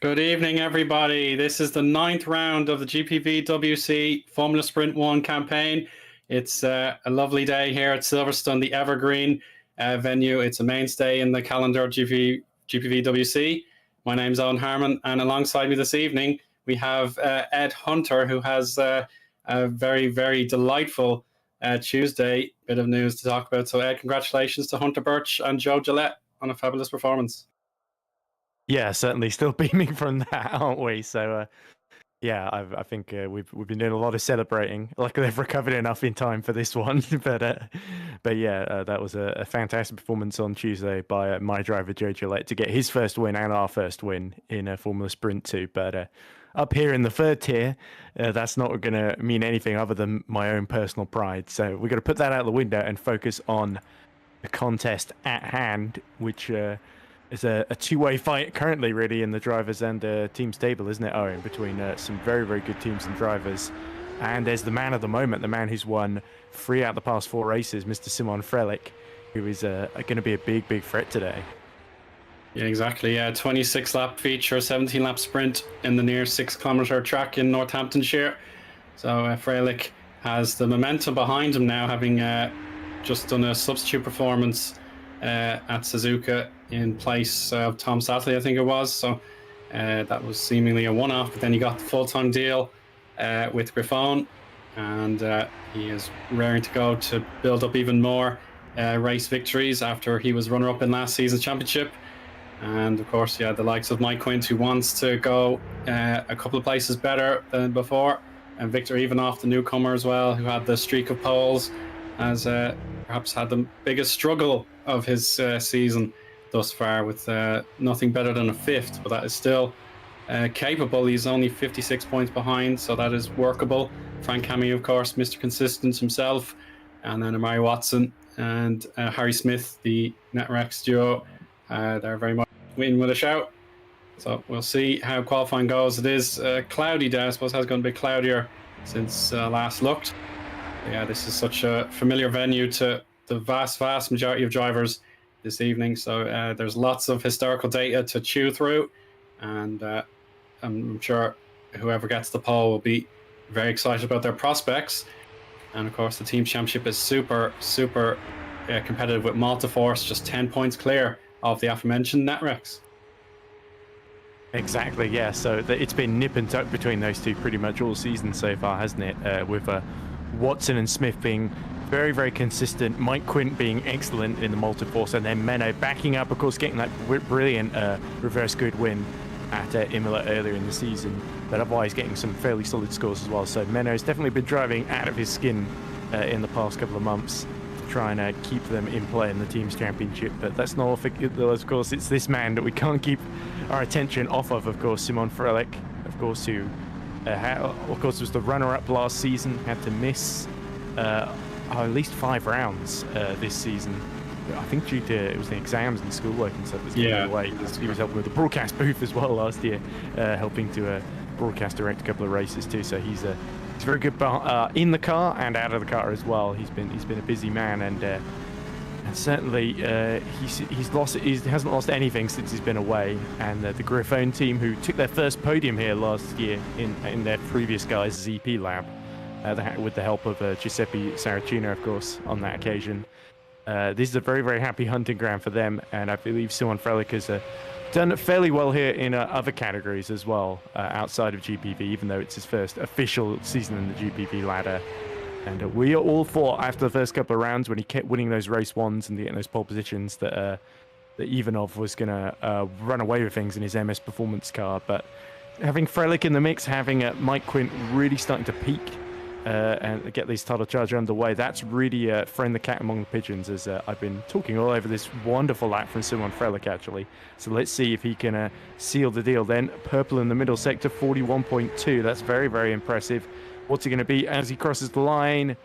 Good evening, everybody. This is the ninth round of the GPVWC Formula Sprint 1 campaign. It's a lovely day here at Silverstone, the evergreen venue. It's a mainstay in the calendar of GPVWC. My name's Eoin Harmon, and alongside me this evening, we have Ed Hunter, who has a very, very delightful Tuesday bit of news to talk about. So, Ed, congratulations to Hunter Birch and Joe Gillette on a fabulous performance. Yeah, certainly still beaming from that, aren't we? So, yeah, I think we've been doing a lot of celebrating. Luckily, they've recovered enough in time for this one. but yeah, that was a fantastic performance on Tuesday by my driver Joe Gillette to get his first win and our first win in Formula Sprint 2. But up here in the third tier, that's not going to mean anything other than my own personal pride. So we're going to put that out the window and focus on the contest at hand, which it's a two-way fight currently, really, in the drivers and teams table, isn't it, Eoin? Between some very, very good teams and drivers. And there's the man of the moment, the man who's won 3 out of the past 4 races, Mr. Simon Frelick, who is going to be a big, big threat today. Yeah, exactly. 26-lap feature, 17-lap sprint in the near 6-kilometre track in Northamptonshire. So Frelick has the momentum behind him now, having just done a substitute performance at Suzuka in place of Tom Satterley, I think it was. So that was seemingly a one-off, but then he got the full-time deal with Griffon, and he is raring to go to build up even more race victories after he was runner-up in last season's championship. And of course, yeah, the likes of Mike Quint, who wants to go a couple of places better than before, and Victor Ivanov, the newcomer as well, who had the streak of poles, has perhaps had the biggest struggle of his season thus far, with nothing better than a 5th, but that is still capable. He's only 56 points behind, so that is workable. Frank Cammy, of course, Mr. Consistent himself, and then Amari Watson and Harry Smith, the NetRex duo. They're very much in with a shout. So we'll see how qualifying goes. It is a cloudy day. I suppose it has gone a bit cloudier since last looked. But yeah, this is such a familiar venue to the vast majority of drivers this evening. So there's lots of historical data to chew through, and I'm sure whoever gets the pole will be very excited about their prospects. And of course, the team championship is super competitive, with Malta Force just 10 points clear of the aforementioned NetRex. Exactly, yeah. So it's been nip and tuck between those two pretty much all season so far, hasn't it? With Watson and Smith being very, very consistent, Mike Quint being excellent in the Malta Force, and then Menno backing up, of course, getting that brilliant reverse grid win at Imola earlier in the season, but otherwise getting some fairly solid scores as well. So Menno's definitely been driving out of his skin in the past couple of months to try and keep them in play in the team's championship. But that's not, of course, it's this man that we can't keep our attention off of course, Simon Frelick, of course, who was the runner-up last season, had to miss at least 5 rounds this season. I think due to it was the exams and schoolwork and stuff that's getting away. He was helping with the broadcast booth as well last year, helping to broadcast direct a couple of races too. So he's very good in the car and out of the car as well. He's been a busy man, and certainly he hasn't lost anything since he's been away. And the Griffon team, who took their first podium here last year in their previous guys' ZP lab, with the help of Giuseppe Saracino, of course, on that occasion. This is a very, very happy hunting ground for them, and I believe Simon Frelick has done fairly well here in other categories as well, outside of GPV, even though it's his first official season in the GPV ladder. And we all thought after the first couple of rounds, when he kept winning those race ones and getting those pole positions, that Ivanov was going to run away with things in his MS Performance car. But having Frelick in the mix, having Mike Quint really starting to peak, and get this title charge underway, that's really thrown the cat among the pigeons, as I've been talking all over this wonderful lap from Simon Frelick, actually. So let's see if he can seal the deal then. Purple in the middle sector, 41.2. That's very, very impressive. What's he going to be as he crosses the line?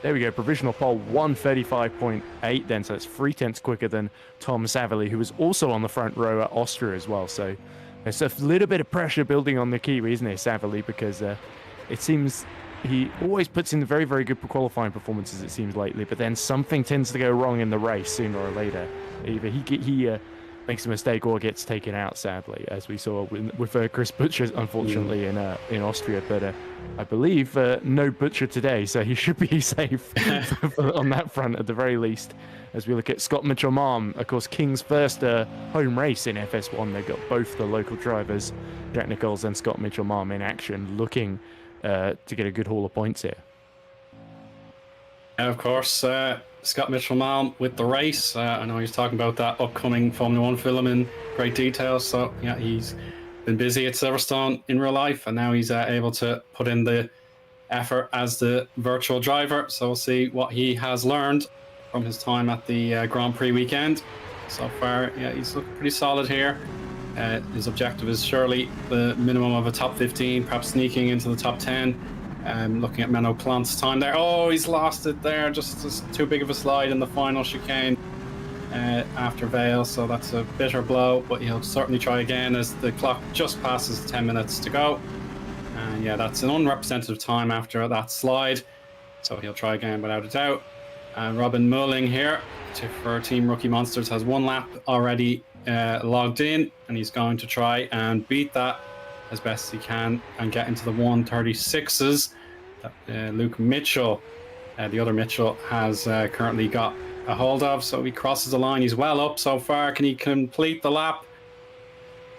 There we go, provisional pole, 135.8 then, so it's 3/10 quicker than Tom Savelli, who was also on the front row at Austria as well. So there's a little bit of pressure building on the Kiwi, isn't it, Savelli? Because it seems he always puts in very, very good qualifying performances, it seems, lately, but then something tends to go wrong in the race sooner or later. Either he makes a mistake or gets taken out, sadly, as we saw with Chris Butcher, unfortunately, in Austria. But I believe no Butcher today, so he should be safe on that front at the very least. As we look at Scott Mitchell-Malm, of course, King's first home race in FS1. They've got both the local drivers, Jack Nichols and Scott Mitchell-Malm, in action, looking to get a good haul of points here. And of course, Scott Mitchell-Malm with the race. I know he's talking about that upcoming Formula 1 film in great detail. So yeah, he's been busy at Silverstone in real life, and now he's able to put in the effort as the virtual driver. So we'll see what he has learned from his time at the Grand Prix weekend. So far, yeah, he's looking pretty solid here. His objective is surely the minimum of a top 15, perhaps sneaking into the top 10. Looking at Menno Klant's time there. Oh, he's lost it there. Just too big of a slide in the final chicane after Vale. So that's a bitter blow, but he'll certainly try again as the clock just passes 10 minutes to go. And yeah, that's an unrepresentative time after that slide. So he'll try again without a doubt. Robin Mulling here for Team Rookie Monsters has 1 lap already logged in, and he's going to try and beat that as best he can and get into the 136s. Luke Mitchell, the other Mitchell, has currently got a hold of, so he crosses the line. He's well up so far. Can he complete the lap?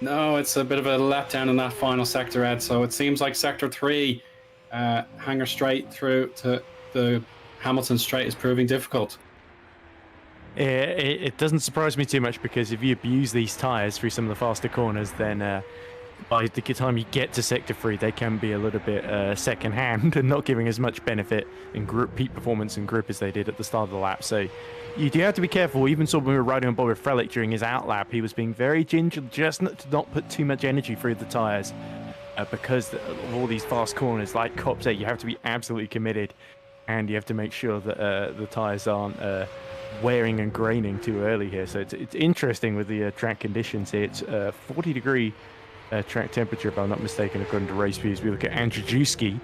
No, it's a bit of a letdown in that final sector, Ed. So it seems like sector 3, Hanger Straight through to the Hamilton Straight, is proving difficult. It doesn't surprise me too much, because if you abuse these tyres through some of the faster corners, then by the time you get to sector 3, they can be a little bit second hand and not giving as much benefit in group peak performance and grip as they did at the start of the lap. So you do have to be careful. We even saw when we were riding on board with Frelick during his out lap, he was being very ginger, just to not put too much energy through the tyres, because of all these fast corners. Like Cop said, you have to be absolutely committed, and you have to make sure that the tyres aren't wearing and graining too early here. So it's interesting with the track conditions here. It's 40-degree track temperature, if I'm not mistaken, according to race views. We look at Andrzejewski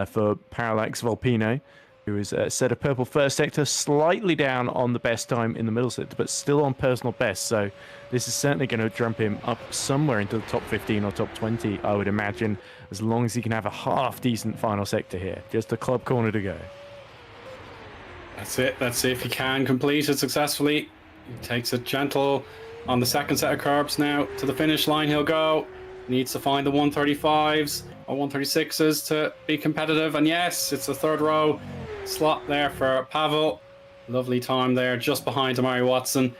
for Parallax Volpino, who is set a purple first sector, slightly down on the best time in the middle sector, but still on personal best. So this is certainly going to jump him up somewhere into the top 15 or top 20, I would imagine, as long as he can have a half-decent final sector here. Just a club corner to go. That's it. Let's see if he can complete it successfully. He takes it gentle on the second set of curbs now. To the finish line he'll go. Needs to find the 135s or 136s to be competitive. And yes, it's a third row slot there for Pavel. Lovely time there, just behind Amari Watson.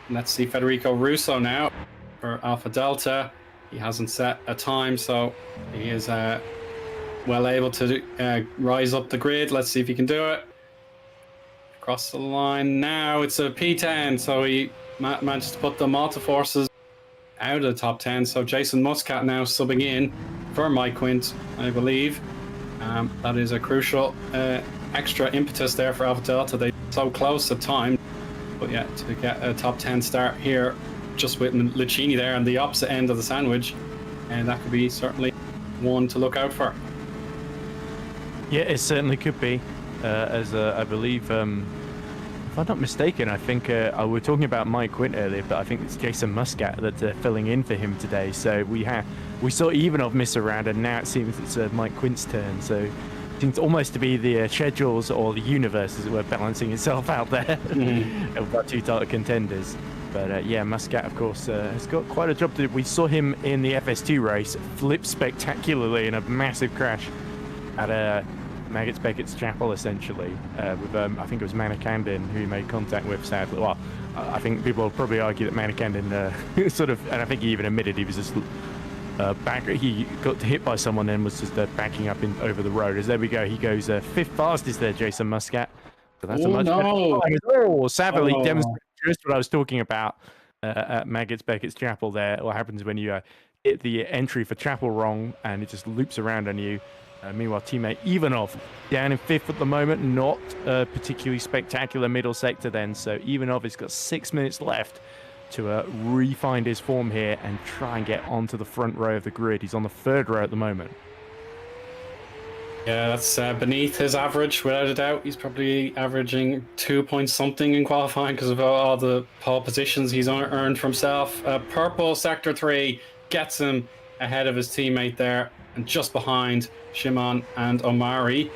Let's see Federico Russo now for Alpha Delta. He hasn't set a time, so he is well able to rise up the grid. Let's see if he can do it. Across the line now. It's a P10, so he managed to put the Malta forces out of the top 10. So Jason Muscat now subbing in for Mike Quint, I believe. That is a crucial extra impetus there for Alpha Delta. They're so close at time, but yeah, to get a top 10 start here, just with Lucchini there on the opposite end of the sandwich, and that could be certainly one to look out for. Yeah, it certainly could be. As I believe, if I'm not mistaken, I think we were talking about Mike Quint earlier, but I think it's Jason Muscat that's filling in for him today. So we saw Ivanov miss a round, and now it seems it's Mike Quint's turn. So it seems almost to be the schedules or the universe, as it were, balancing itself out there of our two title contenders. But yeah, Muscat, of course, has got quite a job to do. We saw him in the FS2 race flip spectacularly in a massive crash at Maggots Beckett's Chapel, essentially, with I think it was Manikandin who he made contact with, sadly. Well, I think people will probably argue that Manikandin sort of, and I think he even admitted he was just he got hit by someone, then was just backing up over the road. As there we go, he goes fifth fastest there, Jason Muscat. So that's a much better. Savily demonstrated just what I was talking about at Maggots Beckett's Chapel there. What happens when you hit the entry for Chapel wrong and it just loops around on you. Meanwhile, teammate Ivanov down in fifth at the moment. Not a particularly spectacular middle sector then. So Ivanov has got 6 minutes left to re-find his form here and try and get onto the front row of the grid. He's on the third row at the moment. Yeah, that's beneath his average, without a doubt. He's probably averaging 2 point something in qualifying because of all the pole positions he's earned for himself. Purple Sector 3 gets him ahead of his teammate there, and just behind Shimon and Omari.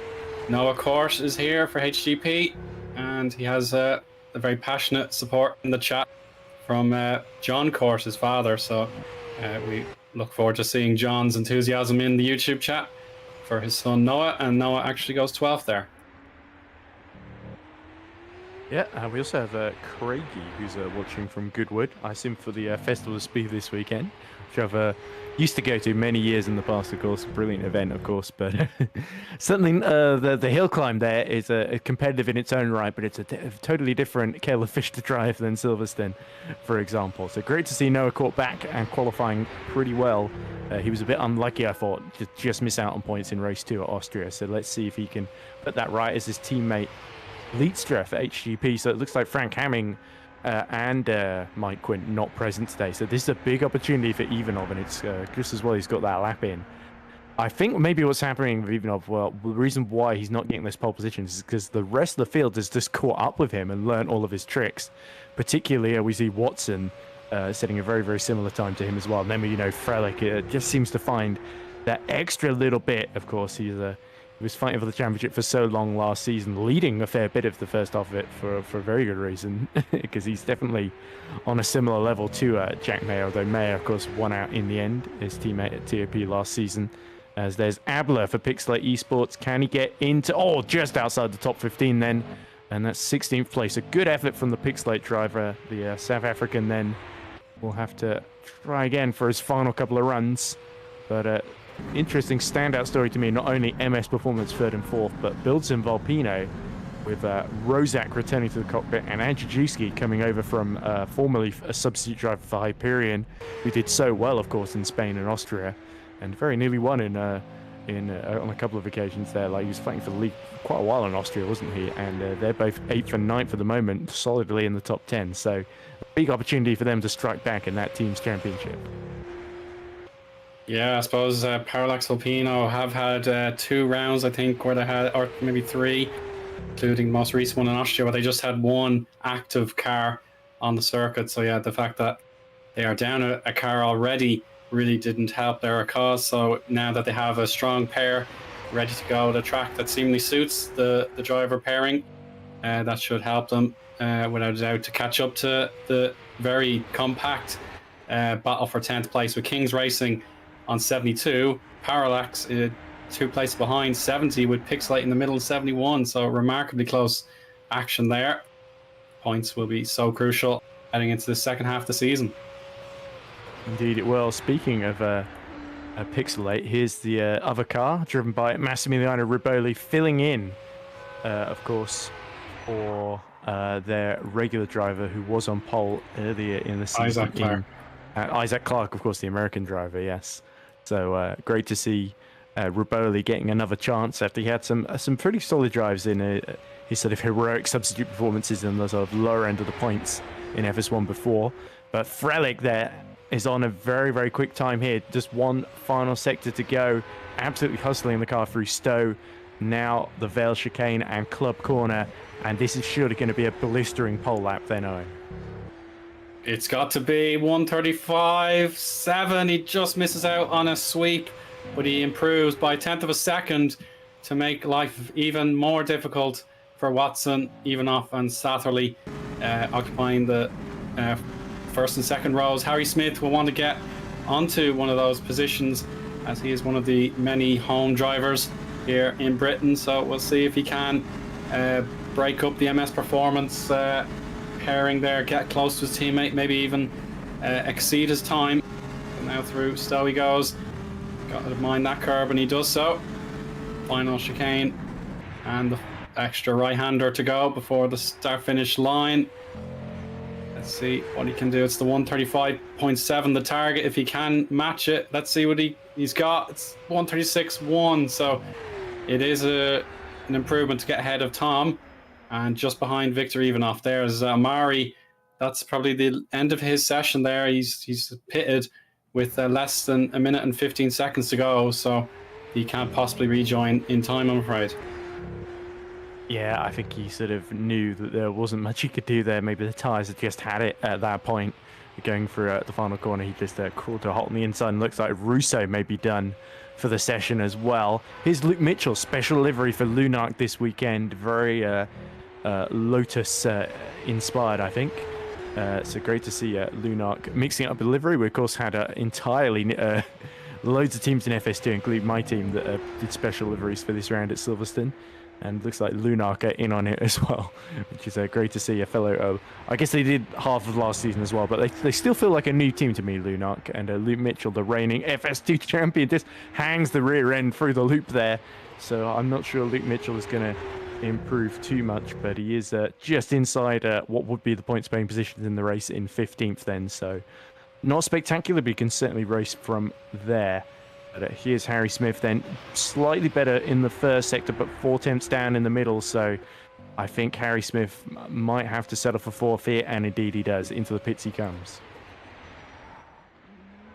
Noah Court is here for HGP, and he has a very passionate support in the chat from John Court, his father. So we look forward to seeing John's enthusiasm in the YouTube chat for his son Noah, and Noah actually goes 12th there. Yeah, we also have Craigie, who's watching from Goodwood. I assume for the Festival of Speed this weekend, which I've used to go to many years in the past, of course. Brilliant event, of course, but certainly the hill climb there is competitive in its own right, but it's a totally different kettle of fish to drive than Silverstone, for example. So great to see Noah caught back and qualifying pretty well. He was a bit unlucky, I thought, to just miss out on points in race 2 at Austria. So let's see if he can put that right as his teammate Leedstra for HGP. So it looks like Frank Hamming and Mike Quint not present today. So this is a big opportunity for Ivanov, and it's just as well he's got that lap in. I think maybe what's happening with Ivanov, well, the reason why he's not getting those pole positions is because the rest of the field has just caught up with him and learned all of his tricks. Particularly, we see Watson setting a very, very similar time to him as well. And then, Frelick just seems to find that extra little bit. Of course, he was fighting for the championship for so long last season, leading a fair bit of the first half of it for a very good reason, because he's definitely on a similar level to Jack Mayer, although Mayer, of course, won out in the end, his teammate at TOP last season. As there's Abler for Pixelate Esports. Can he get into, just outside the top 15 then? And that's 16th place. A good effort from the Pixelate driver. The South African then will have to try again for his final couple of runs. But interesting standout story to me, not only MS Performance 3rd and 4th, but Bildsen Volpino with Rozak returning to the cockpit and Andrzejewski coming over from formerly a substitute driver for Hyperion, who did so well, of course, in Spain and Austria, and very nearly won on a couple of occasions there. Like, he was fighting for the league quite a while in Austria, wasn't he? And they're both 8th and 9th at the moment, solidly in the top 10. So a big opportunity for them to strike back in that team's championship. Yeah, I suppose Parallax Volpino have had 2 rounds, I think, where they had, or maybe 3, including the most recent one in Austria, where they just had 1 active car on the circuit. So yeah, the fact that they are down a car already really didn't help their cause. So now that they have a strong pair ready to go, the track that seemingly suits the driver pairing, that should help them without a doubt to catch up to the very compact battle for 10th place with Kings Racing on 72, Parallax 2 places behind 70, with Pixelate in the middle of 71. So remarkably close action there. Points will be so crucial heading into the second half of the season. Indeed it will. Speaking of Pixelate, here's the other car driven by Massimiliano Riboli, filling in, of course, for their regular driver who was on pole earlier in the season. Isaac Clark. Isaac Clark, of course, the American driver, yes. So great to see Riboli getting another chance after he had some pretty solid drives in his sort of heroic substitute performances in the sort of lower end of the points in FS1 before. But Frelick there is on a very, very quick time here. Just 1 final sector to go. Absolutely hustling the car through Stowe. Now the Vale Chicane and Club Corner. And this is surely going to be a blistering pole lap then, Eoin. It's got to be 1:35.7. He just misses out on a sweep, but he improves by 1/10 of a second to make life even more difficult for Watson, Ivanov and Satterley, occupying the first and second rows. Harry Smith will want to get onto one of those positions, as he is one of the many home drivers here in Britain. So we'll see if he can break up the MS Performance pairing there, get close to his teammate, maybe even exceed his time. And now through Stowe he goes. Got to mind that curb, and he does so. Final chicane, and the extra right-hander to go before the start-finish line. Let's see what he can do. It's the 1:35.7, the target. If he can match it, let's see what he's got. It's 1:36.1, so it is an improvement to get ahead of Tom. And just behind Victor Ivanov, there's Amari. That's probably the end of his session there. He's pitted with less than 1 minute and 15 seconds to go. So he can't possibly rejoin in time, I'm afraid. Yeah, I think he sort of knew that there wasn't much he could do there. Maybe the tyres had just had it at that point. Going through the final corner, he just crawled to a halt on the inside, and looks like Russo may be done for the session as well. Here's Luke Mitchell, special livery for Lunark this weekend. Very Lotus inspired, I think. So great to see Lunark mixing up the livery. We, of course, had entirely loads of teams in FS2, including my team, that did special liveries for this round at Silverstone. And looks like Lunark are in on it as well, which is great to see a fellow. I guess they did half of last season as well, but they still feel like a new team to me, Lunark. And Luke Mitchell, the reigning FS2 champion, just hangs the rear end through the loop there. So I'm not sure Luke Mitchell is going to improve too much, but he is just inside what would be the points paying positions in the race in 15th then. So not spectacular, but he can certainly race from there. But here's Harry Smith then, slightly better in the first sector, but 4 tenths down in the middle. So I think Harry Smith might have to settle for 4th here, and indeed he does. Into the pits he comes.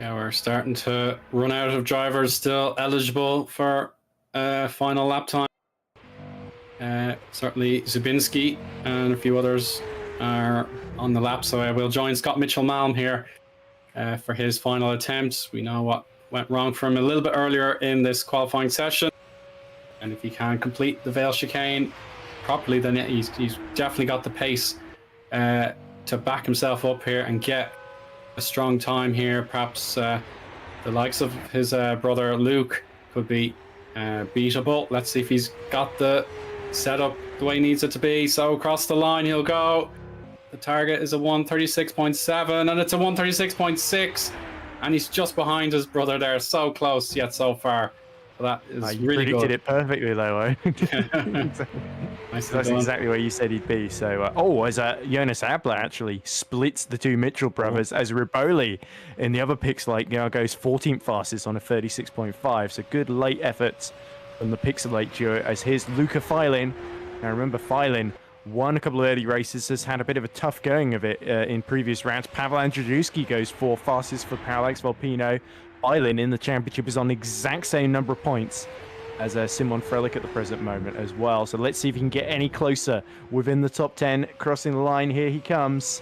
Yeah, we're starting to run out of drivers still eligible for final lap time. Certainly Zubinski and a few others are on the lap, so we'll join Scott Mitchell-Malm here for his final attempt. We know what went wrong for him a little bit earlier in this qualifying session, and if he can complete the Vale chicane properly, then he's definitely got the pace to back himself up here and get a strong time here. Perhaps the likes of his brother Luke could be beatable. Let's see if he's got the setup the way he needs it to be. So across the line he'll go. The target is a 136.7 and it's a 136.6. And he's just behind his brother there, so close yet so far. So that is you really predicted good. it perfectly, though. That's exactly where you said he'd be. So, as Jonas Abler actually splits the two Mitchell brothers, as Riboli in the other Pixelate goes 14th fastest on a 36.5. So good late efforts from the Pixelate duo. As here's Luca Filin. Now remember, Filin won a couple of early races, has had a bit of a tough going of it in previous rounds. Pavel Andrzejewski goes 4th fastest for Parallax Volpino. Filin in the championship is on the exact same number of points as Simon Frelich at the present moment as well. So let's see if he can get any closer within the top 10. Crossing the line, here he comes.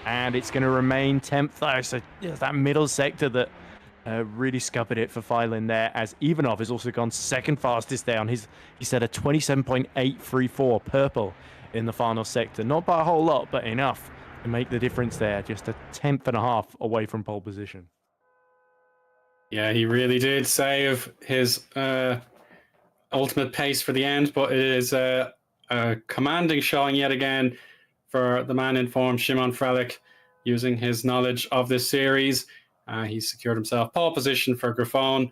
And it's going to remain 10th though. So that middle sector that really scuppered it for Filin there, as Ivanov has also gone 2nd fastest down. He set a 27.834 purple in the final sector. Not by a whole lot, but enough to make the difference there. Just a 10.5 away from pole position. Yeah, he really did save his ultimate pace for the end, but it is a commanding showing yet again for the man in form, Szymon Frelich, using his knowledge of this series. He secured himself pole position for Grifone.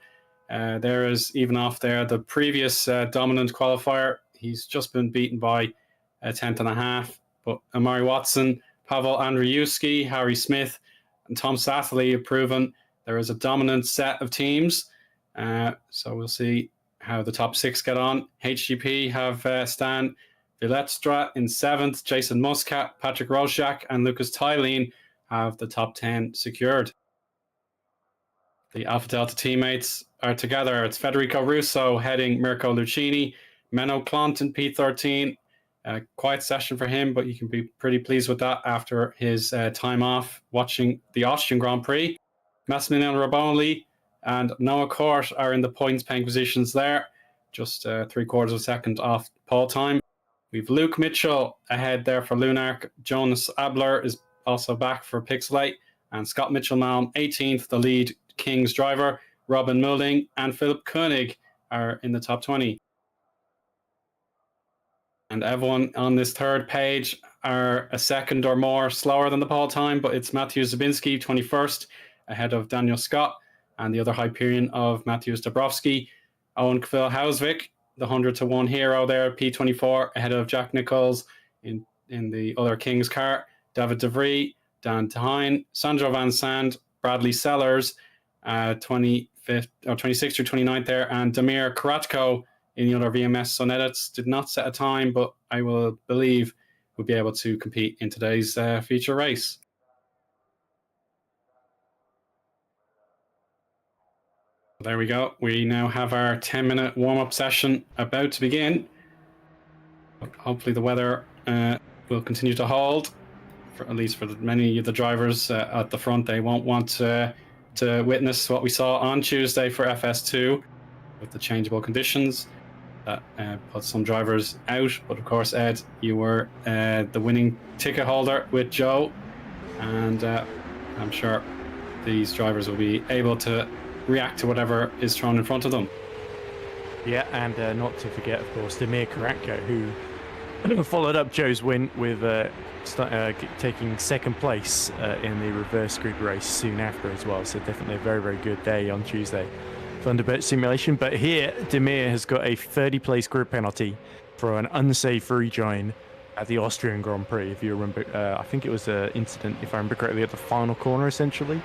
There is Ivanov there, the previous dominant qualifier. He's just been beaten by a 10.5. But Amari Watson, Pavel Andrzejewski, Harry Smith, and Tom Satterley have proven there is a dominant set of teams. So we'll see how the top 6 get on. HGP have Stan Viletstra in 7th, Jason Muscat, Patrick Roszak, and Lucas Tylene have the top 10 secured. The Alpha Delta teammates are together. It's Federico Russo heading Mirko Lucchini, Menno Klont in P13. Quiet session for him, but you can be pretty pleased with that after his time off watching the Austrian Grand Prix. Massimiliano Raboli and Noah Court are in the points paying positions there, just 3/4 of a second off pole time. We've Luke Mitchell ahead there for Lunark. Jonas Abler is also back for Pixelate, and Scott Mitchell-Malm 18th, the lead King's driver. Robin Mulding and Philip Koenig are in the top 20. And everyone on this third page are a second or more slower than the pole time, but it's Matthew Zabinski, 21st, ahead of Daniel Scott, and the other Hyperion of Matthews Dabrowski. Owen Kvil-Hausvik, the 100-to-1 hero there, P24, ahead of Jack Nichols in the other King's car. David DeVries, Dan Tyne, Sandro Van Sand, Bradley Sellers, 26th through 29th there, and Damir Karatko in the other VMS. Sonetits did not set a time, but I will believe will be able to compete in today's feature race. There we go. We now have our 10-minute warm-up session about to begin. Hopefully the weather will continue to hold, at least for many of the drivers at the front. They won't want to witness what we saw on Tuesday for FS2 with the changeable conditions. That put some drivers out. But of course, Ed, you were the winning ticket holder with Joe, and I'm sure these drivers will be able to react to whatever is thrown in front of them. Yeah, and not to forget, of course, Damir Karatko, who followed up Joe's win with taking second place in the reverse grid race soon after as well. So definitely a very, very good day on Tuesday for Thunderbird Simulation. But here, Damir has got a 30-place grid penalty for an unsafe rejoin at the Austrian Grand Prix. If you remember, I think it was an incident, if I remember correctly, at the final corner, essentially.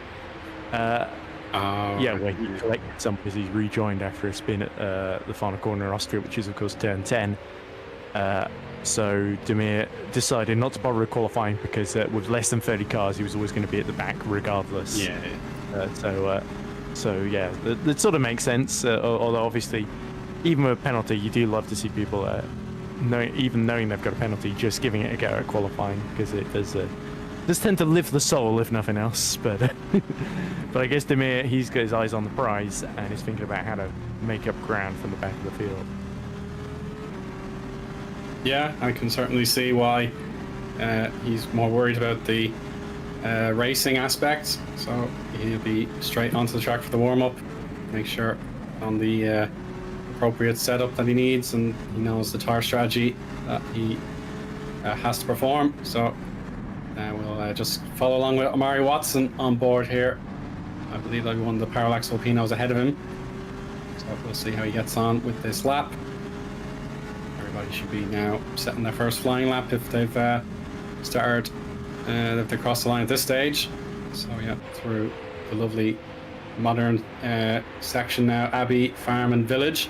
Yeah, where he collected some because he rejoined after a spin at the final corner in Austria, which is, of course, turn 10. So Damir decided not to bother qualifying because with less than 30 cars, he was always going to be at the back regardless. Yeah. So yeah, that sort of makes sense. Although obviously, even with a penalty, you do love to see people, even knowing they've got a penalty, just giving it a go at qualifying, because it does tend to lift the soul, if nothing else. But but I guess Damir, he's got his eyes on the prize and is thinking about how to make up ground from the back of the field. Yeah, I can certainly see why he's more worried about the racing aspect. So he'll be straight onto the track for the warm-up, make sure on the appropriate setup that he needs, and he knows the tyre strategy that he has to perform. So we'll just follow along with Amari Watson on board here. I believe that one of the Parallax Alpinos ahead of him. So we'll see how he gets on with this lap. Everybody should be now setting their first flying lap if they've started, if they crossed the line at this stage. So yeah, through the lovely modern section now, Abbey Farm and Village.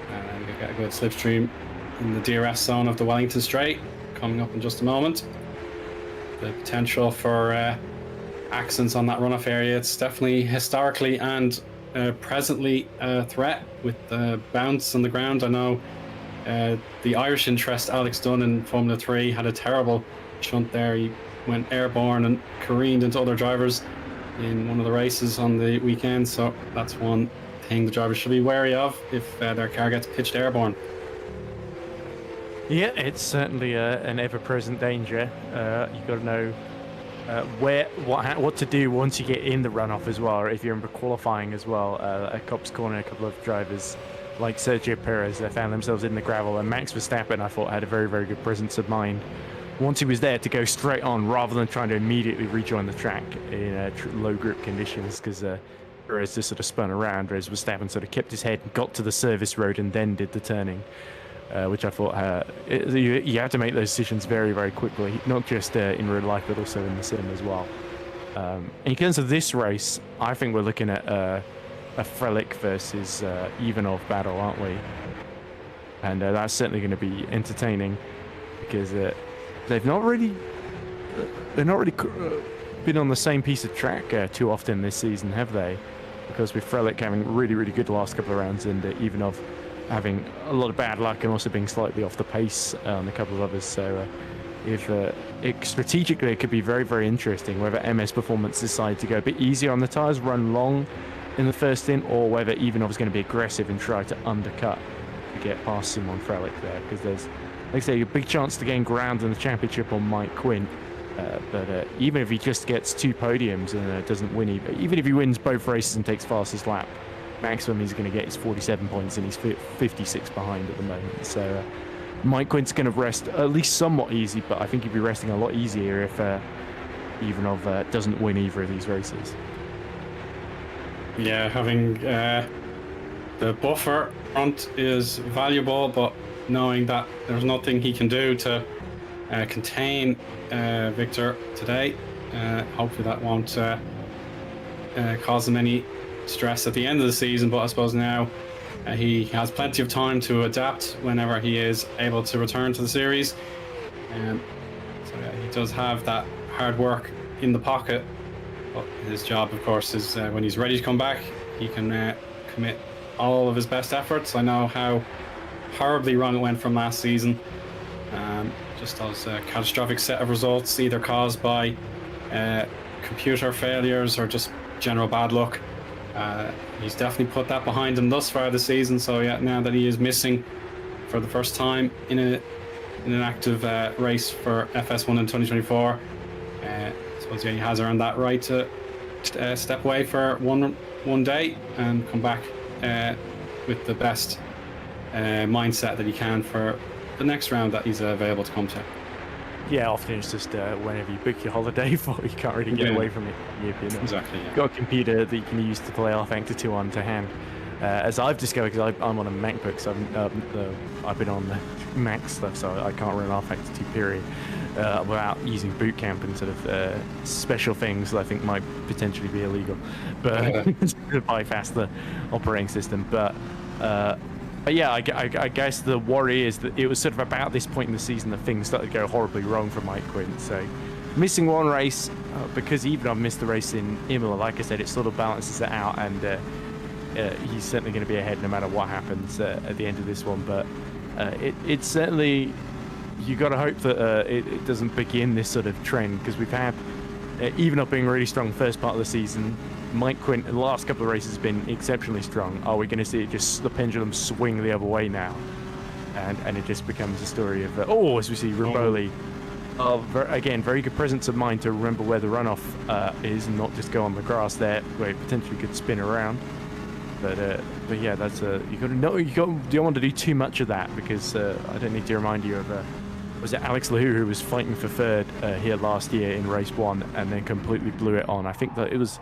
And we'll get a good slipstream in the DRS zone of the Wellington Straight coming up in just a moment. The potential for accidents on that runoff area, it's definitely historically and presently a threat with the bounce on the ground. I know the Irish interest, Alex Dunn in Formula 3, had a terrible shunt there. He went airborne and careened into other drivers in one of the races on the weekend. So that's one thing the drivers should be wary of if their car gets pitched airborne. Yeah, it's certainly an ever-present danger. You've got to know what to do once you get in the runoff as well, or if you're in qualifying as well. At Copse Corner, a couple of drivers like Sergio Perez, they found themselves in the gravel, and Max Verstappen, I thought, had a very, very good presence of mind once he was there to go straight on rather than trying to immediately rejoin the track in low grip conditions, because Perez just sort of spun around, whereas Verstappen sort of kept his head and got to the service road and then did the turning. Which I thought you have to make those decisions very, very quickly, not just in real life, but also in the sim as well. In terms of this race, I think we're looking at a Frelick versus Ivanov battle, aren't we? And that's certainly going to be entertaining, because they've not really been on the same piece of track too often this season, have they? Because with Frelick having really, really good the last couple of rounds, and Ivanov having a lot of bad luck and also being slightly off the pace on a couple of others. So strategically it could be very, very interesting whether MS Performance decide to go a bit easier on the tyres, run long in the first stint, or whether Ivanov is going to be aggressive and try to undercut to get past Simon Frelick there, because there's, like I say, a big chance to gain ground in the championship on Mike Quinn. But even if he just gets 2 podiums and doesn't win, even if he wins both races and takes fastest lap, maximum he's going to get is 47 points, and he's 56 behind at the moment. So Mike Quinn's going to rest at least somewhat easy, but I think he'd be resting a lot easier if Ivanov doesn't win either of these races. Yeah, having the buffer front is valuable, but knowing that there's nothing he can do to contain Victor today, hopefully that won't cause him any stress at the end of the season. But I suppose now he has plenty of time to adapt whenever he is able to return to the series. So yeah, he does have that hard work in the pocket, but his job, of course, is when he's ready to come back he can commit all of his best efforts. I know how horribly wrong it went from last season. Just those catastrophic set of results, either caused by computer failures or just general bad luck. He's definitely put that behind him thus far this season. So yeah, now that he is missing for the first time in an active race for FS1 in 2024, I suppose he has earned that right to step away for one day and come back with the best mindset that he can for the next round that he's available to come to. Yeah, often it's just whenever you book your holiday for, you can't really get away from it. Exactly. Yeah. You've got a computer that you can use to play R-Factor 2 on to hand. As I've discovered, because I'm on a MacBook, so I've been on the Mac stuff, so I can't run R-Factor 2 period without using Boot Camp and sort of special things that I think might potentially be illegal, but to bypass the operating system. But yeah, I guess the worry is that it was sort of about this point in the season that things started to go horribly wrong for Mike Quint. So missing one race, because even I've missed the race in Imola, like I said, it sort of balances it out, and he's certainly going to be ahead no matter what happens at the end of this one. But it's certainly, you got to hope that it doesn't begin this sort of trend, because we've had, even up being really strong first part of the season, Mike Quint in the last couple of races has been exceptionally strong. Are we going to see it just the pendulum swing the other way now, and it just becomes a story of as we see Rimboli, again, very good presence of mind to remember where the runoff is and not just go on the grass there where it potentially could spin around. But yeah, that's you don't want to do too much of that, because I don't need to remind you of was it Alex Lahou who was fighting for third here last year in race 1 and then completely blew it on. I think that it was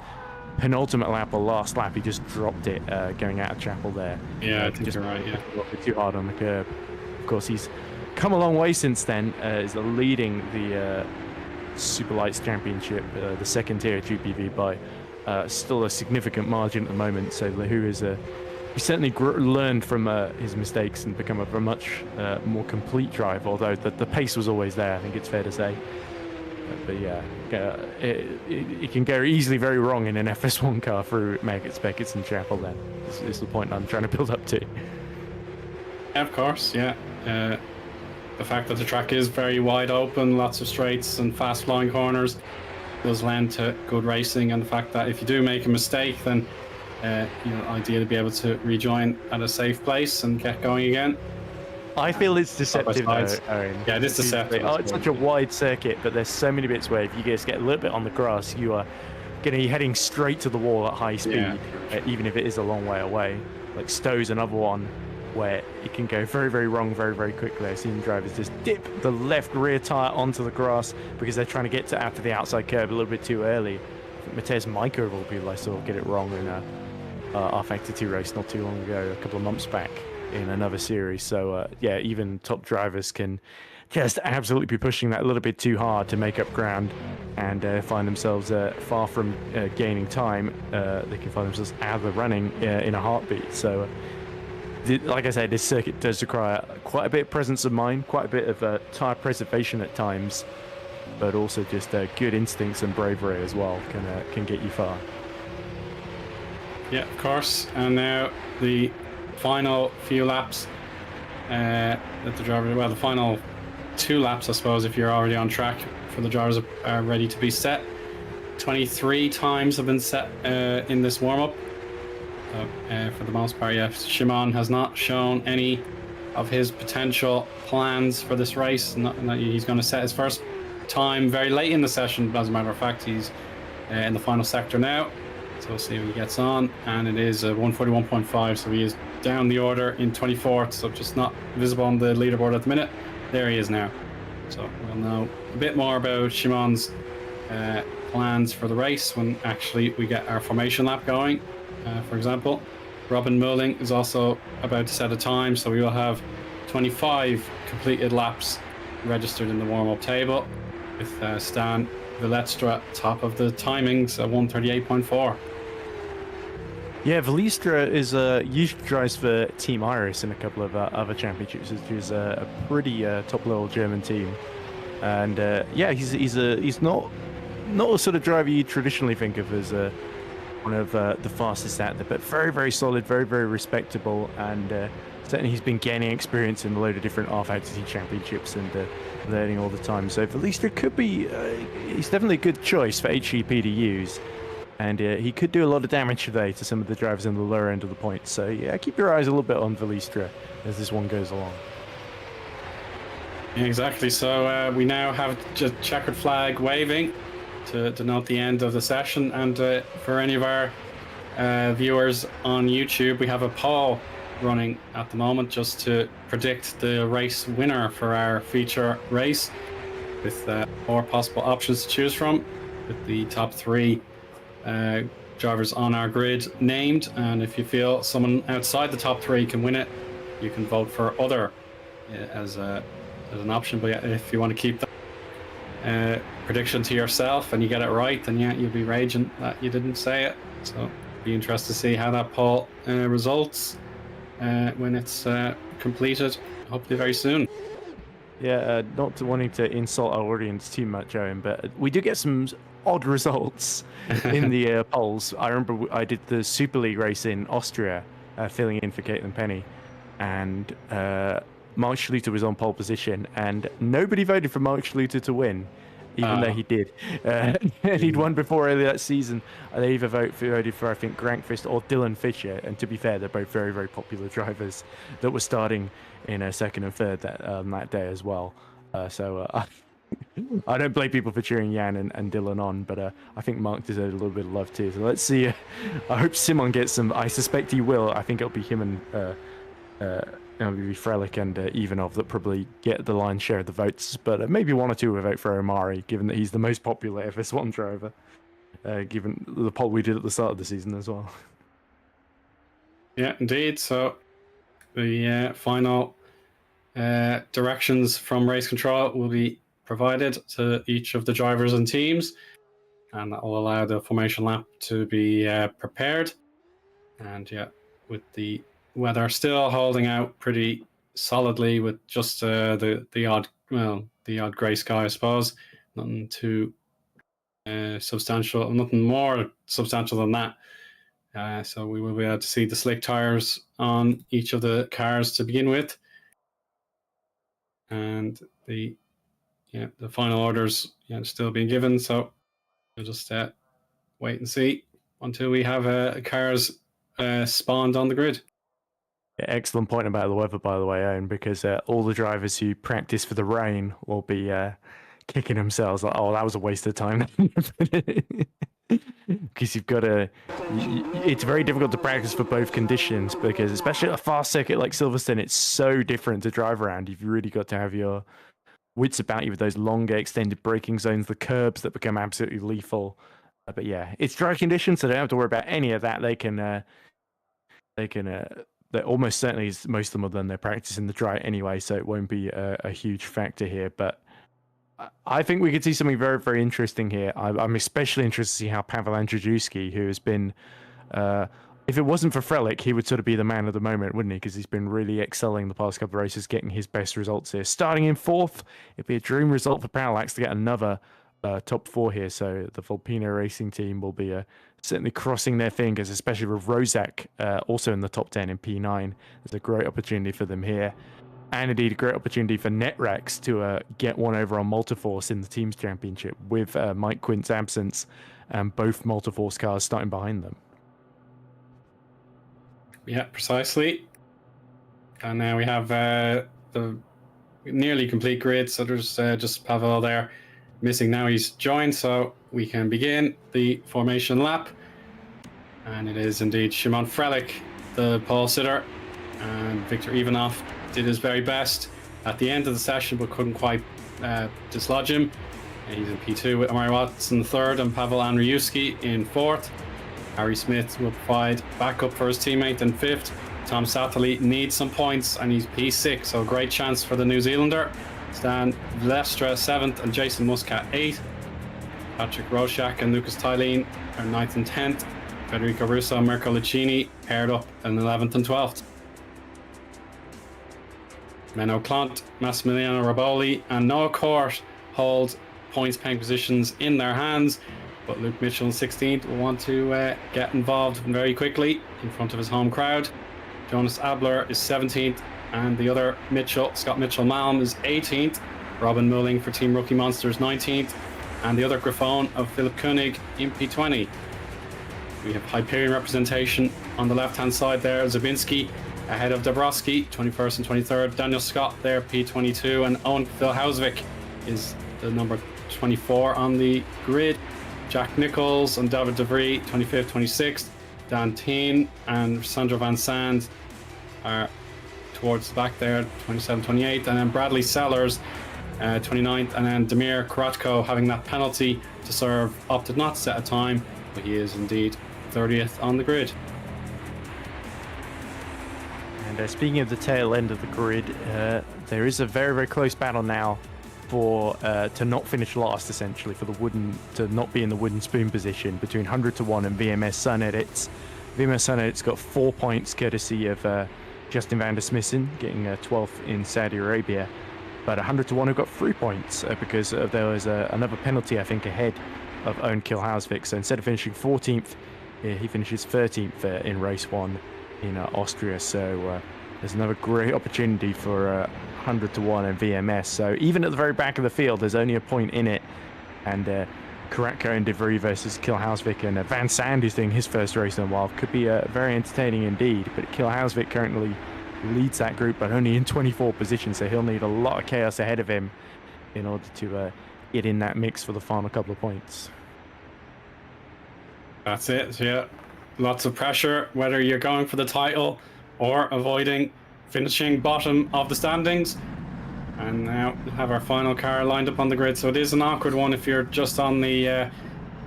penultimate lap or last lap, he just dropped it going out of Chapel there. Yeah, I think you're right. Yeah, too hard on the curb. Of course, he's come a long way since then. Is leading the Super Lights Championship, the second tier at GPV, by still a significant margin at the moment. So Lahou is he certainly learned from his mistakes and become a much more complete driver. Although the pace was always there, I think it's fair to say. But yeah, it can go easily very wrong in an FS1 car through Meggetts, Beckett's and Chapel. Then is the point I'm trying to build up to. Yeah, of course, yeah. The fact that the track is very wide open, lots of straights and fast flying corners, does lend to good racing, and the fact that if you do make a mistake, then ideally be able to rejoin at a safe place and get going again. I feel it's deceptive though, Eoin. Yeah, it is deceptive. It's such a wide circuit, but there's so many bits where if you just get a little bit on the grass, you are going to be heading straight to the wall at high speed, even if it is a long way away. Like Stowe's another one where it can go very, very wrong very, very quickly. I've seen drivers just dip the left rear tyre onto the grass because they're trying to get out to the outside curb a little bit too early. I think Matej Majka of all people I saw get it wrong in a R-Factor 2 race not too long ago, a couple of months back in another series. So yeah, even top drivers can just absolutely be pushing that a little bit too hard to make up ground and find themselves far from gaining time. They can find themselves out of the running in a heartbeat. So like I said, this circuit does require quite a bit of presence of mind, quite a bit of tyre preservation at times, but also just good instincts and bravery as well can get you far. Yeah, of course. And now the final few laps that the driver, well, the final 2 laps, I suppose, if you're already on track, for the drivers are ready to be set. 23 times have been set in this warm-up. For the most part, yeah, Shimon has not shown any of his potential plans for this race. He's going to set his first time very late in the session. As a matter of fact, he's in the final sector now. So we'll see how he gets on. And it is 141.5, so he is down the order in 24th, so just not visible on the leaderboard at the minute. There he is now. So we'll know a bit more about Shimon's plans for the race when actually we get our formation lap going. For example, Robin Mulling is also about to set a time, so we will have 25 completed laps registered in the warm-up table, with Stan Villestra top of the timings at 138.4. Yeah, Villestra is usually drives for Team Iris in a couple of other championships, which is a pretty top-level German team, and yeah, he's not a sort of driver you traditionally think of as one of the fastest out there, but very, very solid, very, very respectable, and certainly he's been gaining experience in a load of different R-Fantasy championships and learning all the time. So Velistra could be, he's definitely a good choice for HGP to use, and he could do a lot of damage today to some of the drivers in the lower end of the points. So yeah, keep your eyes a little bit on Velistra as this one goes along. Yeah, exactly. So we now have just checkered flag waving to denote the end of the session, and for any of our viewers on YouTube, we have a poll running at the moment just to predict the race winner for our feature race, with 4 possible options to choose from, with the top 3 drivers on our grid named. And if you feel someone outside the top 3 can win it, you can vote for other as an option. But yeah, if you want to keep that prediction to yourself and you get it right, then yeah, you'll be raging that you didn't say it. So it'll be interesting to see how that poll results when it's completed, hopefully very soon. Yeah, not wanting to insult our audience too much, Eoin, but we do get some odd results in the polls. I remember I did the Super League race in Austria, filling in for Caitlin Penny, and Mark Schluter was on pole position, and nobody voted for Mark Schluter to win, even though he did. And he'd won before earlier that season. They either voted for, I think, Grankfist or Dylan Fisher, and to be fair, they're both very, very popular drivers that were starting in second and third that day as well. I don't blame people for cheering Jan and Dylan on, but I think Mark deserved a little bit of love too. So let's see. I hope Simon gets some. I suspect he will. I think it'll be him and it'll be Frelich and Ivanov that probably get the lion's share of the votes, but maybe 1 or 2 will vote for Omari, given that he's the most popular FS1 driver, given the poll we did at the start of the season as well. Yeah, indeed. So the final directions from race control will be provided to each of the drivers and teams, and that will allow the formation lap to be prepared. And yeah, with the weather still holding out pretty solidly, with just the odd grey sky, I suppose. Nothing too substantial, nothing more substantial than that. So we will be able to see the slick tires on each of the cars to begin with, and the final orders still being given. So we'll just wait and see until we have cars spawned on the grid. Yeah, excellent point about the weather, by the way, Eoin, because all the drivers who practice for the rain will be kicking themselves like, oh, that was a waste of time. Because you've got to, it's very difficult to practice for both conditions, because especially a fast circuit like Silverstone, it's so different to drive around. You've really got to have your wits about you with those longer extended braking zones, the curbs that become absolutely lethal. But yeah, it's dry conditions, so they don't have to worry about any of that. They're almost certainly, most of them have done their practice in the dry anyway, so it won't be a huge factor here. But I think we could see something very, very interesting here. I'm especially interested to see how Pavel Andrzejewski, who has been, if it wasn't for Frelich, he would sort of be the man of the moment, wouldn't he? Because he's been really excelling the past couple of races, getting his best results here. Starting in 4th, it'd be a dream result for Parallax to get another top 4 here. So the Volpino Racing team will be certainly crossing their fingers, especially with Rozak also in the top 10 in P9. There's a great opportunity for them here. And indeed, a great opportunity for Netrex to get one over on Multiforce in the Teams Championship with Mike Quint's absence and both Multiforce cars starting behind them. Yeah, precisely. And now we have the nearly complete grid. So there's just Pavel there missing now. He's joined, so we can begin the formation lap. And it is indeed Szymon Frelich, the pole sitter, and Viktor Ivanov did his very best at the end of the session, but couldn't quite dislodge him. And he's in P2 with Omari Watson 3rd and Pavel Andrzejewski in 4th. Harry Smith will provide backup for his teammate in 5th. Tom Satterley needs some points, and he's P6, so great chance for the New Zealander. Stan Lestra 7th and Jason Muscat 8th. Patrick Roshak and Lucas Tylene are 9th and 10th. Federico Russo and Mirko Lucchini paired up in 11th and 12th. Menno Clant, Massimiliano Raboli and Noah Court hold points paying positions in their hands, But Luke Mitchell in 16th will want to get involved very quickly in front of his home crowd. Jonas Abler is 17th, and the other Mitchell, Scott Mitchell-Malm, is 18th. Robin Mulling for Team Rookie Monsters 19th, and the other Griffon of Philip Koenig in P20. We have Hyperion representation on the left-hand side there. Zabinski ahead of Dabrowski, 21st and 23rd. Daniel Scott there, P22, and Owen Vilhausvik is the number 24 on the grid. Jack Nichols and David DeVries, 25th, 26th. Dan Teen and Sandra Van Sand are towards the back there, 27th, 28th. And then Bradley Sellers, 29th. And then Damir Karatko, having that penalty to serve, opted not to set a time, but he is indeed 30th on the grid. And speaking of the tail end of the grid, there is a very, very close battle now for to not finish last, essentially, for the wooden, to not be in the wooden spoon position between 100 to 1 and VMS Sun Edits. VMS Sun Edits got 4 points courtesy of Justin van der Smissen getting 12th in Saudi Arabia, but 100 to 1 who got 3 points because there was another penalty, I think, ahead of Owen Kilhausvik. So instead of finishing 14th, he finishes 13th in race 1 in Austria. So there's another great opportunity for 100 to 1 and VMS. So even at the very back of the field, there's only a point in it. And Karatko and DeVries versus Kilhausvik, and Van Sand, who's doing his first race in a while, could be very entertaining indeed. But Kilhausvik currently leads that group, but only in 24th position, so he'll need a lot of chaos ahead of him in order to get in that mix for the final couple of points. That's it, yeah. Lots of pressure, whether you're going for the title or avoiding finishing bottom of the standings. And now we have our final car lined up on the grid. So it is an awkward one if you're just on the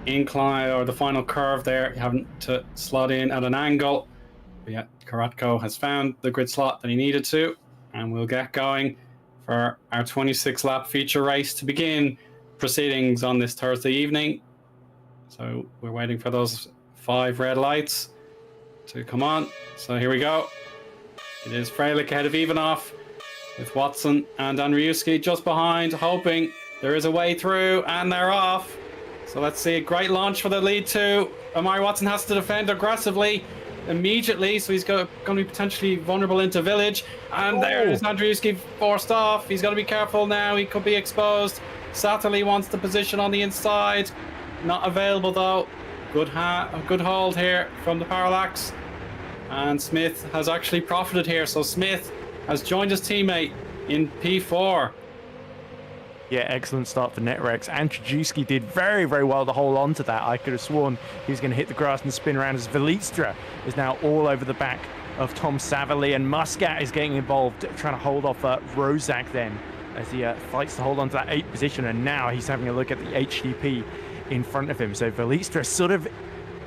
incline or the final curve there, having to slot in at an angle. But yeah, Karatko has found the grid slot that he needed to, and we'll get going for our 26 lap feature race to begin proceedings on this Thursday evening. So we're waiting for those 5 red lights to come on. So here we go. It is Freilich ahead of Ivanov, with Watson and Andriuski just behind, hoping there is a way through, and they're off. So let's see, a great launch for the lead 2. Amari Watson has to defend aggressively immediately, so he's going to be potentially vulnerable into Village. And there is Andriuski forced off. He's got to be careful now, he could be exposed. Satterley wants the position on the inside. Not available though. Good hold here from the Parallax. And Smith has actually profited here, so Smith has joined his teammate in P4. Yeah, excellent start for Netrex. And Trajewski did very, very well to hold on to that. I could have sworn he was going to hit the grass and spin around, as Velistra is now all over the back of Tom Saverly, and Muscat is getting involved, trying to hold off Rozak then, as he fights to hold on to that 8th position, and now he's having a look at the HDP in front of him. So Velistra sort of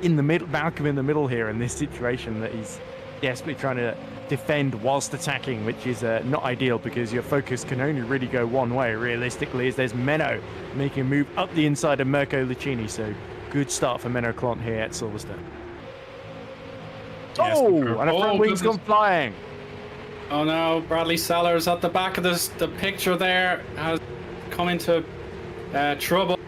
in the middle, Malcolm in the middle here in this situation, that he's desperately trying to defend whilst attacking, which is not ideal, because your focus can only really go one way realistically, as there's Menno making a move up the inside of Mirko Lucchini. So good start for Menno Klont here at Silverstone. Yes, and a front wing's gone flying. Oh no, Bradley Sellers at the back of the picture there has come into trouble.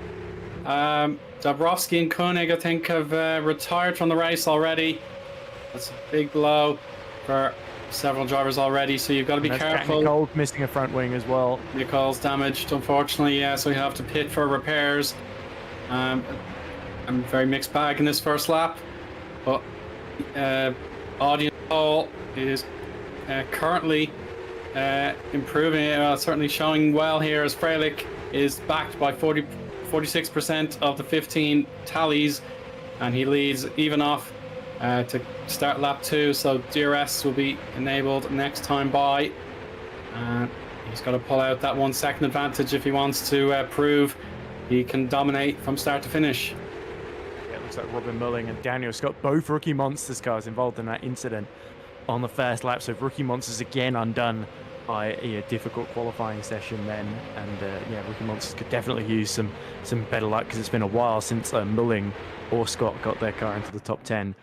Dabrowski and Koenig, I think, have retired from the race already. That's a big blow for several drivers already, so you've got to be careful. Nicole's missing a front wing as well. Nicole's damaged, unfortunately, yeah, so you have to pit for repairs. I'm very mixed bag in this first lap, but audience poll is currently improving, certainly showing well here, as Freilich is backed by 46% of the 15 tallies, and he leads Ivanov to start lap 2, so DRS will be enabled next time by. He's got to pull out that 1 second advantage if he wants to prove he can dominate from start to finish. Yeah, it looks like Robin Mulling and Daniel Scott, both Rookie Monsters cars, involved in that incident on the first lap. So Rookie Monsters again undone by a difficult qualifying session then, and yeah, Rookie Monsters could definitely use some better luck, because it's been a while since Mulling or Scott got their car into the top 10.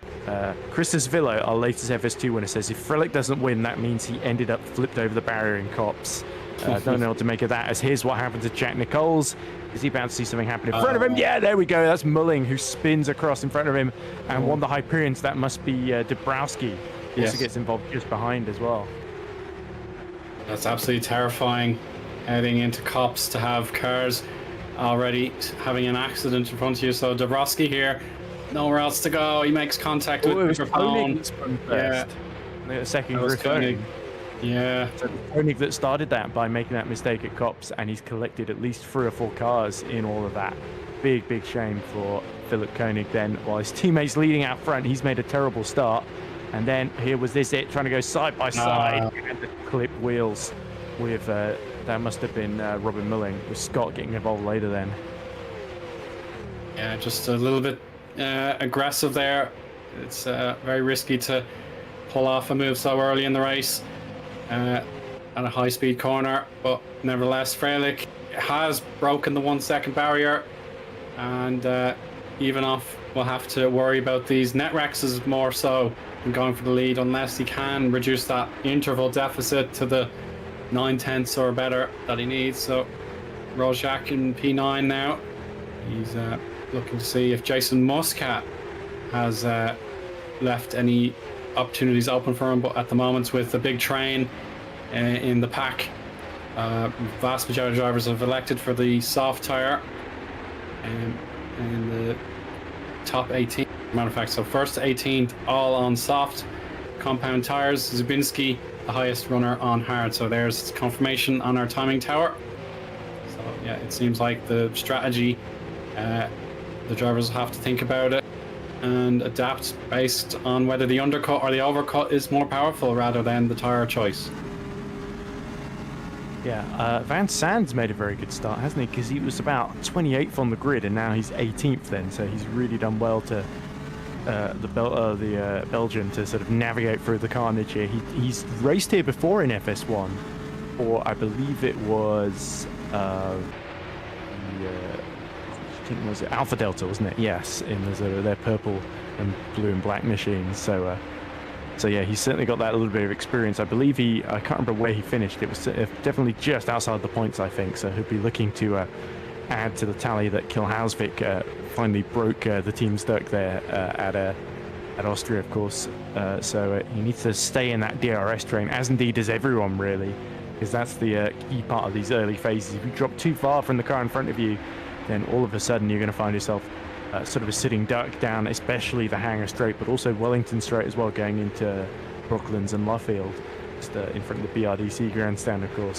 Christos Villo, our latest FS2 winner, says if Freilich doesn't win, that means he ended up flipped over the barrier in Cops. Don't know what to make of that, as here's what happened to Jack Nichols. Is he about to see something happen in front of him? Yeah, there we go. That's Mulling, who spins across in front of him and won the Hyperion. So that must be Dabrowski. Also gets involved just behind as well. That's absolutely terrifying, heading into Cops to have cars already having an accident in front of you. So Dabrowski here, nowhere else to go. He makes contact with the microphone. The second Koenig. Yeah. So Koenig that started that by making that mistake at Cops, and he's collected at least 3 or 4 cars in all of that. Big shame for Philip Koenig then. While his teammates leading out front, he's made a terrible start. And then here was this it, trying to go side by side and the clip wheels with, that must have been Robin Mulling, with Scott getting involved later then. Yeah, just a little bit aggressive there. It's very risky to pull off a move so early in the race at a high-speed corner, but nevertheless, Freilich has broken the 1 second barrier, and even off will have to worry about these net Rexes more so than going for the lead, unless he can reduce that interval deficit to the 9/10 or better that he needs. So Rojak in P9 now. He's looking to see if Jason Muscat has left any opportunities open for him, but at the moment, with the big train in the pack, vast majority of drivers have elected for the soft tire in the top 18. Matter of fact, so first to 18th all on soft compound tires. Zubinski the highest runner on hard, so there's confirmation on our timing tower. So yeah, it seems like the strategy, the drivers will have to think about it and adapt based on whether the undercut or the overcut is more powerful rather than the tire choice. Yeah, Van Sand's made a very good start, hasn't he? Because he was about 28th on the grid, and now he's 18th then, so he's really done well to the Belgian to sort of navigate through the carnage here. He's raced here before in FS1, or I believe it was was it Alpha Delta, wasn't it? Yes, in their purple and blue and black machines. So yeah, he's certainly got that little bit of experience. I believe I can't remember where he finished. It was definitely just outside the points, I think. So he'll be looking to add to the tally that Kilhausvik finally broke the team's duck there at Austria, of course. So he needs to stay in that DRS train, as indeed does everyone, really, because that's the key part of these early phases. If you drop too far from the car in front of you, then all of a sudden you're going to find yourself sort of a sitting duck down, especially the Hangar Straight, but also Wellington Straight as well, going into Brooklands and Luffield, just in front of the BRDC grandstand, of course.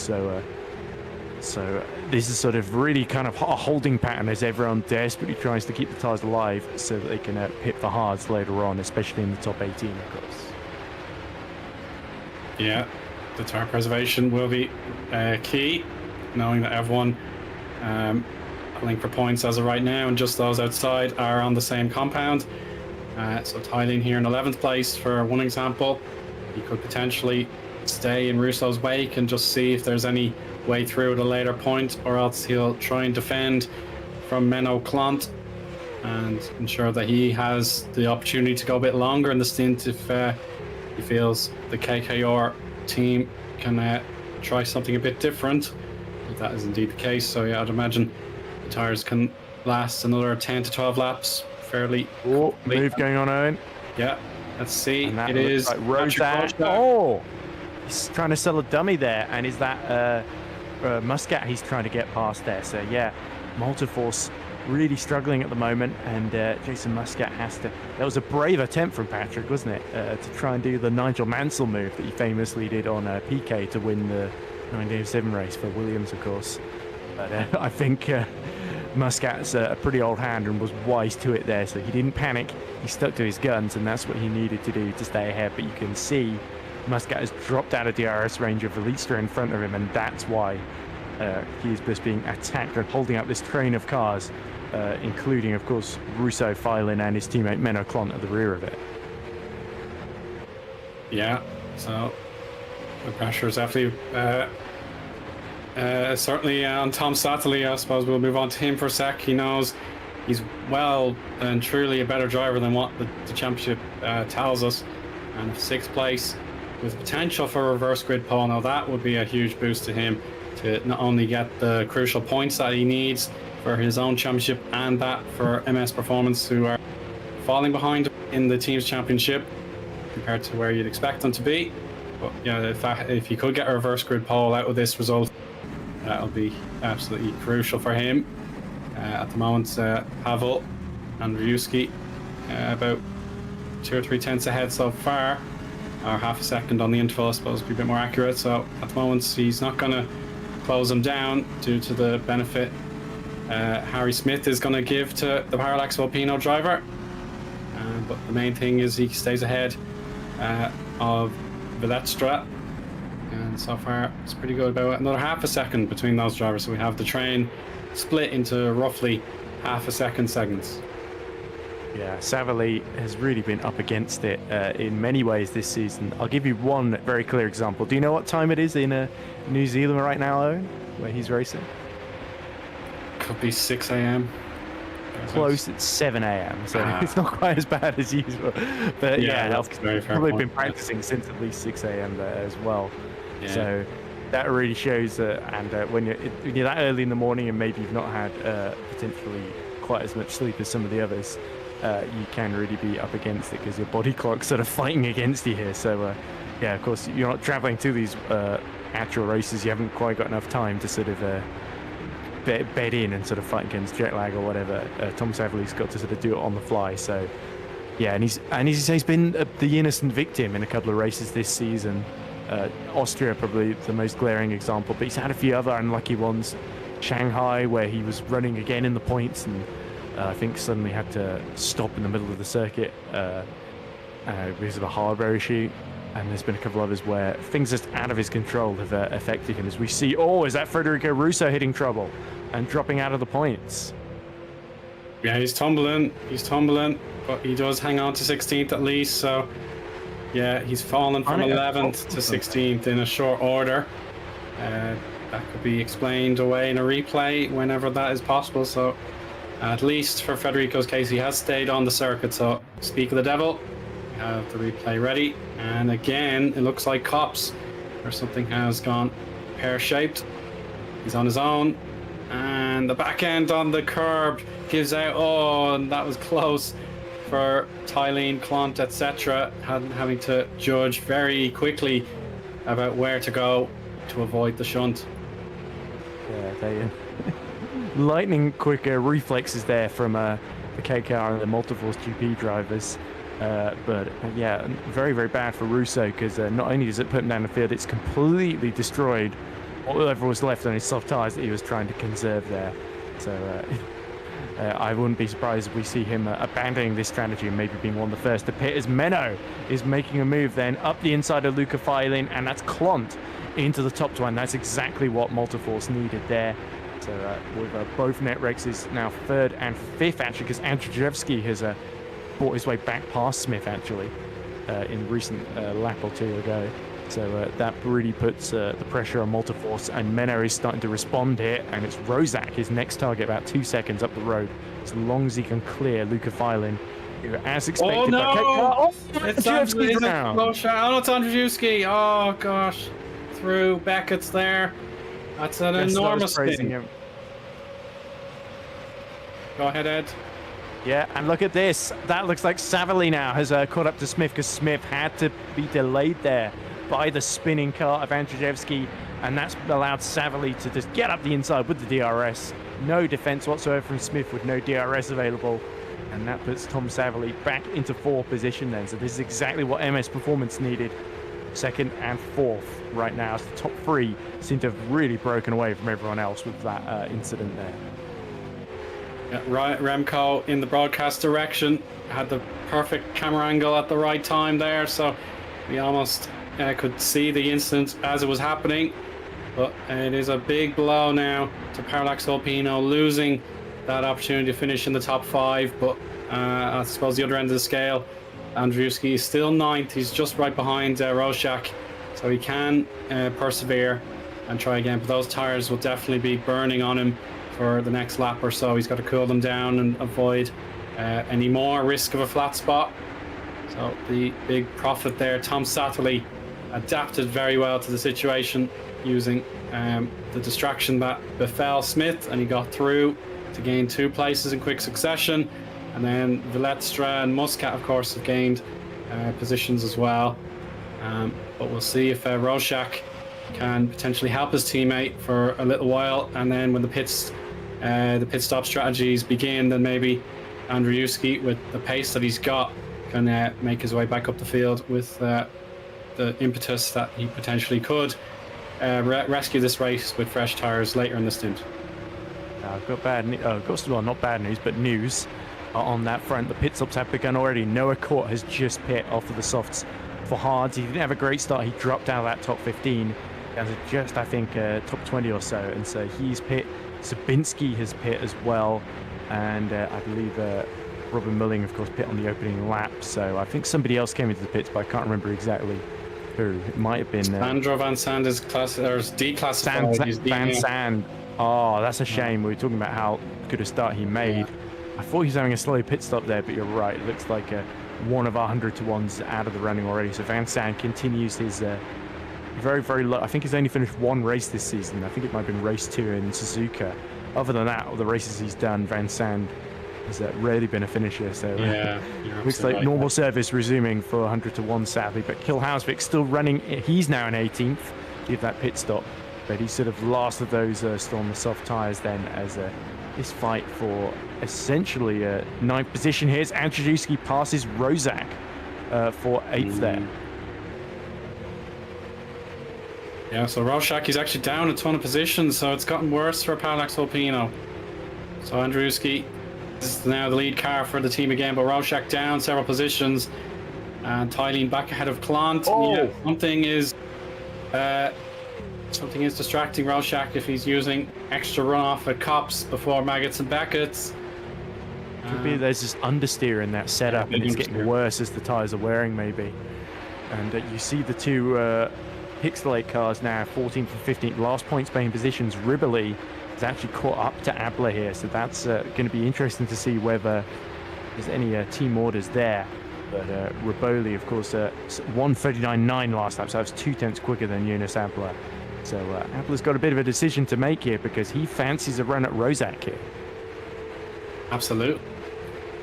So this is sort of really kind of a holding pattern as everyone desperately tries to keep the tyres alive so that they can pit for hards later on, especially in the top 18, of course. Yeah, the tyre preservation will be key, knowing that everyone pulling for points as of right now, and just those outside are on the same compound. So Thailand here in 11th place, for one example. He could potentially stay in Russo's wake and just see if there's any way through at a later point, or else he'll try and defend from Menno Clant and ensure that he has the opportunity to go a bit longer in the stint if he feels the KKR team can try something a bit different, if that is indeed the case. So yeah, I'd imagine the tires can last another 10 to 12 laps fairly. Oh, move going on, Eoin. Yeah, let's see. It is like Rojak. Oh, he's trying to sell a dummy there, and is that Muscat he's trying to get past there? So yeah, Multiforce really struggling at the moment, and Jason Muscat has to. That was a brave attempt from Patrick, wasn't it, to try and do the Nigel Mansell move that he famously did on PK to win the 1987 race for Williams, of course. But I think Muscat's a pretty old hand and was wise to it there, so he didn't panic. He stuck to his guns, and that's what he needed to do to stay ahead. But you can see Muscat has dropped out of DRS range of Valista in front of him, and that's why he is just being attacked and holding up this train of cars, including, of course, Russo, Filin, and his teammate Menno Clant at the rear of it. Yeah, so the pressure is definitely certainly on Tom Satterley. I suppose we'll move on to him for a sec. He knows he's well and truly a better driver than what the championship tells us, and 6th place with potential for a reverse grid pole. Now that would be a huge boost to him to not only get the crucial points that he needs for his own championship and that for MS Performance, who are falling behind in the team's championship compared to where you'd expect them to be. But yeah, if he could get a reverse grid pole out of this result, that'll be absolutely crucial for him. At the moment, Pavel Andrzejewski about 2 or 3 tenths ahead so far, or half a second on the interval, I suppose, to be a bit more accurate. So at the moment, he's not going to close him down due to the benefit Harry Smith is going to give to the Parallax Alpino driver. But the main thing is he stays ahead of Villetstra, and so far it's pretty good. About another half a second between those drivers, so we have the train split into roughly half a second segments. Yeah, Savali has really been up against it in many ways this season. I'll give you one very clear example. Do you know what time it is in New Zealand right now, Eoin, where he's racing? Could be 6 a.m. Close at 7 a.m, so it's not quite as bad as usual. But yeah, that's very fair. Probably been practicing since at least 6 a.m. there as well. Yeah. So that really shows, and when you're that early in the morning and maybe you've not had potentially quite as much sleep as some of the others, you can really be up against it because your body clock's sort of fighting against you here. So yeah, of course, you're not traveling to these actual races. You haven't quite got enough time to sort of bed in and sort of fight against jet lag or whatever. Tom Savali's got to sort of do it on the fly. So yeah, and he's been the innocent victim in a couple of races this season. Austria probably the most glaring example, but he's had a few other unlucky ones. Shanghai, where he was running again in the points and I think suddenly had to stop in the middle of the circuit because of a hardware issue. And there's been a couple others where things just out of his control have affected him, as we see. Oh, is that Federico Russo hitting trouble and dropping out of the points? Yeah, he's tumbling, but he does hang on to 16th at least. So yeah, he's fallen from 11th to 16th in a short order. That could be explained away in a replay whenever that is possible. So at least for Federico's case, he has stayed on the circuit. So speak of the devil, we have the replay ready. And again, it looks like Cops or something has gone pear-shaped. He's on his own, and the back end on the curb gives out. Oh, and that was close for Tylene, Clont, etc. Having to judge very quickly about where to go to avoid the shunt. Yeah, they lightning quick reflexes there from the KKR and the Multiforce GP drivers. But yeah, very, very bad for Russo because not only does it put him down the field, it's completely destroyed whatever was left on his soft tyres that he was trying to conserve there. So I wouldn't be surprised if we see him abandoning this strategy and maybe being one of the first to pit, as Menno is making a move then up the inside of Luca Filin, and that's Clont into the top 20. That's exactly what Multiforce needed there. So with both Netrexes now 3rd and 5th, actually, because Andrzejewski has bought his way back past Smith actually in recent lap or two ago. So that really puts the pressure on Multiforce, and Menno is starting to respond here, and it's Rozak, his next target, about 2 seconds up the road, as long as he can clear Luca Filin, as expected. Oh no! It's Andrzejewski's down. Oh, it's Andrzejewski. Oh gosh, through Beckett's there. That's an enormous thing. Go ahead, Ed. Yeah, and look at this. That looks like Savali now has caught up to Smith, because Smith had to be delayed there by the spinning car of Andrzejewski, and that's allowed Savali to just get up the inside with the DRS. No defense whatsoever from Smith with no DRS available, and that puts Tom Savali back into 4th position then. So this is exactly what MS Performance needed. 2nd and 4th right now. So the top 3 seem to have really broken away from everyone else with that incident there. Yeah, right, Remco in the broadcast direction had the perfect camera angle at the right time there, so we almost could see the incident as it was happening. But it is a big blow now to Parallax Alpino, losing that opportunity to finish in the top 5. But I suppose the other end of the scale, Andrzejewski is still 9th. He's just right behind Rozak, so he can persevere and try again. But those tires will definitely be burning on him for the next lap or so. He's got to cool them down and avoid any more risk of a flat spot. So the big profit there, Tom Satterley adapted very well to the situation, using the distraction that befell Smith, and he got through to gain 2 places in quick succession. And then Villetstra and Muscat, of course, have gained positions as well. But we'll see if Roszak can potentially help his teammate for a little while, and then when the pit stop strategies begin, then maybe Andrzejewski, with the pace that he's got, can make his way back up the field with the impetus that he potentially could rescue this race with fresh tyres later in the stint. I've got not bad news, but news on that front. The pit stops have begun already. Noah Court has just pit off of the softs for hards. He didn't have a great start. He dropped out of that top 15 down to just, I think, top 20 or so. And so he's pit. Sabinski has pit as well. And I believe Robin Mulling, of course, pit on the opening lap. So I think somebody else came into the pits, but I can't remember exactly who. It might have been... Sandro Van Sand is declassified. Van Sand. Oh, that's a shame. We were talking about how good a start he made. Yeah. I thought he was having a slow pit stop there, but you're right. It looks like one of our 100-to-1s out of the running already. So Van Sand continues his very, very low. I think he's only finished 1 race this season. I think it might have been race 2 in Suzuka. Other than that, all the races he's done, Van Sand has rarely been a finisher. So yeah, looks like normal service resuming for 100-to-1, sadly. But Kilhausvik still running. He's now in 18th. Give that pit stop. But he's sort of last of those still on the soft tyres then, as this fight for essentially a 9th position. Here's Andrzejewski passes Roszak for 8th there. Yeah, so Roszak, he's actually down a ton of positions, so it's gotten worse for Parallax Alpino. So Andrzejewski is now the lead car for the team again, but Roszak down several positions, and Thailand back ahead of Clant. Oh. Yeah, something is distracting Roszak if he's using extra runoff at Cops before Maggots and Beckett's. Could be there's this understeer in that setup, and it's getting worse as the tyres are wearing, maybe. And you see the 2 Pixelate cars now, 14th and 15th, last points paying positions. Riboli is actually caught up to Abler here, so that's going to be interesting to see whether there's any team orders there. But Riboli, of course, 1:39.9 last lap, so that's 2/10 quicker than Jonas Abler. So Abler's got a bit of a decision to make here, because he fancies a run at Roszak here. Absolutely.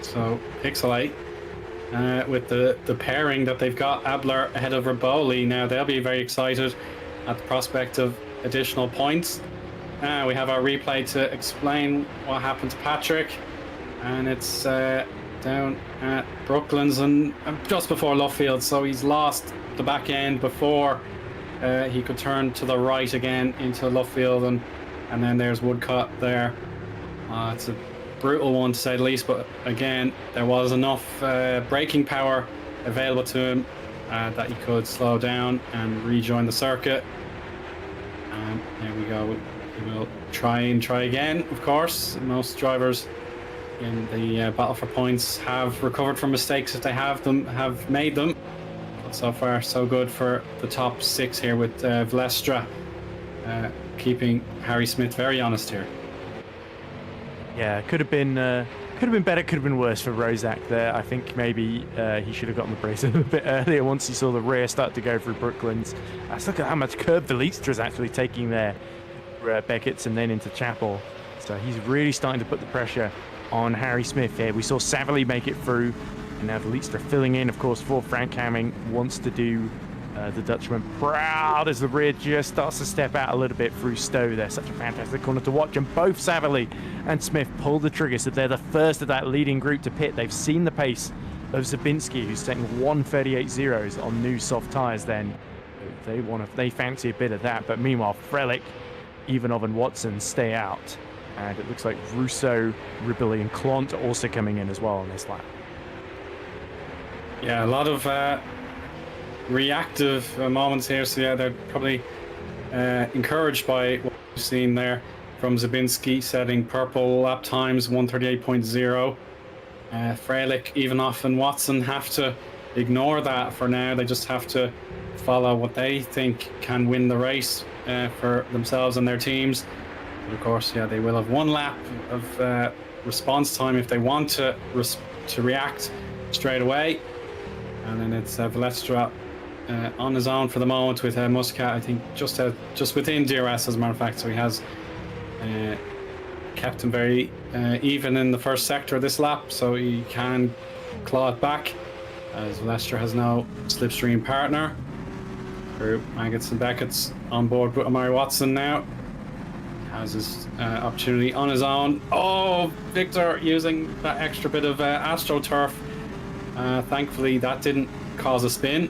So Pixelate, with the pairing that they've got, Abler ahead of Riboli, now they'll be very excited at the prospect of additional points. We have our replay to explain what happened to Patrick, and it's down at Brooklands and just before Luffield, so he's lost the back end before he could turn to the right again into Luffield, and then there's Woodcut there. It's a brutal one to say the least, but again, there was enough braking power available to him that he could slow down and rejoin the circuit. And there we go. He will try again, of course. Most drivers in the battle for points have recovered from mistakes if they have made them. But so far, so good for the top 6 here, with Vlestra keeping Harry Smith very honest here. Yeah, could have been better, could have been worse for Roszak there. I think maybe he should have gotten the brace a little bit earlier once he saw the rear start to go through Brooklands. Let's look at how much curb Vlestra is actually taking there. Beckett's and then into Chapel. So he's really starting to put the pressure on Harry Smith here. We saw Savily make it through, and now Vlestra filling in, of course, for Frank Hamming. Wants to do the Dutchman proud as the rear just starts to step out a little bit through Stowe there. Such a fantastic corner to watch, and both Savily and Smith pull the trigger, so they're the first of that leading group to pit. They've seen the pace of Zabinski, who's taking 1:38.0s on new soft tyres. Then they fancy a bit of that, but meanwhile Frelick, Ivanov and Watson stay out, and it looks like Russo, Riboli and Clant are also coming in as well on this lap. Yeah, a lot of reactive moments here, so yeah, they're probably encouraged by what we've seen there from Zabinski, setting purple lap times 1:38.0. Frelick, Ivanov and Watson have to ignore that for now. They just have to follow what they think can win the race for themselves and their teams. But of course, yeah, they will have 1 lap of response time if they want to react straight away. And then it's Vlestra on his own for the moment with Muscat. I think just within DRS, as a matter of fact. So he has kept him very even in the first sector of this lap, so he can claw it back, as Leicester has no slipstream partner. Maggots and Beckett's on board with Amari Watson now. Has his opportunity on his own. Oh, Victor using that extra bit of AstroTurf. Thankfully, that didn't cause a spin.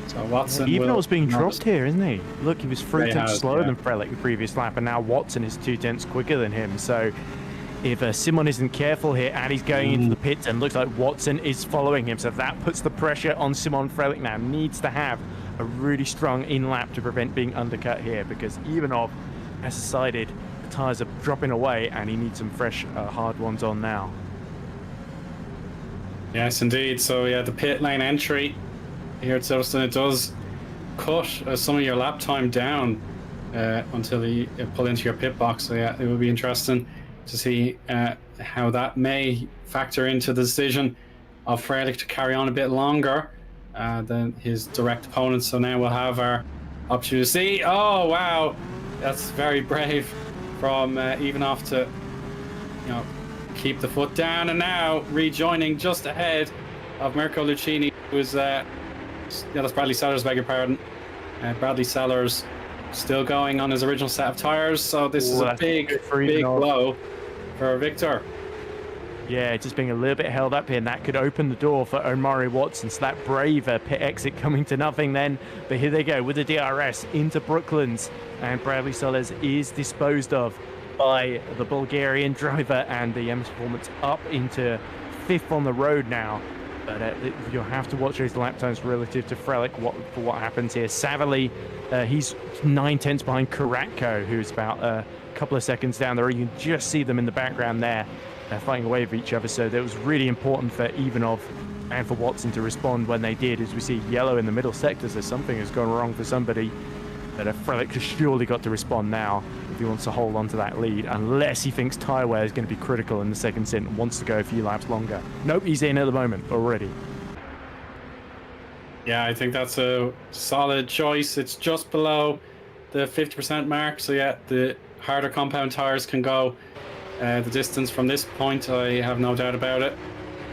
So Watson Even was being dropped here, isn't he? Look, he was 3 tenths slower than Frelick the previous lap, and now Watson is 2 tenths quicker than him. So if Simon isn't careful here, and he's going into the pits, and looks like Watson is following him, so that puts the pressure on Simon Frelick now. Needs to have a really strong in-lap to prevent being undercut here, because Ivanov has decided the tyres are dropping away, and he needs some fresh, hard ones on now. Yes, indeed. So yeah, the pit lane entry here at Silverstone, it does cut some of your lap time down until you pull into your pit box. So yeah, it will be interesting to see how that may factor into the decision of Frelick to carry on a bit longer than his direct opponents. So now we'll have our opportunity to see. Oh wow, that's very brave from Ivanov to, keep the foot down, and now rejoining just ahead of Mirko Lucchini, who's that's Bradley Sellers, beg your pardon. Bradley Sellers still going on his original set of tires, so this is a big blow for Victor. Yeah, just being a little bit held up here, and that could open the door for Omari Watson. So that brave pit exit coming to nothing then. But here they go with the DRS into Brooklands, and Bradley Sellers is disposed of by the Bulgarian driver, and the MS Performance up into 5th on the road now. But you'll have to watch his lap times relative to Frelick for what happens here. Savali, he's 9 tenths behind Karatko, who's about a couple of seconds down the road. You can just see them in the background there, fighting away with each other. So it was really important for Ivanov and for Watson to respond when they did. As we see yellow in the middle sectors, there's something has gone wrong for somebody. But Frelick has surely got to respond now if he wants to hold on to that lead, unless he thinks tyre wear is going to be critical in the second stint and wants to go a few laps longer. Nope, he's in at the moment already. Yeah, I think that's a solid choice. It's just below the 50% mark, so yeah, the harder compound tyres can go the distance from this point. I have no doubt about it.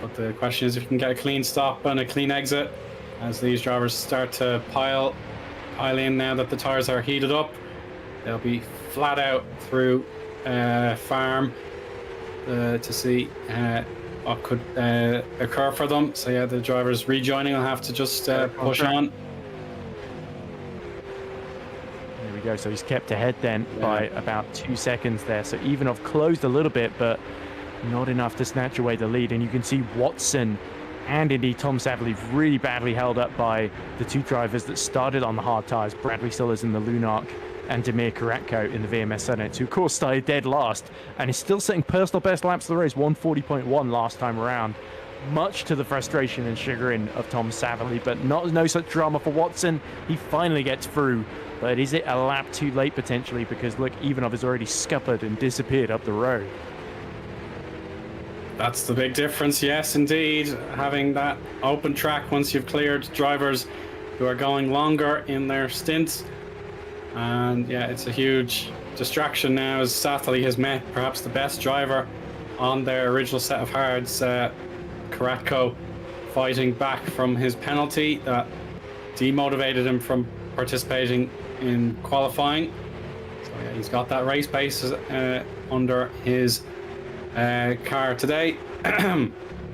But the question is if you can get a clean stop and a clean exit as these drivers start to pile in now that the tyres are heated up. They'll be flat out through farm to see what could occur for them. So yeah, the drivers rejoining will have to just push on. There we go. So he's kept ahead then by about 2 seconds there. So Ivanov closed a little bit, but not enough to snatch away the lead. And you can see Watson and indeed Tom Savali really badly held up by the 2 drivers that started on the hard tyres, Bradley Sellers in the Lunark and Damir Karatko in the VMS Senate, who of course started dead last and is still setting personal best laps of the race, 140.1 last time around, much to the frustration and chagrin of Tom Savali. But no such drama for Watson. He finally gets through, but is it a lap too late potentially? Because look, Ivanov has already scuppered and disappeared up the road. That's the big difference, yes, indeed. Having that open track once you've cleared drivers who are going longer in their stints. And yeah, it's a huge distraction now as Savali has met perhaps the best driver on their original set of hards, Karatko, fighting back from his penalty that demotivated him from participating in qualifying. So yeah, he's got that race pace under his car today. And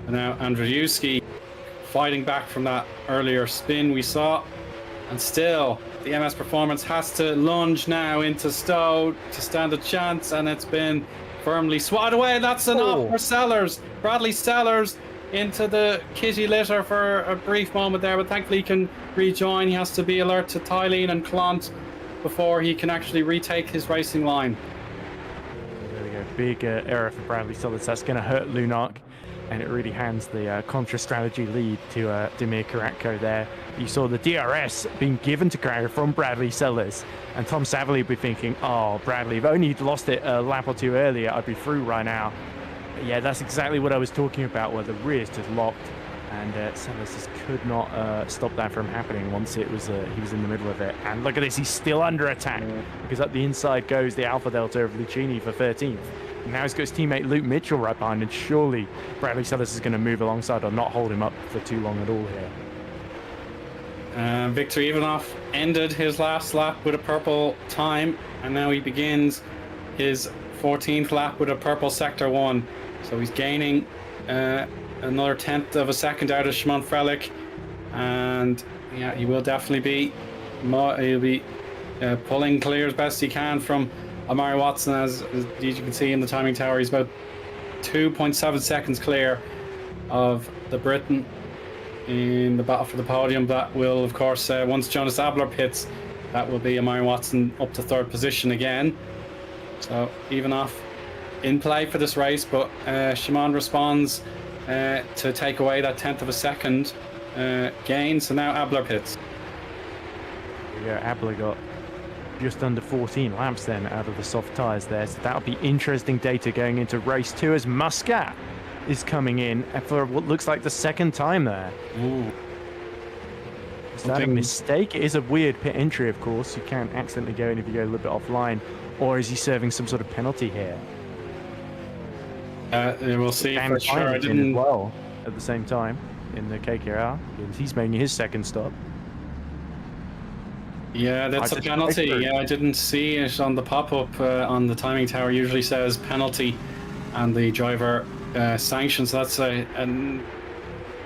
now Andrzejewski fighting back from that earlier spin we saw, and still the MS Performance has to lunge now into Stowe to stand a chance, and it's been firmly swatted away. That's enough for Sellers. Bradley Sellers into the kitty litter for a brief moment there, but thankfully he can rejoin. He has to be alert to Tylene and Clont before he can actually retake his racing line. Big error for Bradley Sellers. That's going to hurt Lunark, and it really hands the contra strategy lead to Damir Karatko there. You saw the DRS being given to Karatko from Bradley Sellers, and Tom Savali would be thinking, oh, Bradley, if only he'd lost it a lap or 2 earlier, I'd be through right now. But yeah, that's exactly what I was talking about, where the rear's just locked And Sellers just could not stop that from happening once he was in the middle of it. And look at this, he's still under attack because up the inside goes the Alpha Delta of Lucchini for 13th. And now he's got his teammate Luke Mitchell right behind, and surely Bradley Sellers is going to move alongside or not hold him up for too long at all here. Victor Ivanov ended his last lap with a purple time, and now he begins his 14th lap with a purple sector 1. So he's gaining another 1/10 of a second out of Szymon Frelick, and yeah, he will definitely be pulling clear as best he can from Amari Watson. As you can see in the timing tower, he's about 2.7 seconds clear of the Briton in the battle for the podium. That will, of course, once Jonas Abler pits, that will be Amari Watson up to 3rd position again. So Ivanov in play for this race, but Szymon responds to take away that 1/10 of a second gain. So now Abler pits. Yeah, Abler got just under 14 laps then out of the soft tyres there. So that'll be interesting data going into race 2 as Muscat is coming in for what looks like the 2nd time there. Ooh. Is that a mistake? It is a weird pit entry, of course. You can accidentally go in if you go a little bit offline. Or is he serving some sort of penalty here? We'll see for sure. I didn't. Well, at the same time in the KKR, he's making his 2nd stop. Yeah, that's a penalty. Yeah, I didn't see it on the pop-up on the timing tower. Usually says penalty, and the driver sanctions. That's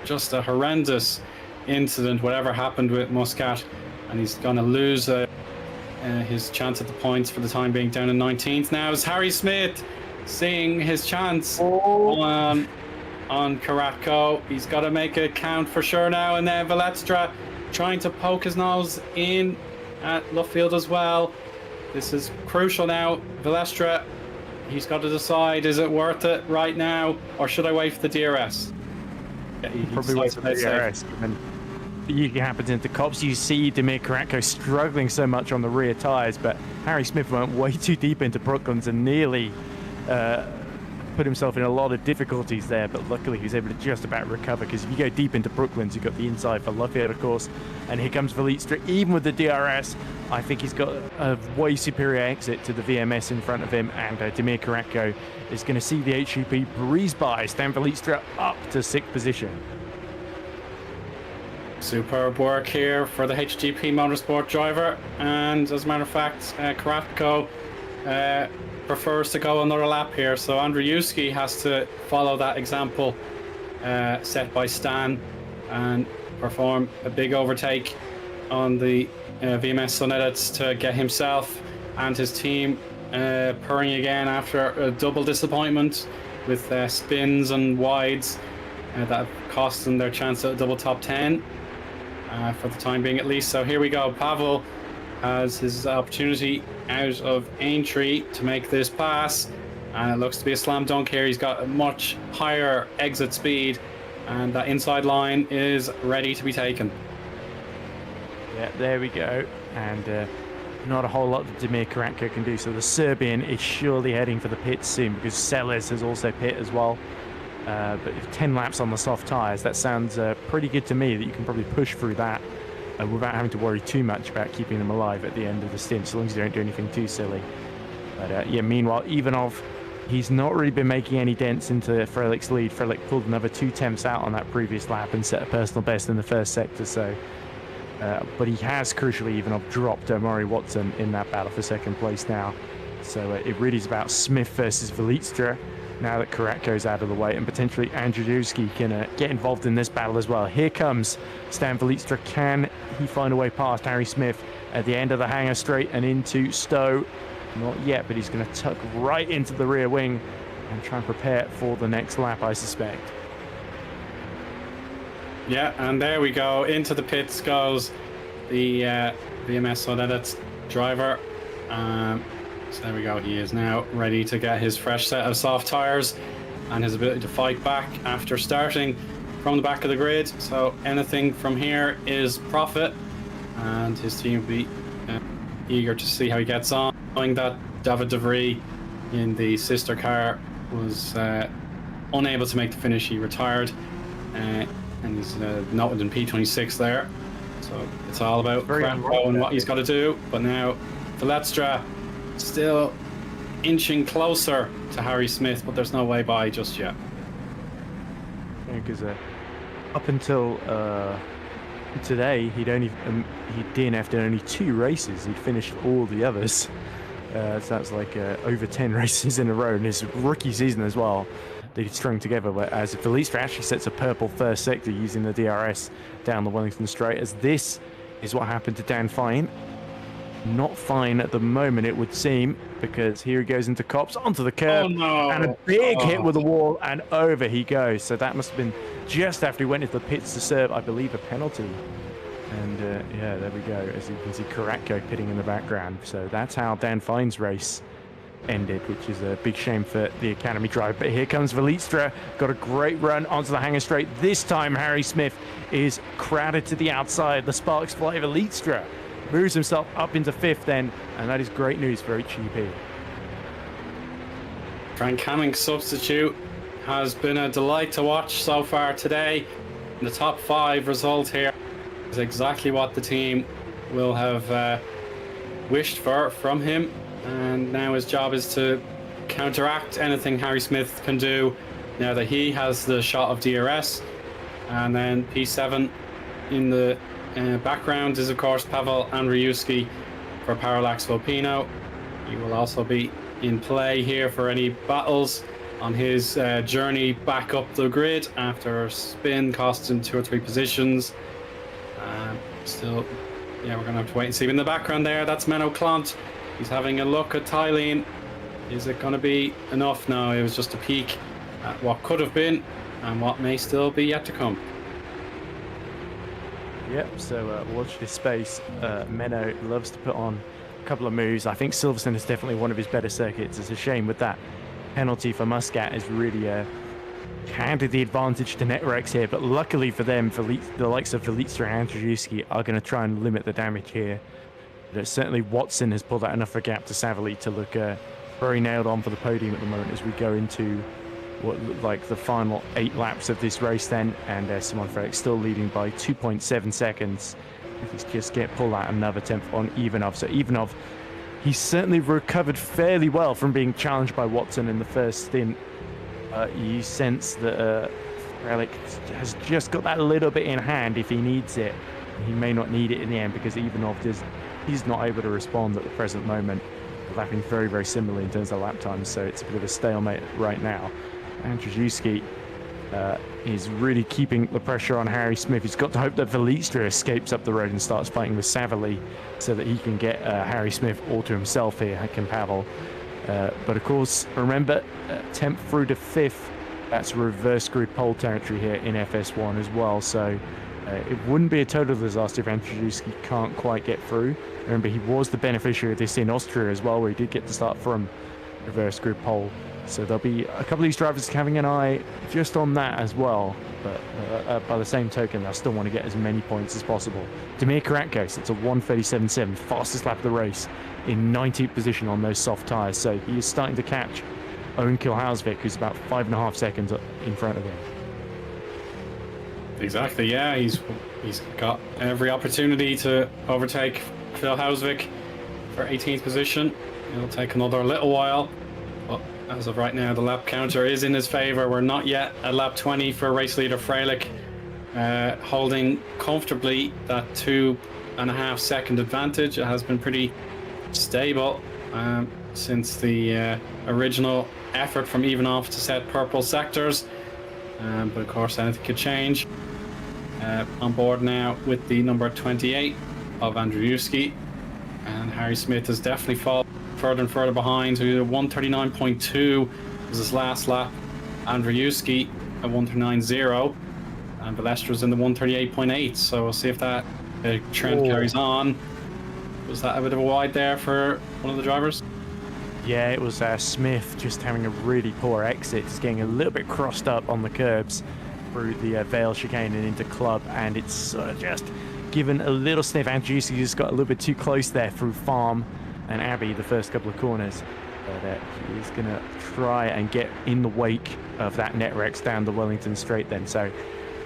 just a horrendous incident. Whatever happened with Muscat, and he's going to lose his chance at the points for the time being, down in 19th. Now is Harry Smith seeing his chance on Karatko. He's got to make it count for sure now, and then Valestra trying to poke his nose in at Luffield as well. This is crucial now. Valestra, he's got to decide, is it worth it right now, or should I wait for the DRS? Yeah, probably wait for the DRS. You happens into cops. You see Damir Karatko struggling so much on the rear tyres, but Harry Smith went way too deep into Brooklands and nearly put himself in a lot of difficulties there, but luckily he was able to just about recover, because if you go deep into Brooklands, you've got the inside for Luffield, of course, and here comes Valestra. Even with the DRS, I think he's got a way superior exit to the VMS in front of him, and Damir Karatko is going to see the HGP breeze by Stan Valestra up to 6th position. Superb work here for the HGP Motorsport driver, and as a matter of fact, Karatko prefers to go another lap here, so Andrzejewski has to follow that example set by Stan and perform a big overtake on the VMS Sun Edits to get himself and his team purring again after a double disappointment with spins and wides that have cost them their chance at a double top 10 for the time being at least. So here we go. Pavel has his opportunity out of Aintree to make this pass, and it looks to be a slam dunk here. He's got a much higher exit speed, and that inside line is ready to be taken. Yeah, there we go. And not a whole lot that Damir Karatko can do. So the Serbian is surely heading for the pit soon, because Sellers has also pit as well. But if 10 laps on the soft tyres, that sounds pretty good to me, that you can probably push through that without having to worry too much about keeping them alive at the end of the stint, so long as you don't do anything too silly. But yeah, meanwhile, Ivanov, he's not really been making any dents into Frelick's lead. Frelick pulled another 2 temps out on that previous lap and set a personal best in the first sector, so but he has crucially Ivanov dropped Omari Watson in that battle for 2nd place now. So it really is about Smith versus Valestra now that Karatko's out of the way, and potentially Andrzejewski can get involved in this battle as well. Here comes Stan Valestra. Can he find a way past Harry Smith at the end of the hangar straight and into Stowe? Not yet, but he's going to tuck right into the rear wing and try and prepare for the next lap, I suspect. Yeah, and there we go. Into the pits goes the VMS Sun Edits driver. So there we go. He is now ready to get his fresh set of soft tyres and his ability to fight back after starting from the back of the grid. So anything from here is profit, and his team will be eager to see how he gets on. Knowing that David De Vries in the sister car was unable to make the finish, he retired and he's noted in P26 there. So it's all about Very Remco and what he's got to do. But now Veletstra still inching closer to Harry Smith, but there's no way by just yet. Because up until today, he'd DNF'd in only 2 races. He'd finished all the others. So that's like over 10 races in a row in his rookie season as well that he'd strung together. Whereas Veletstra actually sets a purple first sector using the DRS down the Wellington Straight, as this is what happened to Dan Fine. Not fine at the moment, it would seem, because here he goes into Copse, onto the curb, and a big hit with the wall, and over he goes. So that must have been just after he went into the pits to serve, I believe, a penalty. And yeah, there we go. As you can see, Karatko pitting in the background. So that's how Dan Fine's race ended, which is a big shame for the Academy drive. But here comes Veletstra, got a great run onto the hanger straight. This time Harry Smith is crowded to the outside. The sparks fly. Veletstra moves himself up into 5th then, and that is great news for HGP. Frank Hamming's substitute has been a delight to watch so far today. The top 5 result here is exactly what the team will have wished for from him, and now his job is to counteract anything Harry Smith can do now that he has the shot of DRS. And then P7 in the background is of course Pavel Andrzejewski for Parallax Volpino. He will also be in play here for any battles on his journey back up the grid after a spin cost him 2 or 3 positions. Still, yeah, we're going to have to wait and see. In the background there, that's Menno Clont. He's having a look at Thailand. Is it going to be enough? No, it was just a peek at what could have been and what may still be yet to come. Yep, so watch this space. Menno loves to put on a couple of moves. I think Silverstone is definitely one of his better circuits. It's a shame with that penalty for Muscat is really handed the advantage to Netrex here, but luckily for them, the likes of Veletstra and Andrzejewski are going to try and limit the damage here. But certainly Watson has pulled out enough of a gap to Savali to look very nailed on for the podium at the moment as we go into what look like the final 8 laps of this race then, and Simon Frelick still leading by 2.7 seconds. He's just pulled out another 10th on Ivanov. So Ivanov, he's certainly recovered fairly well from being challenged by Watson in the first stint. You sense that Frelick has just got that little bit in hand if he needs it. He may not need it in the end because Ivanov he's not able to respond at the present moment. Lapping very, very similarly in terms of lap times, so it's a bit of a stalemate right now. Andrzejewski is really keeping the pressure on Harry Smith. He's got to hope that Veletstra escapes up the road and starts fighting with Savali so that he can get Harry Smith all to himself here, can Pavel. But of course, remember, 10th through to 5th, that's reverse grid pole territory here in FS1 as well. So it wouldn't be a total disaster if Andrzejewski can't quite get through. Remember, he was the beneficiary of this in Austria as well, where he did get to start from reverse grid pole. So there'll be a couple of these drivers having an eye just on that as well. But by the same token, they'll still want to get as many points as possible. Damir Karatko, it's a 1:37.7, fastest lap of the race, in 19th position on those soft tyres. So he is starting to catch Eoin Kilhausvik, who's about 5.5 seconds in front of him. Exactly, yeah. He's got every opportunity to overtake Phil Hausvik for 18th position. It'll take another little while, but as of right now, the lap counter is in his favour. We're not yet at lap 20 for race leader Frelick, holding comfortably that 2.5 second advantage. It has been pretty stable since the original effort from Ivanov to set purple sectors, but of course anything could change. On board now with the number 28 of Andrzejewski, and Harry Smith has definitely fallen further and further behind. So 1:39.2 was his last lap. Andrzejewski at 1:39.0, and Velestra's in the 1:38.8. So we'll see if that trend carries on. Was that a bit of a wide there for one of the drivers? Yeah, it was Smith just having a really poor exit. He's getting a little bit crossed up on the curbs through the Vale chicane and into Club, and it's sort of just given a little sniff. Andrzejewski just got a little bit too close there through Farm and Abbey the first couple of corners. But he's going to try and get in the wake of that Netrex down the Wellington Straight then. So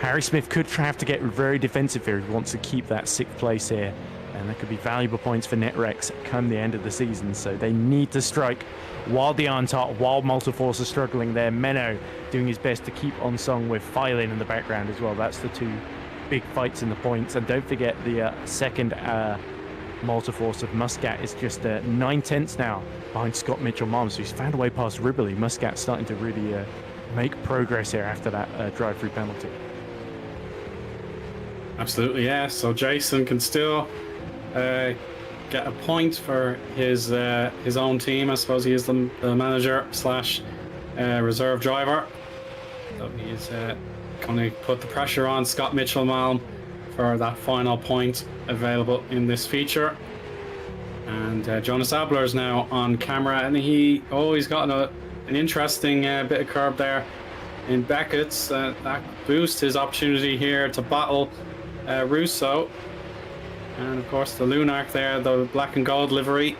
Harry Smith could have to get very defensive here if he wants to keep that 6th place here. And that could be valuable points for Netrex come the end of the season. So they need to strike while they aren't top, while Multiforce are struggling there. Menno doing his best to keep on song with Filin in the background as well. That's the 2 big fights in the points. And don't forget the second Multiforce of Muscat is just 9/10 now behind Scott Mitchell-Malm. So he's found a way past Ribbley. Muscat starting to really make progress here after that drive-through penalty. Absolutely, yeah. So Jason can still get a point for his own team. I suppose he is the manager slash reserve driver. So he is going to put the pressure on Scott Mitchell-Malm for that final point available in this feature. And Jonas Abler is now on camera, and he's got an interesting bit of curb there in Beckett's. That boosts his opportunity here to battle Russo. And of course the Lunark there, the black and gold livery,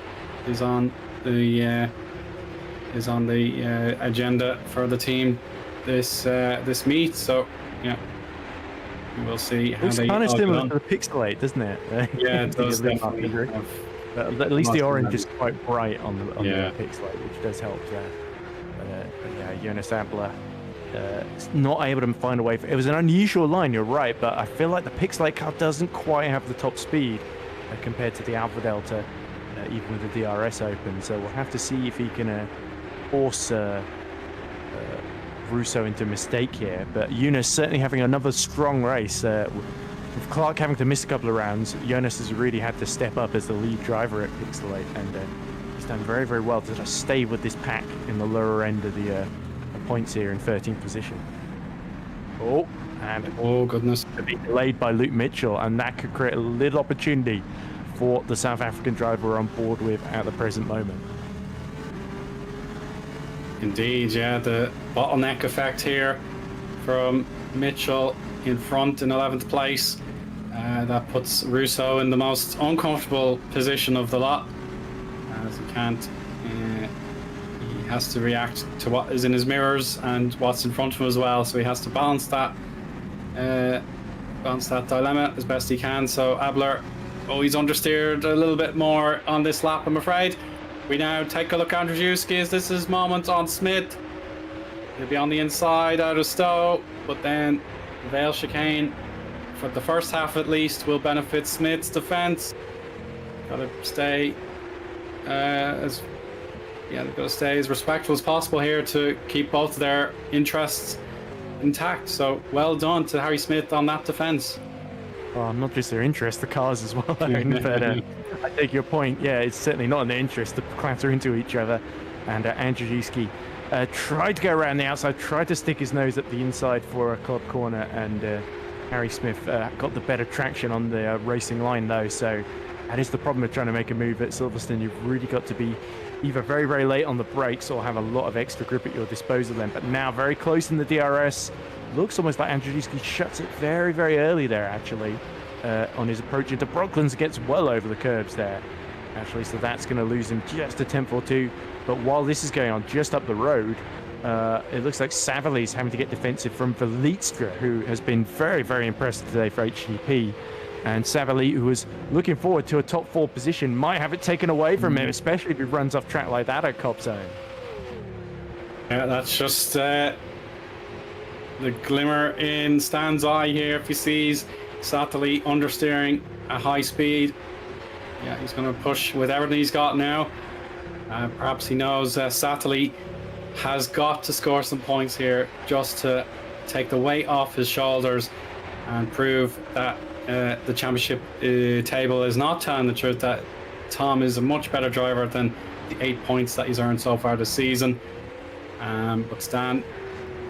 is on the agenda for the team this meet. So yeah, we'll see how it's they kind of all similar get to the Pixelate, doesn't it? Yeah, it does definitely. At least the orange is quite bright on the Pixelate, which does help there. But yeah, Jonas Abler not able to find a way. It was an unusual line, you're right, but I feel like the Pixelate car doesn't quite have the top speed compared to the Alpha Delta, even with the DRS open. So we'll have to see if he can force Russo into a mistake here. But Jonas certainly having another strong race. With Clark having to miss a couple of rounds, Jonas has really had to step up as the lead driver at Pixelate, and he's done very, very well to just stay with this pack in the lower end of the points here in 13th position. Oh goodness, delayed by Luke Mitchell, and that could create a little opportunity for the South African driver we're on board with at the present moment. Indeed, yeah, the bottleneck effect here from Mitchell in front in 11th place. That puts Russo in the most uncomfortable position of the lot, as he can't. He has to react to what is in his mirrors and what's in front of him as well. So he has to balance that dilemma as best he can. So Abler, he's understeered a little bit more on this lap, I'm afraid. We now take a look at Andrzejewski as this is moment on Smith. He'll be on the inside out of Stowe, but then Vale chicane for the first half at least will benefit Smith's defense. Gotta stay they've got to stay as respectful as possible here to keep both of their interests intact. So well done to Harry Smith on that defense. Well, not just their interest, the cars as well. But I take your point. Yeah, it's certainly not in their interest to clatter into each other. And Andrzejewski tried to go around the outside, tried to stick his nose at the inside for a club corner, and Harry Smith got the better traction on the racing line though. So that is the problem with trying to make a move at Silverstone. You've really got to be either very, very late on the brakes or have a lot of extra grip at your disposal then. But now very close in the DRS. Looks almost like Andrzejewski shuts it very, very early there actually on his approach into Brocklands. Gets well over the curbs there actually, so that's going to lose him just a tenth or two. But while this is going on just up the road, it looks like Savali's having to get defensive from Velitzka, who has been very, very impressive today for HGP. And Savali, who was looking forward to a top 4 position, might have it taken away from him, especially if he runs off track like that at Cop Zone. Yeah, that's just the glimmer in Stan's eye here. If he sees Satali understeering at high speed, yeah, he's going to push with everything he's got now. Perhaps he knows Satali has got to score some points here just to take the weight off his shoulders and prove that the championship table is not telling the truth, that Tom is a much better driver than the 8 points that he's earned so far this season. But Stan,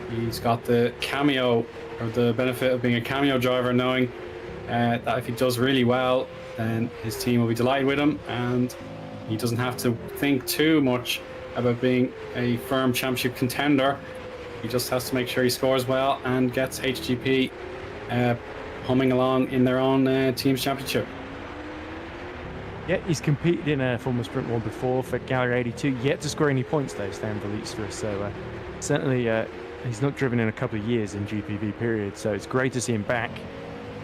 he's got the cameo, or the benefit of being a cameo driver, knowing that if he does really well, then his team will be delighted with him, and he doesn't have to think too much about being a firm championship contender. He just has to make sure he scores well and gets HGP humming along in their own team's championship. Yeah, he's competed in a Formula Sprint 1 before for Gallery 82, yet to score any points though, Stan Velitzka. So certainly he's not driven in a couple of years in GPV period, so it's great to see him back.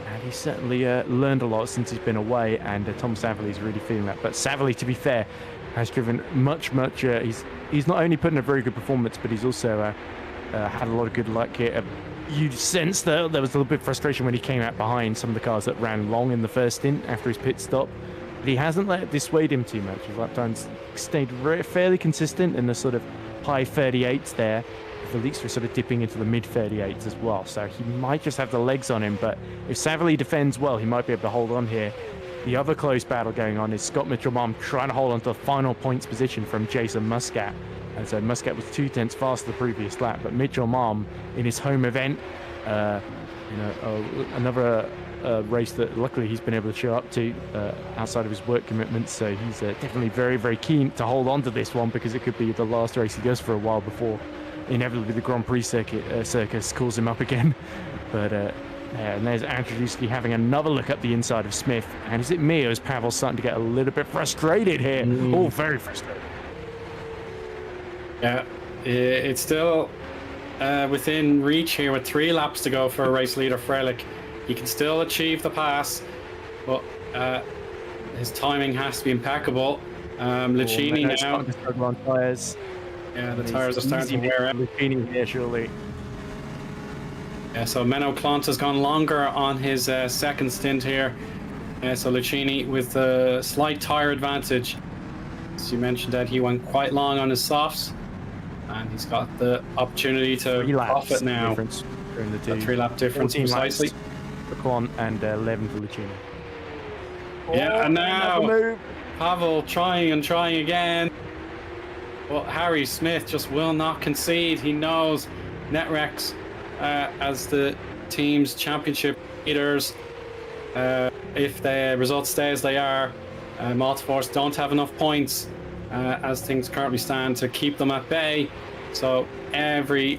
And he's certainly learned a lot since he's been away, and Tom Savally's really feeling that. But Savally, to be fair, has driven much. He's not only put in a very good performance, but he's also had a lot of good luck here. You sense that there was a little bit of frustration when he came out behind some of the cars that ran long in the first stint after his pit stop. But he hasn't let it dissuade him too much. His lap times stayed fairly consistent in the sort of high 38s there. The leaks were sort of dipping into the mid 38s as well. So he might just have the legs on him. But if Savally defends well, he might be able to hold on here. The other close battle going on is Scott Mitchell-Mom trying to hold on to the final points position from Jason Muscat. And so Muscat was 2/10 faster the previous lap. But Mitchell-Mom in his home event, another race that luckily he's been able to show up to outside of his work commitments. So he's definitely very, very keen to hold on to this one, because it could be the last race he does for a while before inevitably the Grand Prix circus calls him up again. But and there's Andrzejewski having another look up the inside of Smith. And is it me, or is Pavel's starting to get a little bit frustrated here? Oh, very frustrated. Yeah, it's still within reach here with 3 laps to go for race leader Freilich. He can still achieve the pass, but his timing has to be impeccable. Lucchini now. On tires. Yeah, the tires are starting to wear out. Lucchini here, surely. Yeah, so Menno Clont has gone longer on his second stint here. So Lucchini with a slight tire advantage. As you mentioned, that he went quite long on his softs, and he's got the opportunity to profit now. Difference between the two. A 3-lap difference precisely. For Clont and 11 for Lucchini. Yeah, and now Pavel trying again. But Harry Smith just will not concede. He knows Netrex as the team's championship leaders. If the results stay as they are, Multiforce don't have enough points as things currently stand to keep them at bay. So every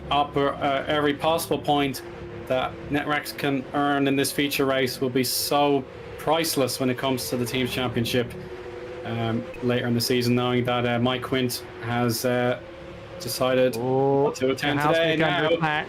possible point that Netrex can earn in this feature race will be so priceless when it comes to the team's championship later in the season, knowing that Mike Quint has decided to attend today now.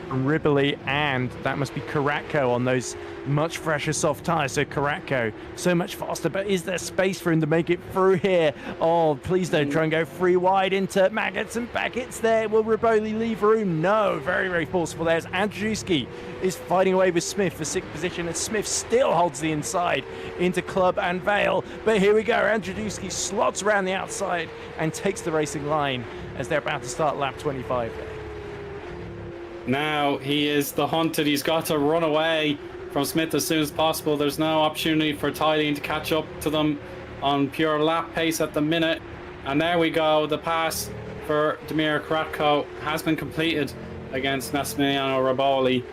From Ribbley, and that must be Karatko on those much fresher soft tires. So Karatko so much faster, but is there space for him to make it through here? Oh, please don't try and go free wide into Maggots and Baggots there. Will Ribbley leave room? No, very, very forceful. There's Andrzejewski is fighting away with Smith for 6th position, and Smith still holds the inside into Club and Vale. But here we go, Andrzejewski slots around the outside and takes the racing line as they're about to start lap 25 there. Now he is the hunted. He's got to run away from Smith as soon as possible. There's no opportunity for Thailand to catch up to them on pure lap pace at the minute. And there we go. The pass for Damir Karatko has been completed against Massimiliano Raboli.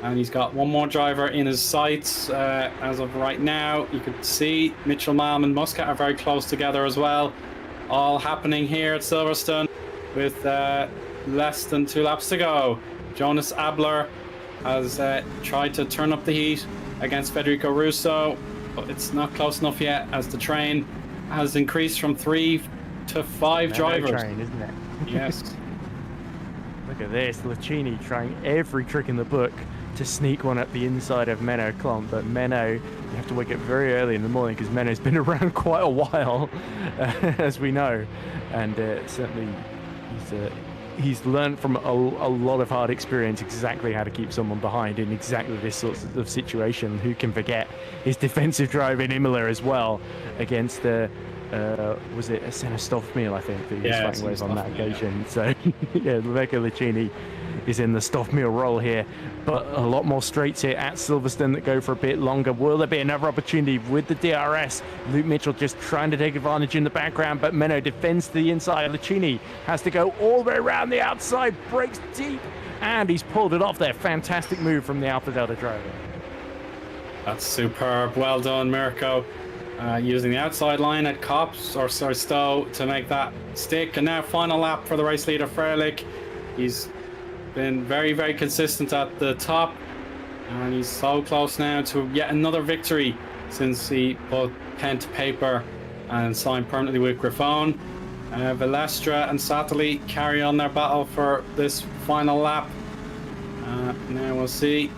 And he's got one more driver in his sights as of right now. You can see Mitchell-Mom and Muscat are very close together as well. All happening here at Silverstone with less than 2 laps to go. Jonas Abler has tried to turn up the heat against Federico Russo, but it's not close enough yet, as the train has increased from 3 to 5 drivers. Train, isn't it? Yes. Look at this, Lucchini trying every trick in the book to sneak one up the inside of Menno Clont, but Menno, you have to wake up very early in the morning because Menno's been around quite a while, as we know, and certainly he's learned from a lot of hard experience exactly how to keep someone behind in exactly this sort of situation. Who can forget his defensive drive in Imola as well against was it a Senna Stoffmeal, I think, that he was fighting with on that occasion. Yeah. So yeah, Rebecca Lucchini is in the Stoffmeal role here, but a lot more straights here at Silverstone that go for a bit longer. Will there be another opportunity with the DRS? Luke Mitchell just trying to take advantage in the background, but Menno defends to the inside. Lucchini has to go all the way around the outside, breaks deep, and he's pulled it off there. Fantastic move from the Alpha Delta driver. That's superb. Well done, Mirko. Using the outside line at Stowe to make that stick. And now final lap for the race leader, Freilich. He's been very, very consistent at the top, and he's so close now to yet another victory since he put pen to paper and signed permanently with Grifone. Valestra and Satterley carry on their battle for this final lap. Now we'll see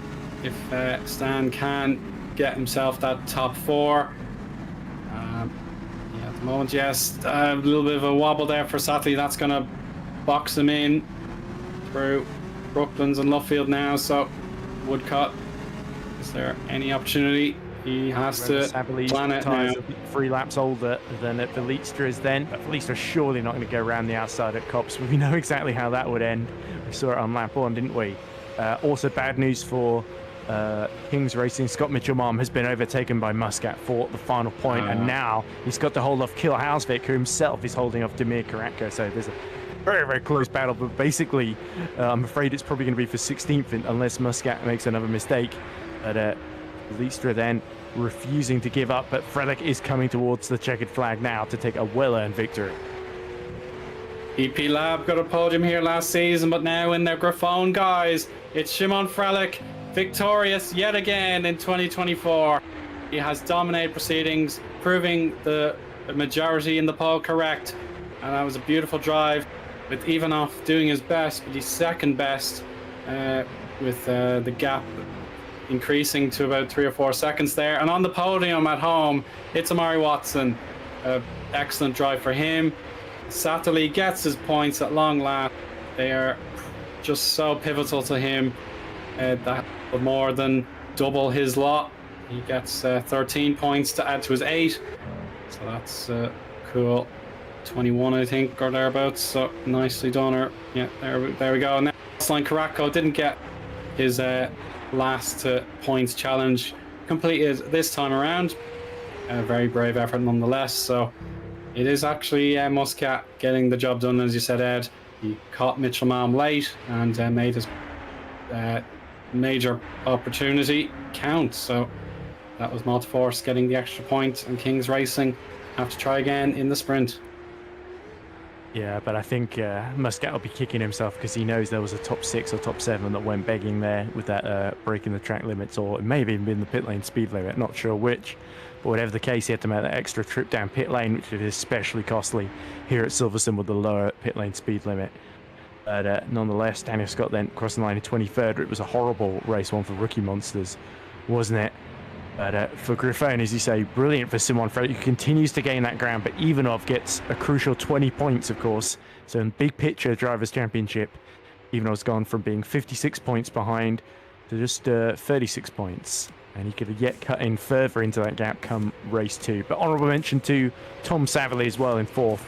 if Stan can get himself that top 4. Yeah, at the moment, yes, a little bit of a wobble there for Sattler. That's going to box him in through Brooklands and Luffield now. So Woodcut, is there any opportunity? He has to plan it now. 3 laps older than at Velitztra is then, but Velitztra's surely not going to go around the outside at Copse. We know exactly how that would end. We saw it on lap 1, didn't we? Also bad news for Kings Racing. Scott Mitchell-Malm has been overtaken by Muscat for the final point, and now he's got to hold off Kil Hausvik, who himself is holding off Damir Karatko. So there's a very, very close battle, but basically I'm afraid it's probably going to be for 16th unless Muscat makes another mistake. But Velitztra then refusing to give up, but Frelick is coming towards the checkered flag now to take a well-earned victory. EP Lab got a podium here last season, but now in their Grafone, guys, it's Shimon Frelick, victorious yet again in 2024. He has dominated proceedings, proving the majority in the pole correct, and that was a beautiful drive with Ivanov doing his best, but he's second best, with the gap increasing to about 3 or 4 seconds there. And on the podium at home, it's Amari Watson. Excellent drive for him. Sattler gets his points at long last. They are just so pivotal to him. That more than double his lot. He gets 13 points to add to his 8. So that's cool. 21, I think, or thereabouts. So nicely done. Or yeah, there we go. Now, Aslan Karatko didn't get his last points challenge completed this time around. A very brave effort nonetheless. So it is actually Muscat getting the job done, as you said, Ed. He caught Mitchell-Malm late and made his major opportunity count. So that was Multiforce getting the extra point, and Kings Racing have to try again in the sprint. Yeah, but I think Muscat will be kicking himself because he knows there was a top 6 or top 7 that went begging there with that breaking the track limits, or it may have even been the pit lane speed limit, not sure which. But whatever the case, he had to make that extra trip down pit lane, which is especially costly here at Silverstone with the lower pit lane speed limit. But nonetheless, Daniel Scott then crossing the line in 23rd. It was a horrible race one for Rookie Monsters, wasn't it? But for Grifone, as you say, brilliant for Simon Frelick, who continues to gain that ground, but Ivanov gets a crucial 20 points, of course. So in big picture Drivers' Championship, Ivanov's gone from being 56 points behind to just 36 points. And he could have yet cut in further into that gap come race 2. But honourable mention to Tom Saverly as well in 4th.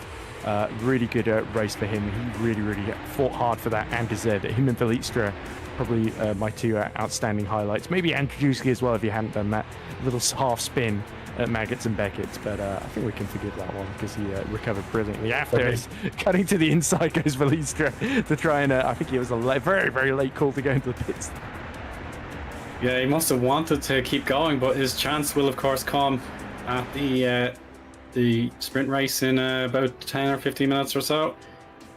Really good race for him. He really fought hard for that and deserved it. Him and Velitztra, probably my 2 outstanding highlights. Maybe Andrzejewski as well if he hadn't done that little half spin at Maggots and Beckett's. But I think we can forgive that one because he recovered brilliantly. After his cutting to the inside goes Velitztra to try and I think it was a very late call to go into the pits. Yeah, he must have wanted to keep going, but his chance will of course come at the sprint race in about 10 or 15 minutes or so.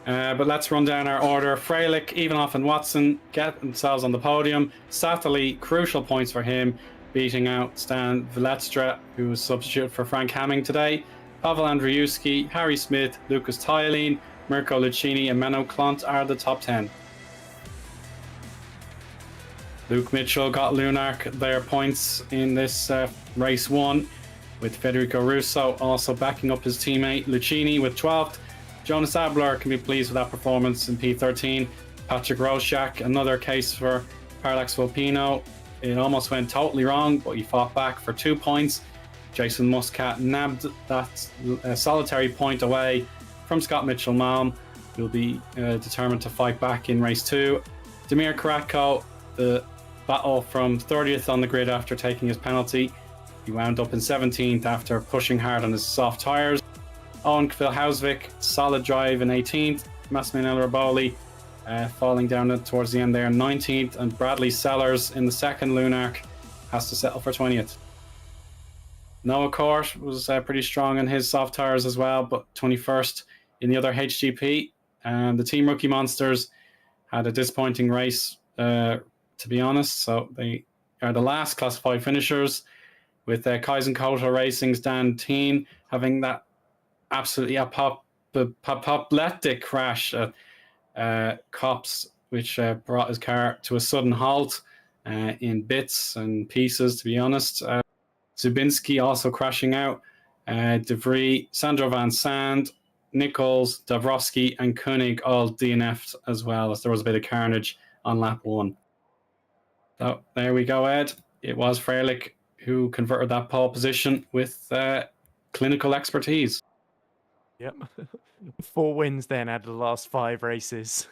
But let's run down our order. Frelick, Ivanov and Watson get themselves on the podium. Sattler, crucial points for him, beating out Stan Velitztra, who was substituted for Frank Hamming today. Pavel Andrzejewski, Harry Smith, Lucas Tyelin, Mirko Lucchini and Menno Klont are the top 10. Luke Mitchell got Lunark their points in this race 1, with Federico Russo also backing up his teammate Lucchini with 12th. Jonas Abler can be pleased with that performance in P13. Patrick Roszak, another case for Parallax Volpino. It almost went totally wrong, but he fought back for 2 points. Jason Muscat nabbed that solitary point away from Scott Mitchell-Malm, who will be determined to fight back in race 2. Damir Karatko, the battle from 30th on the grid after taking his penalty. He wound up in 17th after pushing hard on his soft tyres. Eoin Hausvik, solid drive in 18th. Massimiliano Raboli falling down towards the end there in 19th. And Bradley Sellers in the second Lunark has to settle for 20th. Noah Court was pretty strong on his soft tyres as well, but 21st in the other HGP. And the Team Rookie Monsters had a disappointing race, to be honest. So they are the last classified finishers, with Kaizen Racing's Dan Teen having that absolutely apoplectic crash at Copse which brought his car to a sudden halt in bits and pieces, to be honest. Zubinski also crashing out. De Vries, Sandro Van Sand, Nichols, Dabrowski, and Koenig all DNF'd as well, as there was a bit of carnage on lap 1. So there we go, Ed. It was Freilich who converted that pole position with clinical expertise. Yep. 4 wins then out of the last 5 races.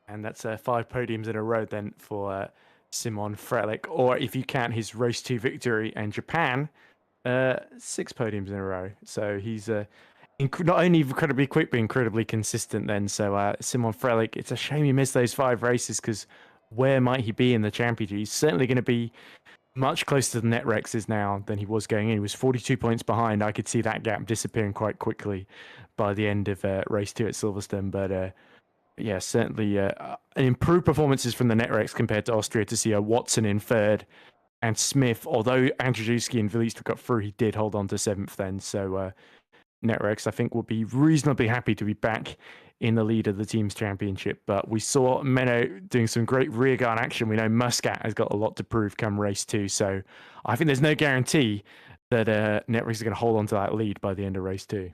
And that's 5 podiums in a row then for Simon Freilich. Or if you count his race 2 victory in Japan, 6 podiums in a row. So he's not only incredibly quick, but incredibly consistent then. So Simon Freilich, it's a shame he missed those 5 races, because where might he be in the championship? He's certainly going to be much closer to the net Rexes now than he was going in. He was 42 points behind. I could see that gap disappearing quite quickly by the end of race 2 at Silverstone. But yeah, certainly an improved performances from the Netrex compared to Austria, to see a Watson in 3rd and Smith, although Andrzejewski and Vilic got through, he did hold on to 7th then. So Netrex, I think, will be reasonably happy to be back in the lead of the team's championship. But we saw Menno doing some great rearguard action. We know Muscat has got a lot to prove come race 2. So I think there's no guarantee that Netrex is going to hold on to that lead by the end of race 2.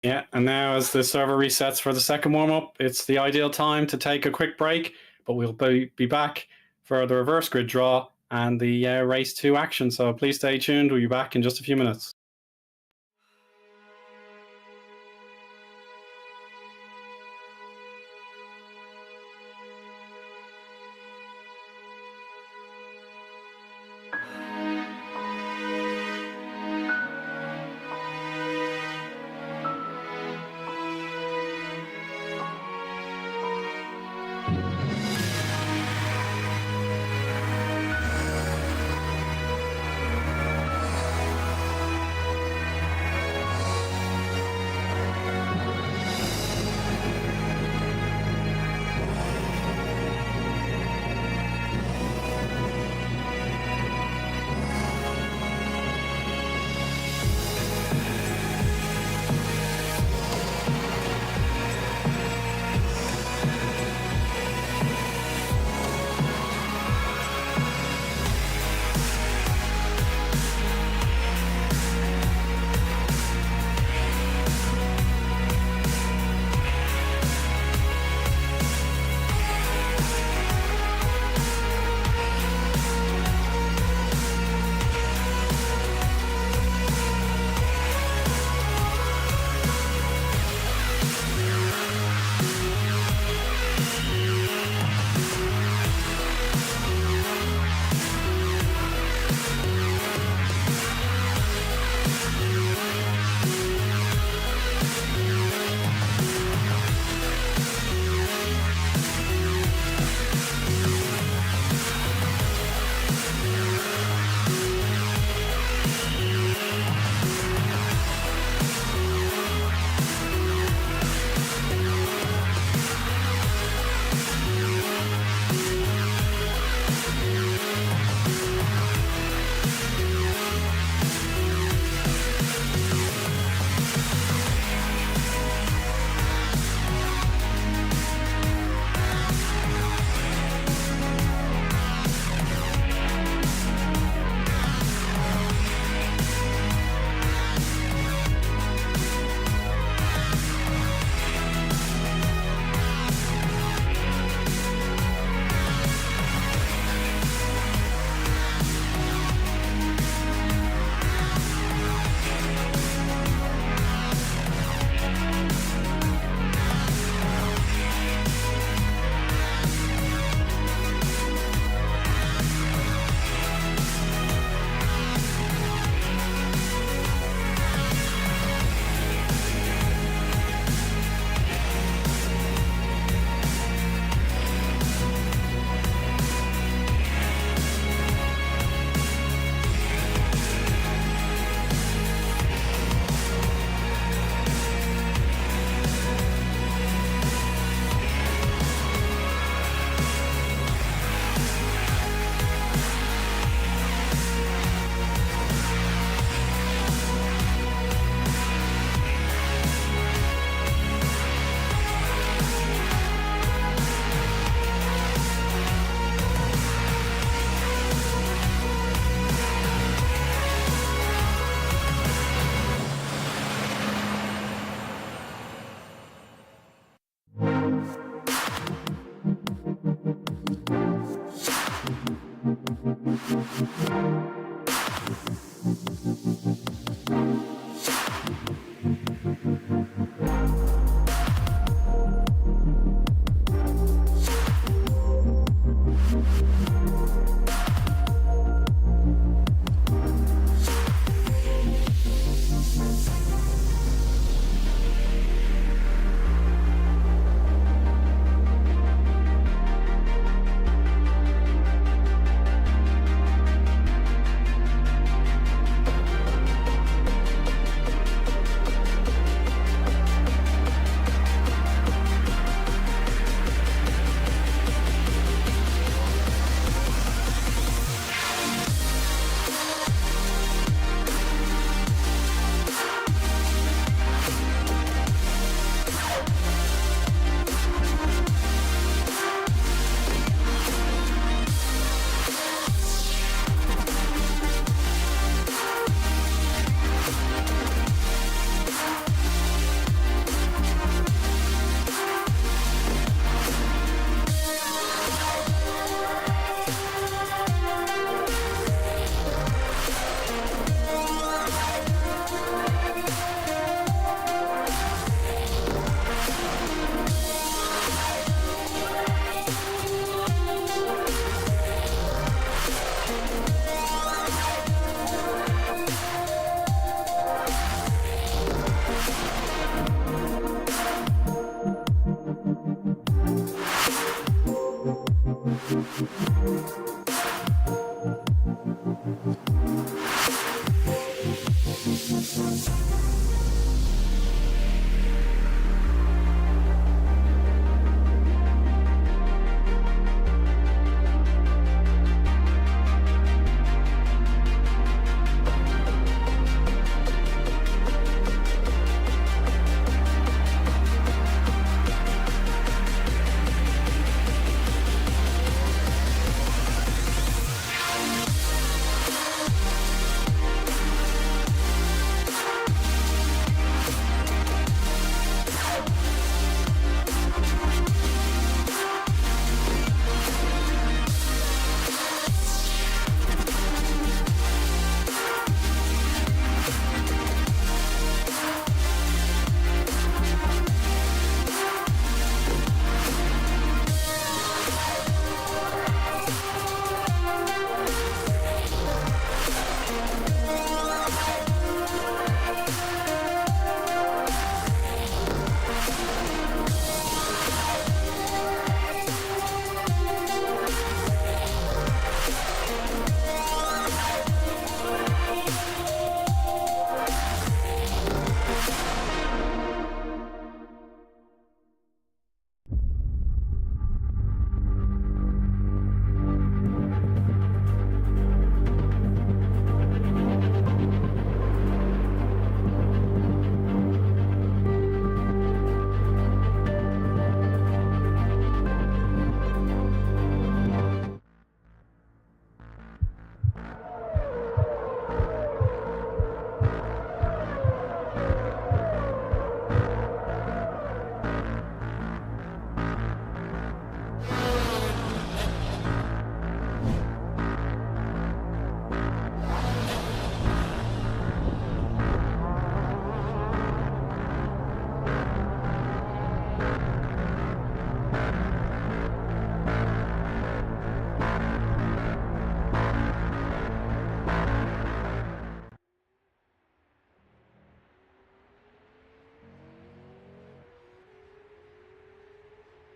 Yeah, and now as the server resets for the second warm-up, it's the ideal time to take a quick break, but we'll be back for the reverse grid draw and the race 2 action. So please stay tuned. We'll be back in just a few minutes.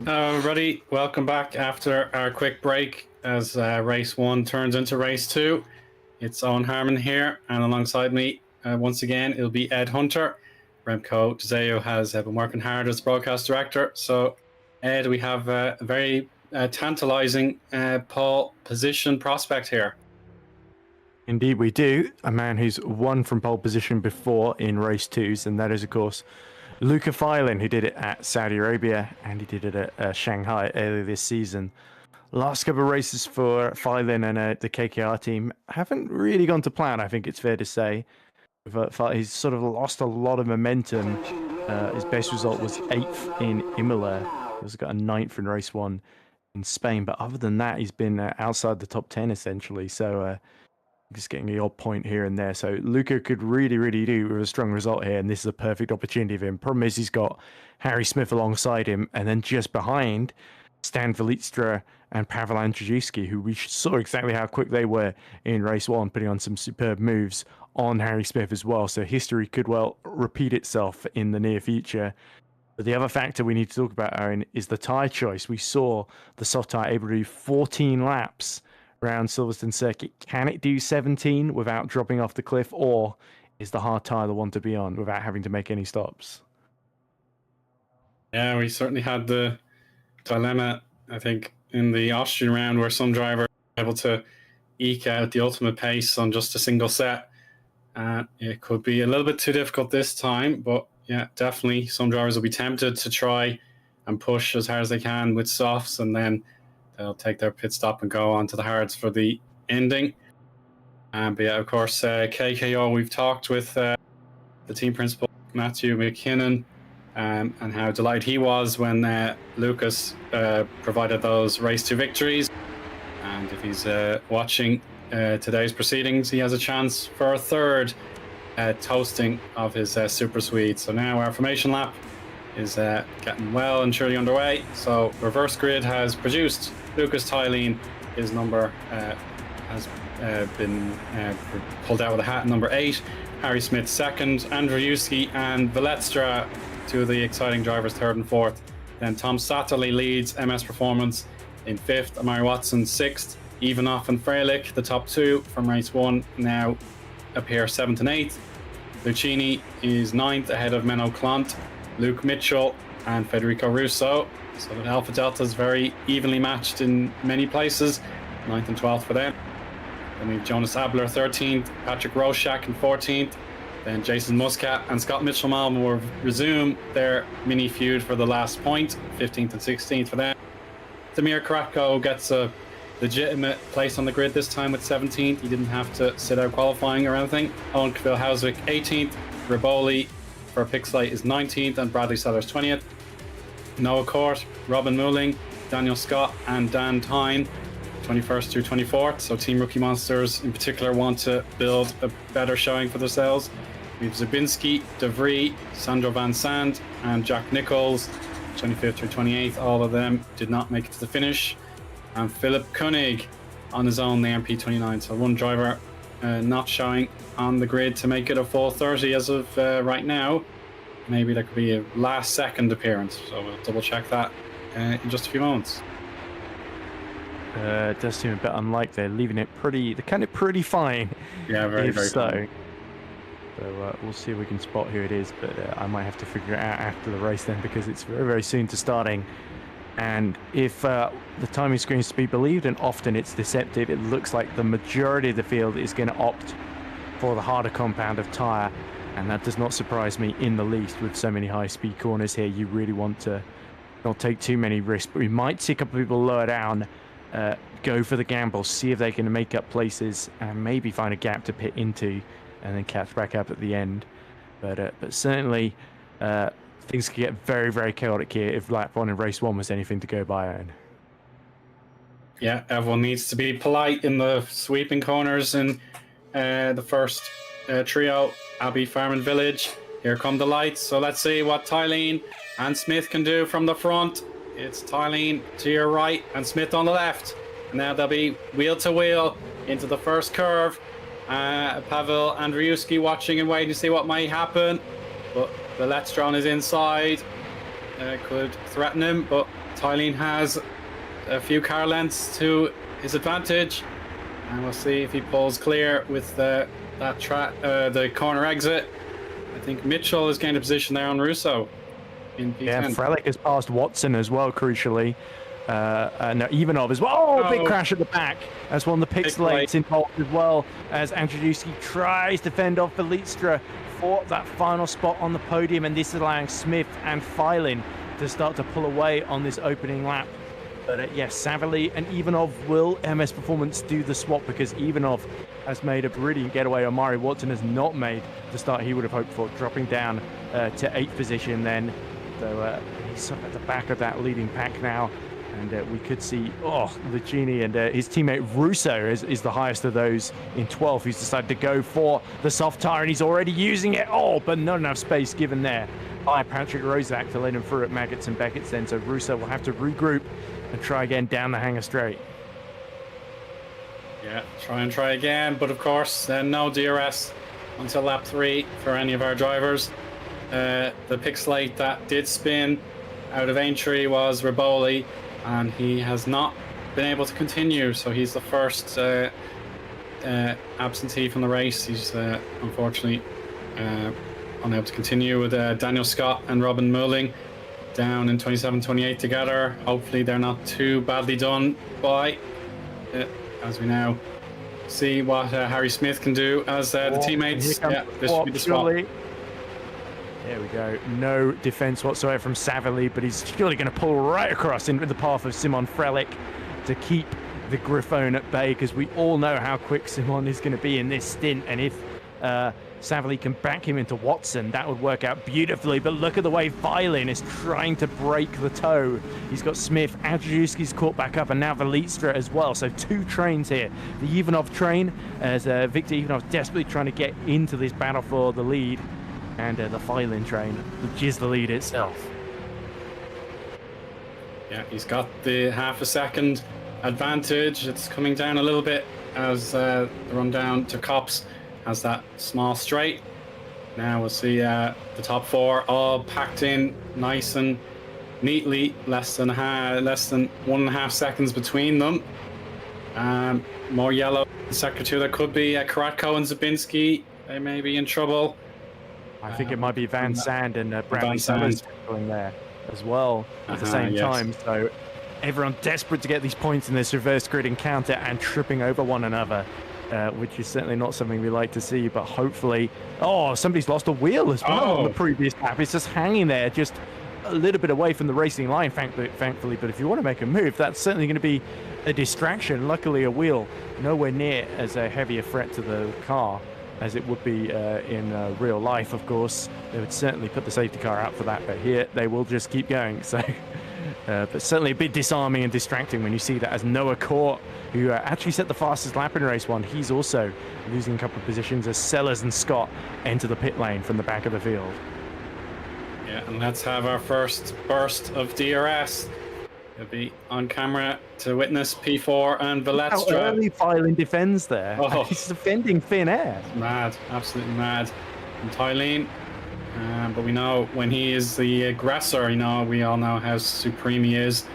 Everybody, welcome back after our quick break as race 1 turns into race 2. It's Eoin Harmon here, and alongside me, once again, it'll be Ed Hunter. Remco Zeeuw has been working hard as broadcast director. So, Ed, we have a very tantalizing pole position prospect here. Indeed, we do. A man who's won from pole position before in race 2s, and that is, of course, Luca Filin, who did it at Saudi Arabia and he did it at Shanghai earlier this season. Last couple of races for Filin and the KKR team haven't really gone to plan, I think it's fair to say. He's sort of lost a lot of momentum. His best result was 8th in Imola. He also got a 9th in race 1 in Spain, but other than that, he's been outside the top 10 essentially. So just getting the odd point here and there. So Luca could really do with a strong result here, and this is a perfect opportunity for him. Problem is he's got Harry Smith alongside him, and then just behind, Stan Velitstra and Pavel Andrzejewski, who we saw exactly how quick they were in race 1, putting on some superb moves on Harry Smith as well. So history could well repeat itself in the near future. But the other factor we need to talk about, Eoin, is the tyre choice. We saw the soft tyre able to do 14 laps around Silverstone circuit. Can it do 17 without dropping off the cliff, or is the hard tyre the one to be on without having to make any stops? Yeah, we certainly had the dilemma, I think, in the Austrian round where some drivers were able to eke out the ultimate pace on just a single set. It could be a little bit too difficult this time, but yeah, definitely some drivers will be tempted to try and push as hard as they can with softs, and then they'll take their pit stop and go on to the hards for the ending. But yeah, of course, KKO, we've talked with the team principal, Matthew McKinnon, and how delighted he was when Lucas provided those race 2 victories. And if he's watching today's proceedings, he has a chance for a third toasting of his Super Swede. So now our formation lap is getting well and truly underway. So reverse grid has produced Lucas Tylene. His number has been pulled out with a hat, number 8. Harry Smith 2nd, Andrzejewski and Veletstra, 2 of the exciting drivers, 3rd and 4th. Then Tom Satterley leads MS Performance in 5th, Amari Watson 6th, Evanoff and Freilich, the top 2 from race 1, now appear 7th and 8th. Lucchini is 9th ahead of Menno Klant, Luke Mitchell and Federico Russo. So the Alpha Delta is very evenly matched in many places, 9th and 12th for them. Then we have Jonas Abler 13th, Patrick Roszak in 14th. Then Jason Muscat and Scott Mitchell-Malm will resume their mini feud for the last point, 15th and 16th for them. Damir Kratko gets a legitimate place on the grid this time with 17th. He didn't have to sit out qualifying or anything. Owen Kvil-Hauswick 18th, Riboli for Pixlite is 19th, and Bradley Sellers 20th. Noah Court, Robin Mooling, Daniel Scott and Dan Tyne 21st through 24th. So Team Rookie Monsters in particular want to build a better showing for themselves. We have Zabinski, De Vries, Sandro Van Sand and Jack Nichols 25th through 28th. All of them did not make it to the finish. And Philip Koenig on his own, the MP29. So one driver not showing on the grid to make it a full 30 as of right now. Maybe there could be a last second appearance, so we'll double check that in just a few moments. It does seem a bit unlike they're leaving it pretty fine. Yeah, very so. fine. So we'll see if we can spot who it is, but I might have to figure it out after the race then, because it's very soon to starting. And if the timing screen is to be believed, and often it's deceptive, it looks like the majority of the field is going to opt for the harder compound of tyre, and that does not surprise me in the least. With so many high-speed corners here, you really want to not take too many risks, but we might see a couple of people lower down, go for the gamble, see if they can make up places, and maybe find a gap to pit into, and then catch back up at the end. But certainly, things could get very chaotic here if lap 1 in race 1 was anything to go by on. Yeah, everyone needs to be polite in the sweeping corners in the first trio, Abbey Farm and Village. Here come the lights, so let's see what Tylene and Smith can do from the front. It's Tylene to your right and Smith on the left. And now they'll be wheel to wheel into the first curve. Pavel Andrzejewski watching and waiting to see what might happen. But the Letstron is inside. Could threaten him, but Tylene has a few car lengths to his advantage, and we'll see if he pulls clear with the corner exit. I think Mitchell has gained a position there on Russo in P10. Yeah, Frelick has passed Watson as well, crucially. And Ivanov as well. Oh, big crash at the back. That's one of the pixelates involved as well, as Andrzejewski tries to fend off Velictra for that final spot on the podium, and this is allowing Smith and Filin to start to pull away on this opening lap. But yes, Savily and Ivanov will MS Performance do the swap, because Ivanov has made a brilliant getaway. Omari Watson has not made the start he would have hoped for, dropping down to 8th position then. So he's at the back of that leading pack now. And we could see, Lucchini and his teammate Russo is the highest of those in 12th, who's decided to go for the soft tire, and he's already using it. But not enough space given there by Patrick Rozak to let him through at Maggots and Beckett's then. So Russo will have to regroup and try again down the hanger straight. Yeah, try again, but of course, no DRS until lap 3 for any of our drivers. The pixelate that did spin out of Aintree was Riboli, and he has not been able to continue, so he's the first absentee from the race. He's unfortunately unable to continue with Daniel Scott and Robin Mulling down in 27-28 together. Hopefully they're not too badly done by, as we now see what Harry Smith can do as the teammates. Yeah, this should be the swap. There we go. No defense whatsoever from Savily, but he's surely going to pull right across into the path of Simon Frelick to keep the Griffon at bay, because we all know how quick Simon is going to be in this stint. And if Savily can back him into Watson, that would work out beautifully. But look at the way Filin is trying to break the toe. He's got Smith, Andrzejewski's caught back up, and now Velictra as well. So 2 trains here. The Ivanov train, as Victor Ivanov desperately trying to get into this battle for the lead. And the Filin train, which is the lead itself. Yeah, he's got the half a second advantage. It's coming down a little bit as the run down to Copse has that small straight. Now we'll see the top 4 all packed in nice and neatly, less than 1.5 seconds between them. More yellow in sector 2. There could be Karatko and Zabinski. They may be in trouble. I think it might be Van Sand and Bradley Summers going there as well at the same time. So everyone desperate to get these points in this reverse grid encounter and tripping over one another, which is certainly not something we like to see. But hopefully, somebody's lost a wheel as well on the previous lap. It's just hanging there, just a little bit away from the racing line, thankfully. But if you want to make a move, that's certainly going to be a distraction. Luckily, a wheel nowhere near as a heavy a threat to the car as it would be in real life, of course. They would certainly put the safety car out for that, but here they will just keep going. So, but certainly a bit disarming and distracting when you see that, as Noah Court, who actually set the fastest lap in race 1, he's also losing a couple of positions as Sellers and Scott enter the pit lane from the back of the field. Yeah, and let's have our first burst of DRS. He'll be on camera to witness P4 and Velectra. How early Filin defends there. He's defending thin air. Mad, absolutely mad. And Tylene, but we know when he is the aggressor, we all know how supreme he is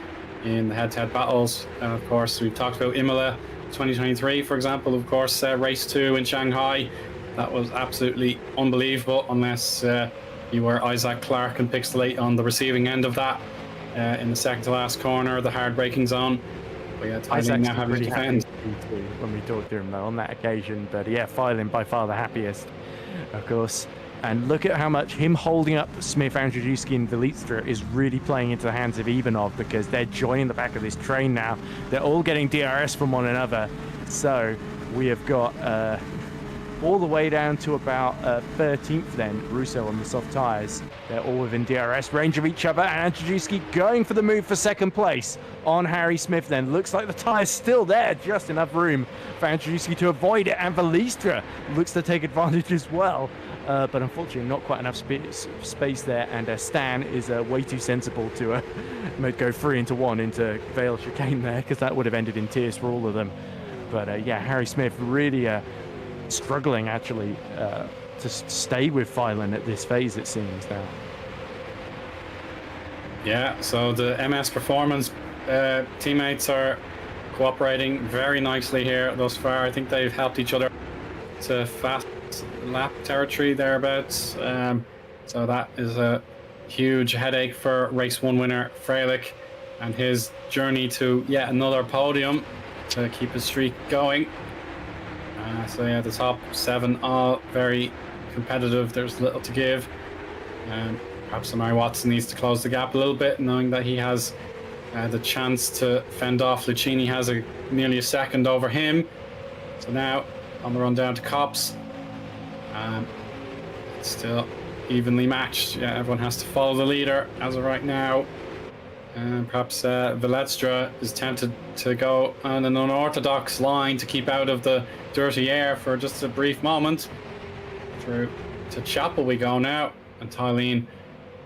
in the head-to-head battles. Of course, we've talked about Imola 2023, for example. Of course, race 2 in Shanghai. That was absolutely unbelievable, unless you were Isaac Clarke and Pixelate on the receiving end of that. In the second to last corner, the hard braking zone. But yeah, Tylene now having to defend. When we talked to him though on that occasion, but yeah, Filin by far the happiest, of course. And look at how much him holding up Smith, Andrzejewski and Velictra is really playing into the hands of Ivanov, because they're joining the back of this train now. They're all getting DRS from one another. So we have got all the way down to about 13th then, Russo on the soft tyres. They're all within DRS range of each other, and Andrzejewski going for the move for second place on Harry Smith then. Looks like the tyre's still there, just enough room for Andrzejewski to avoid it, and Velictra looks to take advantage as well. But unfortunately not quite enough space there, and Stan is way too sensible to go 3 into 1 into Vale chicane there, because that would have ended in tears for all of them. But yeah, Harry Smith really struggling actually to stay with Filin at this phase, it seems now. Yeah, so the MS Performance teammates are cooperating very nicely here thus far. I think they've helped each other to fast lap territory thereabouts. So that is a huge headache for race 1 winner Freilich and his journey to yet another podium to keep his streak going. So yeah, the top 7 all very competitive. There's little to give. Perhaps Amari Watson needs to close the gap a little bit, knowing that he has the chance to fend off Lucchini. Has nearly a second over him. So now on the run down to Copse. It's still evenly matched. Yeah, everyone has to follow the leader as of right now. Perhaps Veletstra is tempted to go on an unorthodox line to keep out of the dirty air for just a brief moment. Through to Chapel we go now, and Tylene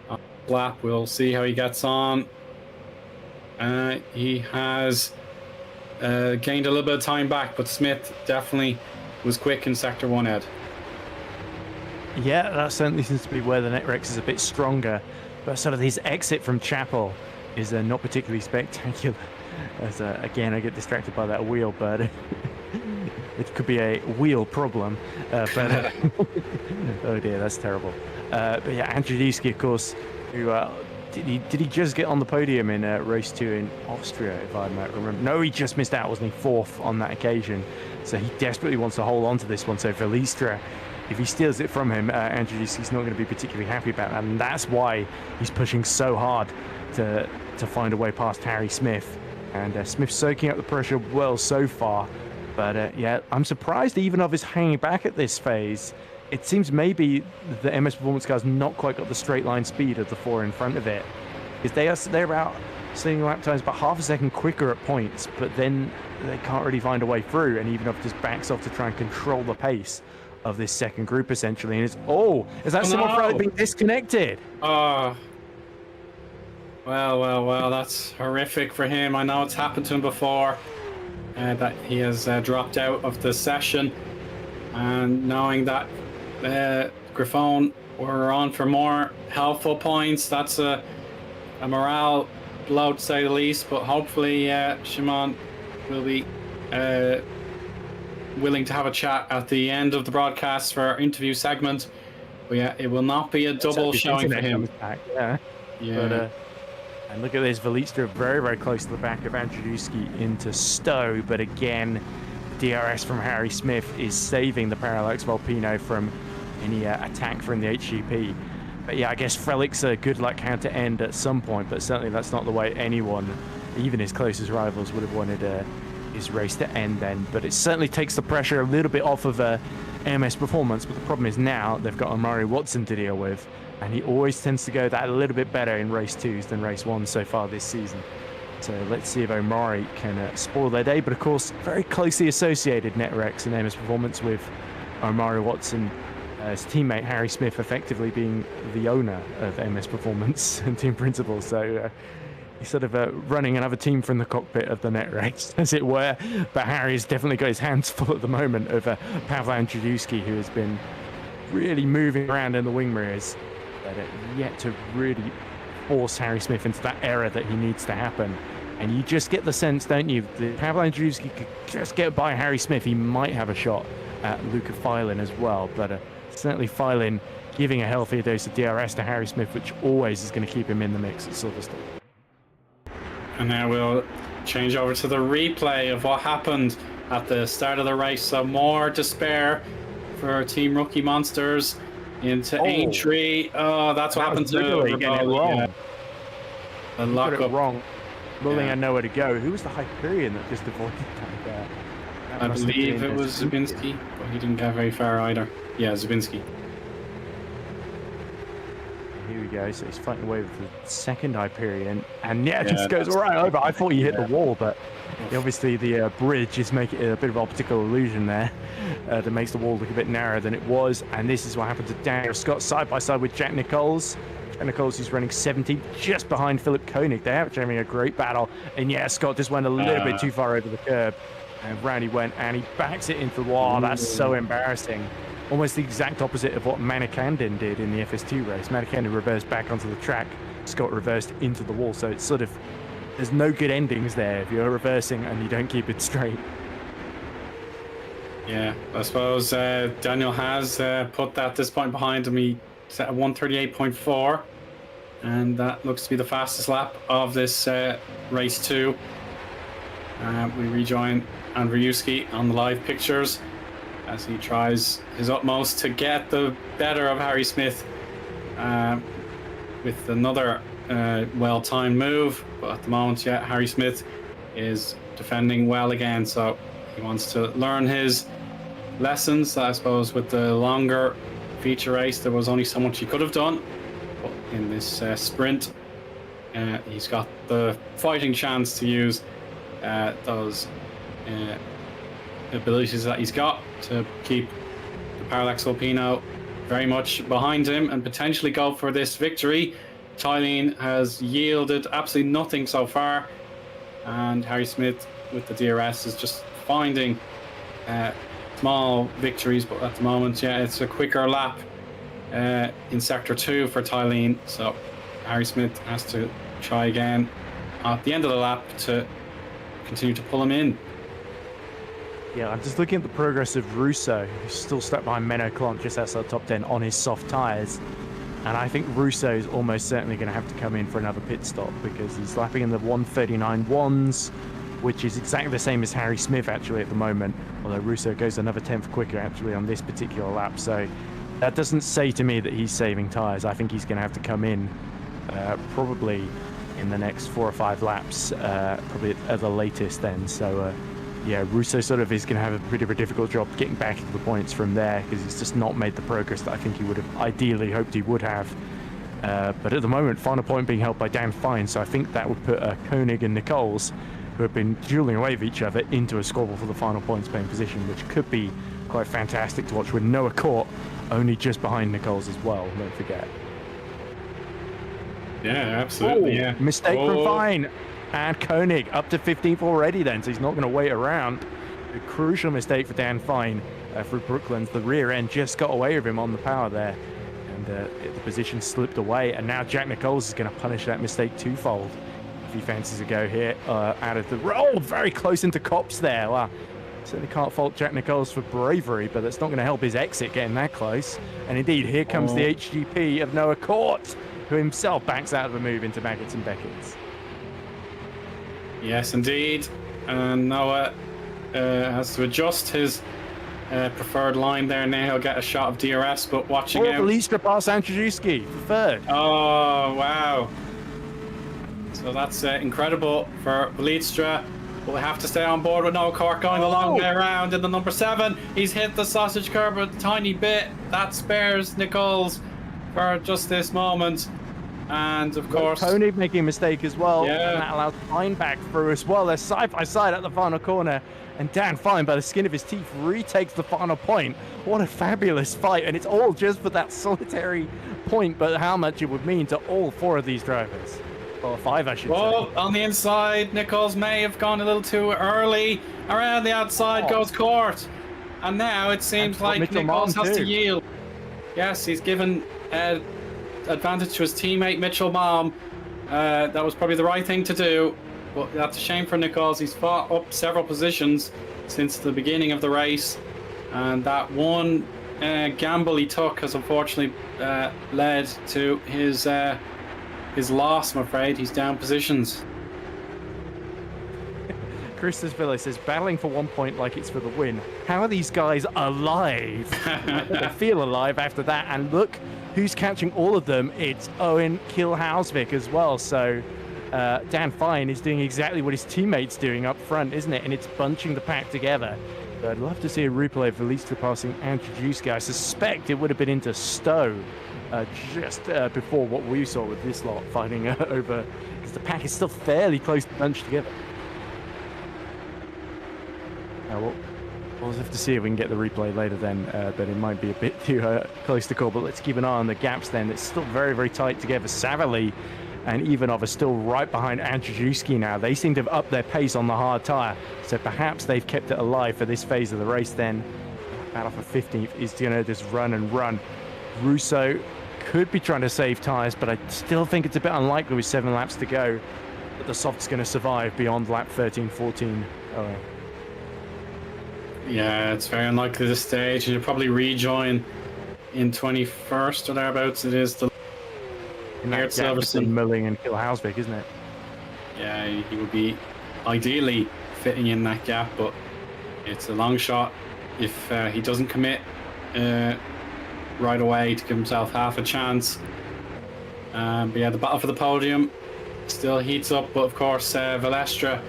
on lap. We'll see how he gets on. He has gained a little bit of time back, but Smith definitely was quick in Sector 1, Ed. Yeah, that certainly seems to be where the Netrex is a bit stronger, but sort of his exit from Chapel is not particularly spectacular. As again, I get distracted by that wheel, but it could be a wheel problem. But oh dear, that's terrible. But yeah, Andrzejewski, of course, who did he just get on the podium in race 2 in Austria, if I might remember? No, he just missed out, wasn't he? 4th on that occasion. So he desperately wants to hold on to this one. So for Listra, if he steals it from him, Andrzejewski's not going to be particularly happy about that, and that's why he's pushing so hard to find a way past Harry Smith. And Smith's soaking up the pressure well so far. But yeah, I'm surprised even of his hanging back at this phase. It seems maybe the MS Performance car's not quite got the straight line speed of the 4 in front of it. Because they're about seeing lap times about half a second quicker at points, but then they can't really find a way through, and even if just backs off to try and control the pace of this second group essentially. And it's is that someone probably being disconnected? Well, that's horrific for him. I know it's happened to him before, that he has dropped out of the session, and knowing that Griffon were on for more helpful points, that's a morale blow to say the least. But hopefully Shimon will be willing to have a chat at the end of the broadcast for our interview segment. But yeah, it will not be a double showing for him. Yeah. But, and look at this, Velitstra very, very close to the back of Andrzejewski into Stowe. But again, DRS from Harry Smith is saving the Parallax Volpino from any attack from the HGP. But yeah, I guess Frelic's a good luck had to end at some point, but certainly that's not the way anyone, even his closest rivals, would have wanted his race to end then. But it certainly takes the pressure a little bit off of MS Performance. But the problem is now they've got Amari Watson to deal with, and he always tends to go that a little bit better in race 2s than race 1 so far this season. So let's see if Omari can spoil their day. But of course, very closely associated Netrex and MS Performance, with Omari Watson, his teammate Harry Smith effectively being the owner of MS Performance and team principal. So he's sort of running another team from the cockpit of the Netrex, as it were. But Harry's definitely got his hands full at the moment of Pavel Andrzejewski, who has been really moving around in the wing mirrors, but yet to really force Harry Smith into that error that he needs to happen. And you just get the sense, don't you, that Pavel Andrzejewski could just get by Harry Smith. He might have a shot at Luca Filin as well, but certainly Filin giving a healthier dose of DRS to Harry Smith, which always is going to keep him in the mix at Silverstone. And now we'll change over to the replay of what happened at the start of the race. So more despair for Team Rookie Monsters into Aintree. Oh, that's what happened to getting it wrong. Yeah. The lockup. Wrong. Ruling had nowhere to go. Who was the Hyperion that just avoided that? I believe it was Zabinski, but he didn't get very far either. Yeah, Zabinski. Here we go. So he's fighting away with the second Hyperion, and yeah, it just goes right over. I thought he hit the wall, but obviously the bridge is making it a bit of optical illusion there that makes the wall look a bit narrower than it was. And this is what happened to Daniel Scott side by side with Jack Nichols. Jack Nichols is running 17th, just behind Philip Koenig. They're actually having a great battle, and yeah, Scott just went a little bit too far over the curb, and round he went, and he backs it into the wall. That's so embarrassing. Almost the exact opposite of what Manikandin did in the FS2 race. Manikandin reversed back onto the track just got reversed into the wall. So it's sort of, there's no good endings there if you're reversing and you don't keep it straight. Yeah, I suppose Daniel has put that at this point behind him. He's at 138.4, and that looks to be the fastest lap of this race 2. We rejoin Andrzejewski on the live pictures as he tries his utmost to get the better of Harry Smith with another well-timed move. But at the moment, yeah, Harry Smith is defending well again, so he wants to learn his lessons. I suppose with the longer feature race, there was only so much he could have done. But in this sprint, he's got the fighting chance to use those abilities that he's got to keep the Parallax Alpino very much behind him and potentially go for this victory. Tylene has yielded absolutely nothing so far, and Harry Smith with the DRS is just finding small victories, but at the moment, yeah, it's a quicker lap in Sector 2 for Tylene, so Harry Smith has to try again at the end of the lap to continue to pull him in. Yeah, I'm just looking at the progress of Russo, who's still stuck behind Menno Clont just outside the top 10 on his soft tyres. And I think Russo is almost certainly going to have to come in for another pit stop because he's lapping in the 139.1s, which is exactly the same as Harry Smith actually at the moment, although Russo goes another 10th quicker actually on this particular lap. So that doesn't say to me that he's saving tyres. I think he's going to have to come in probably in the next 4 or 5 laps, probably at the latest then. So yeah, Russo sort of is going to have a bit of a difficult job getting back into the points from there because he's just not made the progress that I think he would have ideally hoped he would have. But at the moment, final point being held by Dan Fine, so I think that would put Koenig and Nichols, who have been dueling away with each other, into a squabble for the final points paying position, which could be quite fantastic to watch with Noah Court only just behind Nichols as well, don't forget. Yeah, absolutely. Yeah. Mistake from Fine. And Koenig up to 15th already then, so he's not going to wait around. A crucial mistake for Dan Fine for Brooklands. The rear end just got away with him on the power there. And the position slipped away. And now Jack Nichols is going to punish that mistake twofold if he fancies a go here out of the... Oh, very close into Copse there. Well, certainly can't fault Jack Nichols for bravery, but that's not going to help his exit getting that close. And indeed, here comes the HGP of Noah Court, who himself backs out of the move into Maggots and Beckett's. Yes, indeed. And Noah has to adjust his preferred line there. Now he'll get a shot of DRS, but watching out. Listra past Andrzejewski for third. Oh, wow. So that's incredible for Listra. But we have to stay on board with Noah Court going the long way around in the number 7. He's hit the sausage curb a tiny bit. That spares Nichols for just this moment. And of course, Koenig making a mistake as well. Yeah. And that allows Fine back through as well. They're side by side at the final corner. And Dan Fine, by the skin of his teeth, retakes the final point. What a fabulous fight. And it's all just for that solitary point, but how much it would mean to all 4 of these drivers. Or 5, I should say. On the inside, Nichols may have gone a little too early. Around the outside goes Court. And now it seems like Nichols has to yield. Yes, he's given advantage to his teammate Mitchell Malm. That was probably the right thing to do, but that's a shame for Nichols. He's fought up several positions since the beginning of the race, and that one gamble he took has unfortunately led to his loss. I'm afraid he's down positions. Christus Villa says, battling for 1 point like it's for the win. How are these guys alive? They feel alive after that. And look who's catching all of them. It's Eoin Kiel-Hausvik as well. So Dan Fine is doing exactly what his teammate's doing up front, isn't it? And it's bunching the pack together. But I'd love to see a replay of Listra passing Andrzejewski. I suspect it would have been into Stowe just before what we saw with this lot fighting over, because the pack is still fairly close to bunched together. We'll have to see if we can get the replay later then, but it might be a bit too close to call. But let's keep an eye on the gaps then. It's still very, very tight together. Savali and Ivanov are still right behind Andrzejewski now. They seem to have upped their pace on the hard tyre, so perhaps they've kept it alive for this phase of the race then. Battle for 15th is going to just run and run. Russo could be trying to save tyres, but I still think it's a bit unlikely with 7 laps to go that the soft's going to survive beyond lap 13, 14. Oh. Yeah, it's very unlikely at this stage. He'll probably rejoin in 21st or thereabouts. It is the Near Silverstone, Mulling and Kilhausvik, isn't it? Yeah, he would be ideally fitting in that gap, but it's a long shot if he doesn't commit right away to give himself half a chance. But yeah, the battle for the podium still heats up, but of course Valestra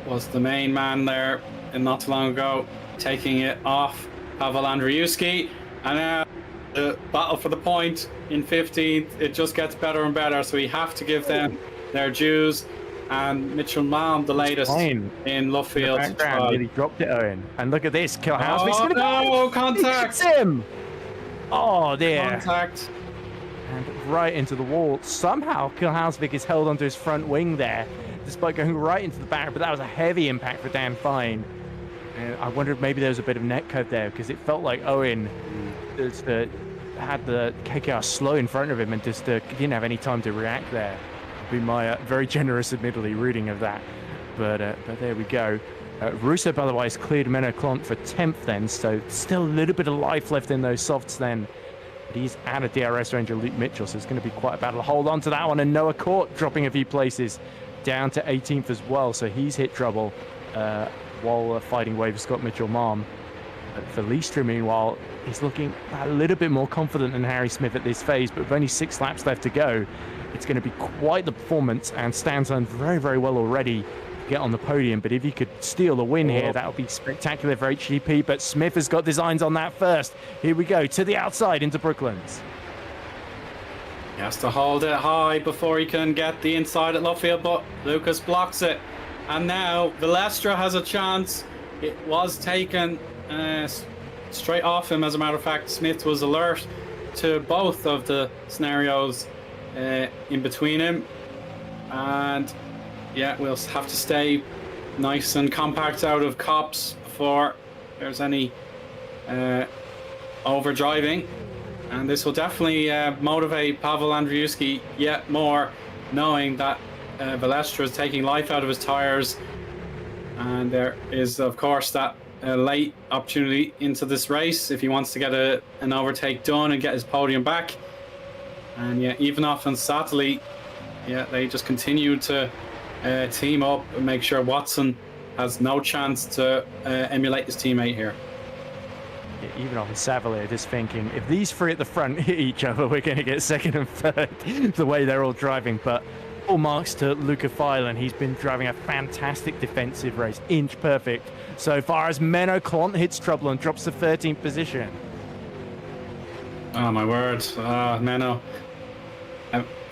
was the main man there and not too long ago, taking it off Pavel Andriuski, and now the battle for the point in 15th, it just gets better and better, so we have to give them their dues. And Mitchell Malm, the latest in Luffield. Really dropped it, Eoin. And look at this, Kilhausvik's going to go. Contact! He hits him! Oh dear. Contact. And right into the wall. Somehow Kilhausvik is held onto his front wing there, despite going right into the back, but that was a heavy impact for Dan Fine. And I wonder if maybe there was a bit of net code there, because it felt like Eoin had the KKR slow in front of him and just didn't have any time to react there. Be my very generous, admittedly, reading of that. But there we go. Russo, by the way, has cleared Menno Clont for 10th then, so still a little bit of life left in those softs then. But he's out of DRS range of Luke Mitchell, so it's going to be quite a battle. Hold on to that one, and Noah Court dropping a few places down to 18th as well, so he's hit trouble while fighting Wave Scott Mitchell-Malm. But Felistra, meanwhile, he's looking a little bit more confident than Harry Smith at this phase, but with only 6 laps left to go, it's going to be quite the performance, and stands on very, very well already to get on the podium. But if he could steal the win here, that would be spectacular for HGP. But Smith has got designs on that first. Here we go, to the outside into Brooklands. He has to hold it high before he can get the inside at Luffield, but Lucas blocks it. And now Valestra has a chance. It was taken straight off him. As a matter of fact, Smith was alert to both of the scenarios in between him, and yeah, we'll have to stay nice and compact out of cops before there's any overdriving, and this will definitely motivate Pavel Andriuski yet more, knowing that Valestra is taking life out of his tires, and there is of course that late opportunity into this race if he wants to get an overtake done and get his podium back. And yeah, Ivanov and Satterley, yeah, they just continue to team up and make sure Watson has no chance to emulate his teammate here. Yeah, Ivanov and Satterley are just thinking, if these three at the front hit each other, we're going to get second and third the way they're all driving. But all marks to Luca Filan. He's been driving a fantastic defensive race, inch perfect so far, as Menno Clont hits trouble and drops to 13th position. Oh my word, Menno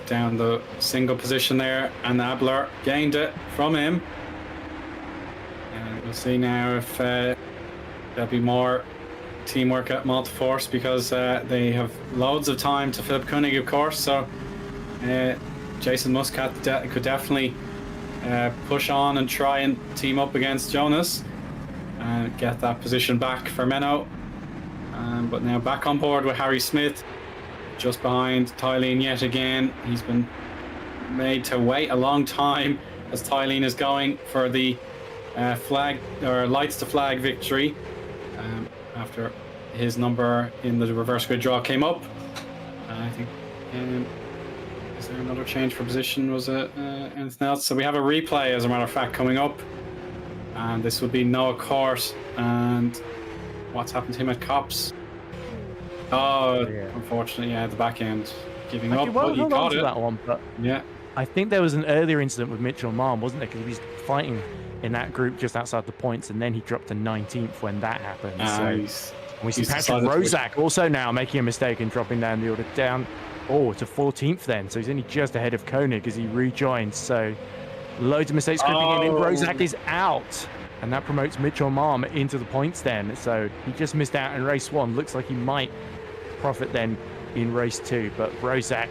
down the single position there, and Abler gained it from him. And we'll see now if there'll be more teamwork at Multiforce, because they have loads of time to Philip Koenig, of course, so Jason Muscat could definitely push on and try and team up against Jonas and get that position back for Menno. But now back on board with Harry Smith, just behind Tylene yet again. He's been made to wait a long time as Tylene is going for the flag, or lights to flag victory, after his number in the reverse grid draw came up. I think, is there another change for position? Was it anything else? So we have a replay, as a matter of fact, coming up, and this would be Noah Court and what's happened to him at Cops. Oh, yeah. Unfortunately, yeah, the back end giving up, but he got it. That one, but yeah, I think there was an earlier incident with Mitchell Malm, wasn't there? Because he was fighting in that group just outside the points, and then he dropped to 19th when that happened. So we see Patrick Rozak also now making a mistake and dropping down the order down to 14th then. So he's only just ahead of Koenig as he rejoins. So loads of mistakes creeping in. Rozak is out, and that promotes Mitchell Malm into the points then. So he just missed out in race 1. Looks like he might profit then in race 2, but Rozak,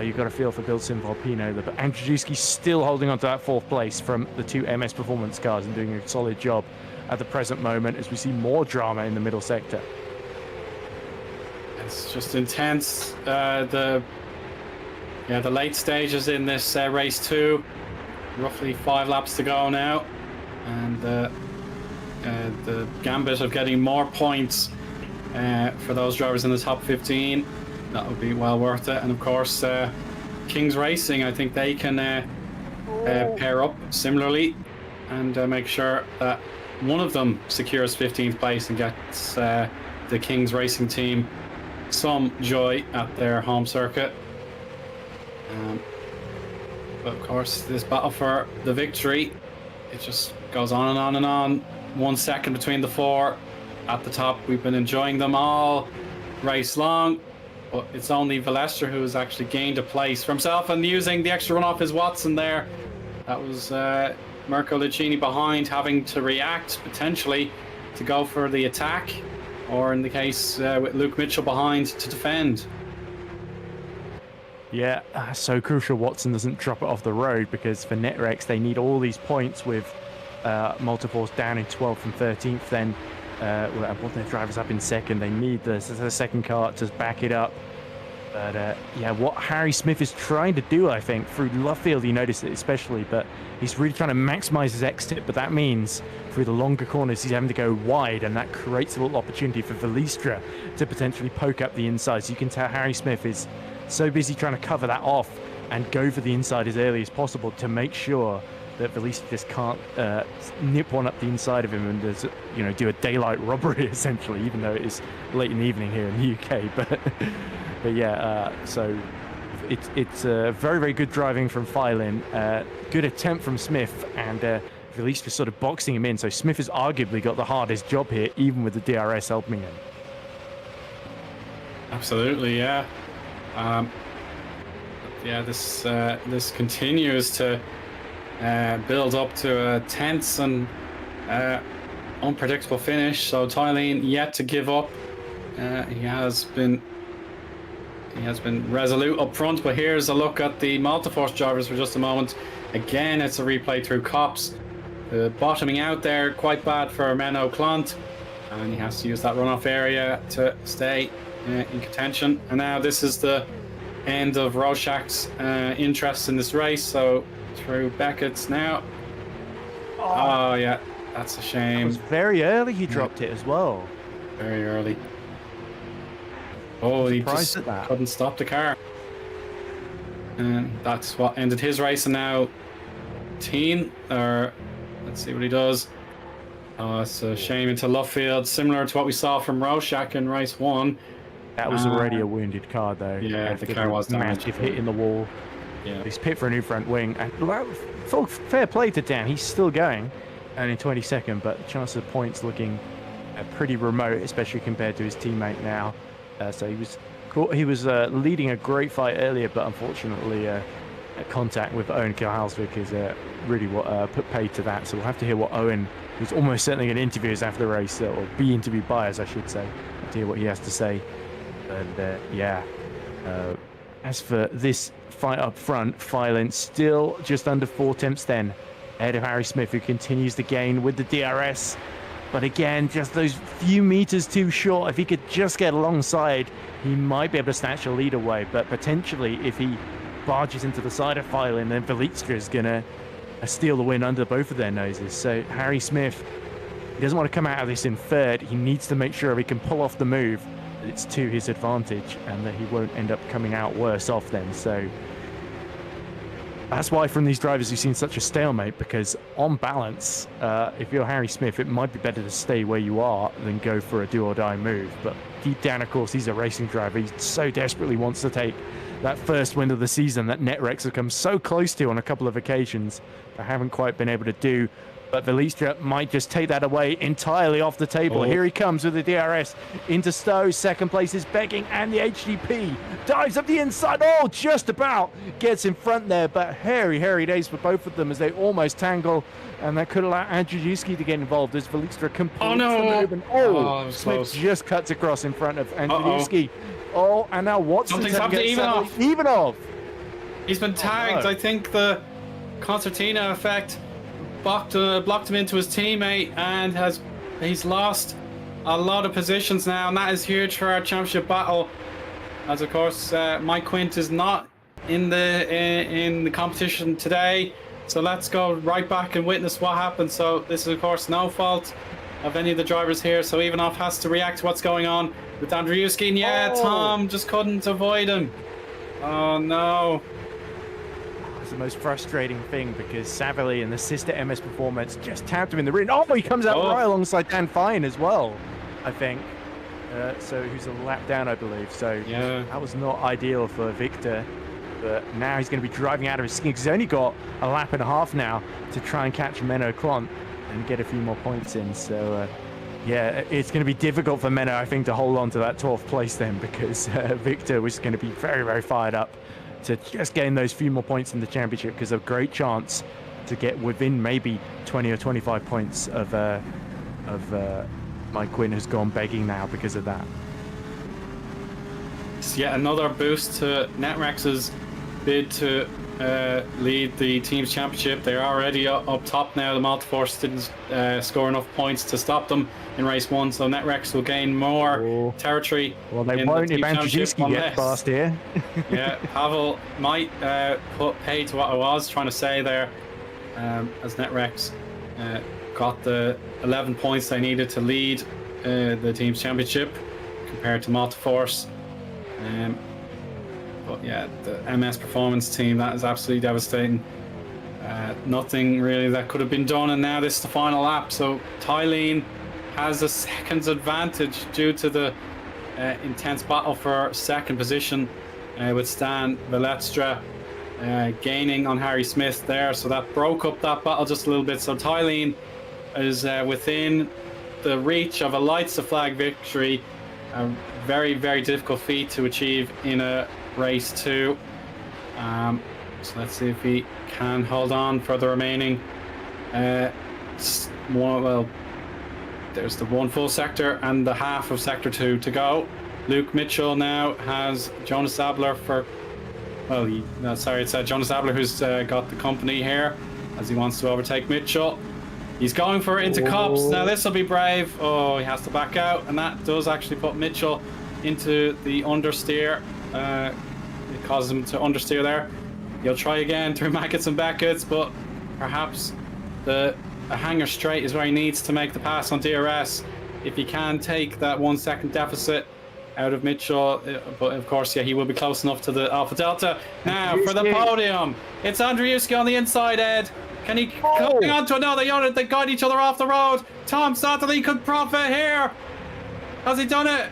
you've got to feel for Bill Sinvalpino. But Andrzejewski still holding on to that 4th place from the 2 MS Performance cars and doing a solid job at the present moment, as we see more drama in the middle sector. it's just intense. The late stages in this race 2, roughly 5 laps to go now, and the gambit of getting more points for those drivers in the top 15, that would be well worth it. And of course, King's Racing, I think they can pair up similarly and make sure that one of them secures 15th place and gets the King's Racing team some joy at their home circuit. But of course, this battle for the victory, it just goes on and on and on. 1 second between the 4 at the top. We've been enjoying them all race long, but it's only Valestra who has actually gained a place for himself, and using the extra run off his Watson there. That was Mirko Lucchini behind, having to react potentially to go for the attack, or in the case with Luke Mitchell behind to defend. Yeah, so crucial Watson doesn't drop it off the road, because for Netrex they need all these points with Multiforce down in 12th and 13th. Then both their drivers up in second. They need the second car to back it up. But yeah, what Harry Smith is trying to do, I think, through Luffield, you notice it especially, but he's really trying to maximize his exit. But that means through the longer corners, he's having to go wide, and that creates a little opportunity for Valestra to potentially poke up the inside. So you can tell Harry Smith is so busy trying to cover that off and go for the inside as early as possible to make sure that Valestra just can't nip one up the inside of him and just, do a daylight robbery essentially, even though it is late in the evening here in the UK. But yeah, so it's very, very good driving from Filin, good attempt from Smith, and Valestra sort of boxing him in. So Smith has arguably got the hardest job here, even with the DRS helping him. Absolutely, yeah. This continues to build up to a tense and unpredictable finish. So Thailand yet to give up. He has been resolute up front. But here's a look at the Multiforce drivers for just a moment. Again, it's a replay through Cops. Bottoming out there, quite bad for Menno Clant, and he has to use that runoff area to stay in contention. And now this is the end of Roshak's interest in this race. So through Beckett's now. Oh yeah, that's a shame. It was very early he dropped it as well. Very early. Oh, he just couldn't stop the car. And that's what ended his race. And now let's see what he does. Oh, it's a shame into Luffield, similar to what we saw from Roshak in race 1. That was already a wounded car, though. Yeah, the car was damaged. Massive hit in the wall. Yeah. He's pit for a new front wing. And full fair play to Dan. He's still going, and in 22nd, but the chance of points looking pretty remote, especially compared to his teammate now. So he was leading a great fight earlier, but unfortunately, contact with Eoin Kilhalsvik is really what put paid to that. So we'll have to hear what Eoin, who's almost certainly going to interview us after the race, or be interviewed by us, I should say, to hear what he has to say. And as for this fight up front, Filin still just under 4 tenths then, ahead of Harry Smith, who continues to gain with the DRS. But again, just those few meters too short. If he could just get alongside, he might be able to snatch a lead away. But potentially, if he barges into the side of Filin, then Valestra is going to steal the win under both of their noses. So Harry Smith, he doesn't want to come out of this in third. He needs to make sure he can pull off the move, that it's to his advantage, and that he won't end up coming out worse off then. So that's why from these drivers you've seen such a stalemate, because on balance, if you're Harry Smith, it might be better to stay where you are than go for a do-or-die move. But deep down, of course, he's a racing driver. He so desperately wants to take that first win of the season that Netrex have come so close to on a couple of occasions, but haven't quite been able to do. But Valestra might just take that away entirely off the table. Here he comes with the DRS into Stowe. Second place is begging, and the HDP dives up the inside. Oh, just about gets in front there, but hairy days for both of them as they almost tangle, and that could allow Andrzejewski to get involved as Valestra completes the move. And Smith just cuts across in front of Andrzejewski. Oh, and now Watson's something's happened to Ivanov. He's been tagged. I think the concertina effect blocked him into his teammate, and he's lost a lot of positions now, and that is huge for our championship battle. as of course Mike Quint is not in the competition today. So let's go right back and witness what happened. So this is of course no fault of any of the drivers here. So Ivanov has to react to what's going on with Andriuski. And yeah, Tom just couldn't avoid him. Oh no. It's the most frustrating thing because Savily and the sister MS Performance just tapped him in the ring. Oh, he comes out right alongside Dan Fine as well, I think. So who's a lap down, I believe. So yeah, that was not ideal for Victor. But now he's going to be driving out of his skin because he's only got a lap and a half now to try and catch Menno Klont and get a few more points in. So yeah, it's going to be difficult for Menno, I think, to hold on to that 12th place then, because Victor was going to be very, very fired up to just gain those few more points in the championship, because a great chance to get within maybe 20 or 25 points of Mike Quinn has gone begging now because of that. It's yet another boost to Netrex's bid to lead the team's championship. They're already up top now. The Multiforce didn't score enough points to stop them in race 1, so Netrex will gain more territory. Well, they won't if Andrzejewski gets past here. Yeah, Pavel might put pay to what I was trying to say there, as Netrex got the 11 points they needed to lead the team's championship compared to Multiforce. But yeah, the MS Performance team, that is absolutely devastating. Nothing really that could have been done, and now this is the final lap. So Tylene has a seconds advantage due to the intense battle for second position with Stan Veletstra gaining on Harry Smith there. So that broke up that battle just a little bit. So Tylene is within the reach of a lights the flag victory. A very, very difficult feat to achieve in a race 2. So let's see if he can hold on for the remaining well, there's the 1 full sector and the half of sector 2 to go. Luke Mitchell now has Jonas Abler for, well, it's Jonas Abler who's got the company here as he wants to overtake Mitchell. He's going for it into Cops. Now this will be brave. Oh, he has to back out, and that does actually put Mitchell into the understeer. It causes him to understeer there. He'll try again through Mackets and Beckett's, but perhaps a hanger straight is where he needs to make the pass on DRS. If he can take that 1 second deficit out of Mitchell, but of course, yeah, he will be close enough to the Alpha Delta. Now for the podium, it's Andriuski on the inside, Ed. Can he hang on to another unit? They guide each other off the road. Tom Satterley could profit here. Has he done it?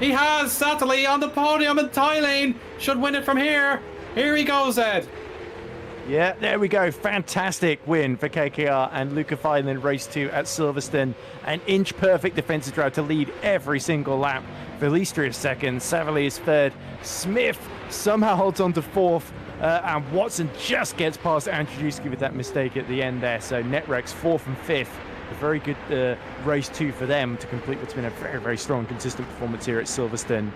He has. Satterley on the podium, and Tylene should win it from here. Here he goes, Ed. Yeah, there we go. Fantastic win for KKR and Luca Fine in race 2 at Silverstone. An inch perfect defensive drive to lead every single lap. Velistri is second, Savily is third. Smith somehow holds on to 4th. And Watson just gets past Andrzejewski with that mistake at the end there. So Netrex 4th and 5th. A very good race 2 for them to complete what's been a very, very strong, consistent performance here at Silverstone.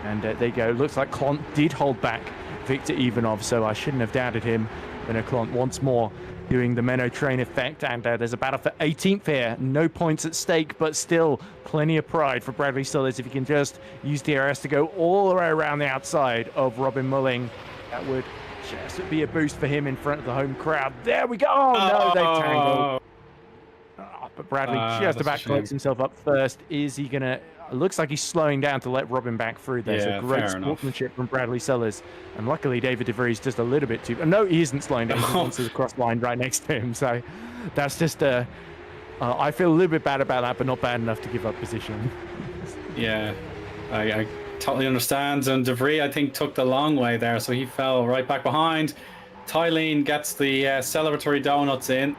And there you go. Looks like Klont did hold back Victor Ivanov, so I shouldn't have doubted him. Menno Klont once more doing the Menno train effect. And there's a battle for 18th here. No points at stake, but still plenty of pride for Bradley Sullers if he can just use DRS to go all the way around the outside of Robin Mulling. That would just be a boost for him in front of the home crowd. There we go. Oh, no, they've tangled. Oh, but Bradley just about collects himself up first. Is he going to... Looks like he's slowing down to let Robin back through there. Yeah, so great sportsmanship from Bradley Sellers. And luckily, David DeVries just a little bit too... No, he isn't slowing down. He wants to cross line right next to him. So that's just... I feel a little bit bad about that, but not bad enough to give up position. Yeah, I totally understand. And DeVries, I think, took the long way there, so he fell right back behind. Tylene gets the celebratory donuts in.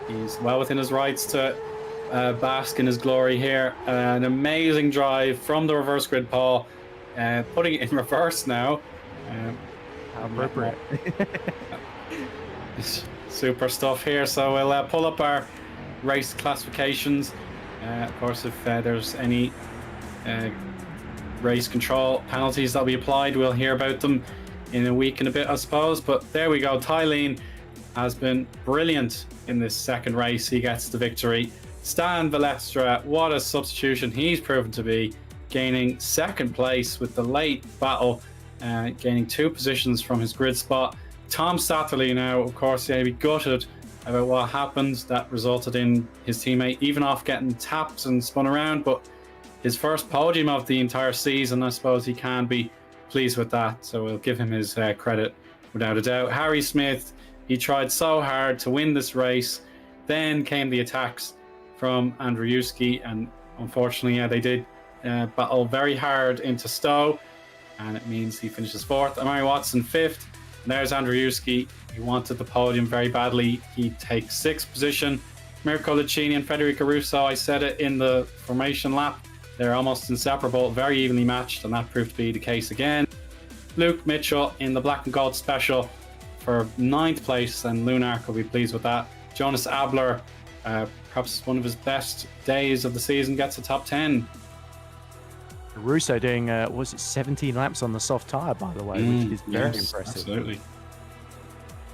He's well within his rights to bask in his glory here. An amazing drive from the reverse grid, Paul. Putting it in reverse now. Appropriate. Super stuff here. So we'll pull up our race classifications. Of course, if there's any race control penalties that'll be applied, we'll hear about them in a week and a bit, I suppose. But there we go. Tylene has been brilliant in this second race. He gets the victory. Stan Velestra, what a substitution he's proven to be. gaining second place with the late battle, gaining 2 positions from his grid spot. Tom Satterley now, of course, he'll be gutted about what happened. That resulted in his teammate Eoin getting tapped and spun around, but his first podium of the entire season, I suppose he can be pleased with that, so we'll give him his credit without a doubt. Harry Smith, he tried so hard to win this race. Then came the attacks from Andrzejewski, and unfortunately, they did battle very hard into Stowe, and it means he finishes 4th. Amari Watson 5th. And there's Andrzejewski. He wanted the podium very badly. He takes 6th position. Mirko Lucchini and Federico Russo, I said it in the formation lap, they're almost inseparable, very evenly matched, and that proved to be the case again. Luke Mitchell in the black and gold special for 9th place, and Lunark will be pleased with that. Jonas Abler, perhaps one of his best days of the season, gets a top 10. Russo doing, was it 17 laps on the soft tyre, by the way, which is very impressive. Absolutely.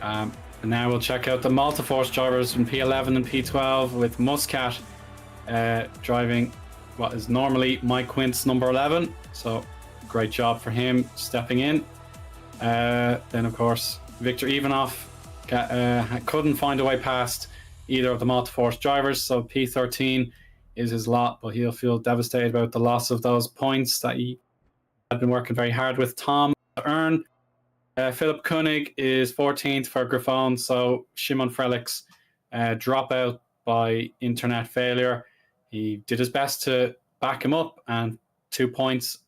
And now we'll check out the Multiforce drivers in P11 and P12 with Muscat driving what is normally Mike Quint's number 11. So great job for him stepping in. Then, of course, Victor Ivanov couldn't find a way past either of the Multiforce drivers. So P13 is his lot, but he'll feel devastated about the loss of those points that he had been working very hard with Tom to earn. Philip Koenig is 14th for Griffon, so Shimon Frelick's dropout by internet failure. He did his best to back him up, and 2 points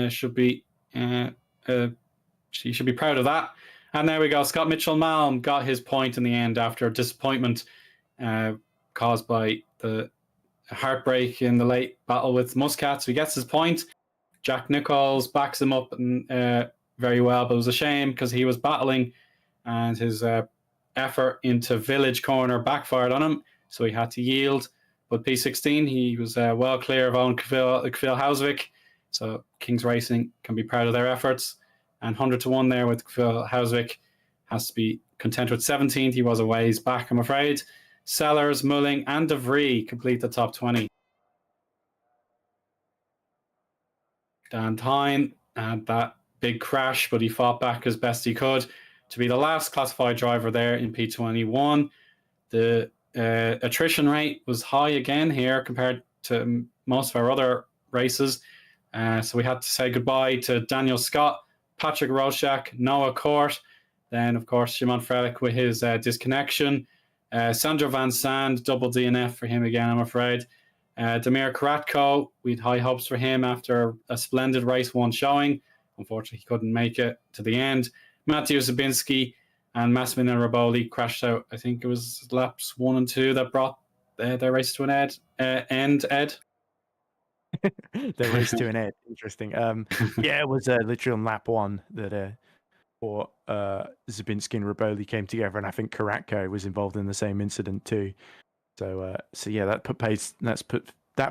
should be he should be proud of that. And there we go. Scott Mitchell-Malm got his point in the end after disappointment caused by the heartbreak in the late battle with Muscat. So he gets his point. Jack Nichols backs him up very well, but it was a shame because he was battling and his effort into Village Corner backfired on him, so he had to yield. But P16, he was well clear of Owen Kvil-Hausvik, so Kings Racing can be proud of their efforts. And 100 to 1 there with Kvil-Hausvik, has to be content with 17th. He was a ways back, I'm afraid. Sellers, Mulling, and De Vries complete the top 20. Dan Tyne had that big crash, but he fought back as best he could to be the last classified driver there in P21. The attrition rate was high again here compared to most of our other races. So we had to say goodbye to Daniel Scott, Patrick Roszak, Noah Court, then, of course, Shimon Frelick with his disconnection. Sandro Van Sand, double DNF for him again, I'm afraid. Damir Karatko, we had high hopes for him after a splendid race 1 showing. Unfortunately, he couldn't make it to the end. Matthew Zabinski and Massimiliano Raboli crashed out. I think it was laps 1 and 2 that brought their race to an end, Ed. Their race to an end. Interesting. Yeah, it was literally on lap 1 that Zabinski and Raboli came together, and I think Karatko was involved in the same incident too. So yeah, that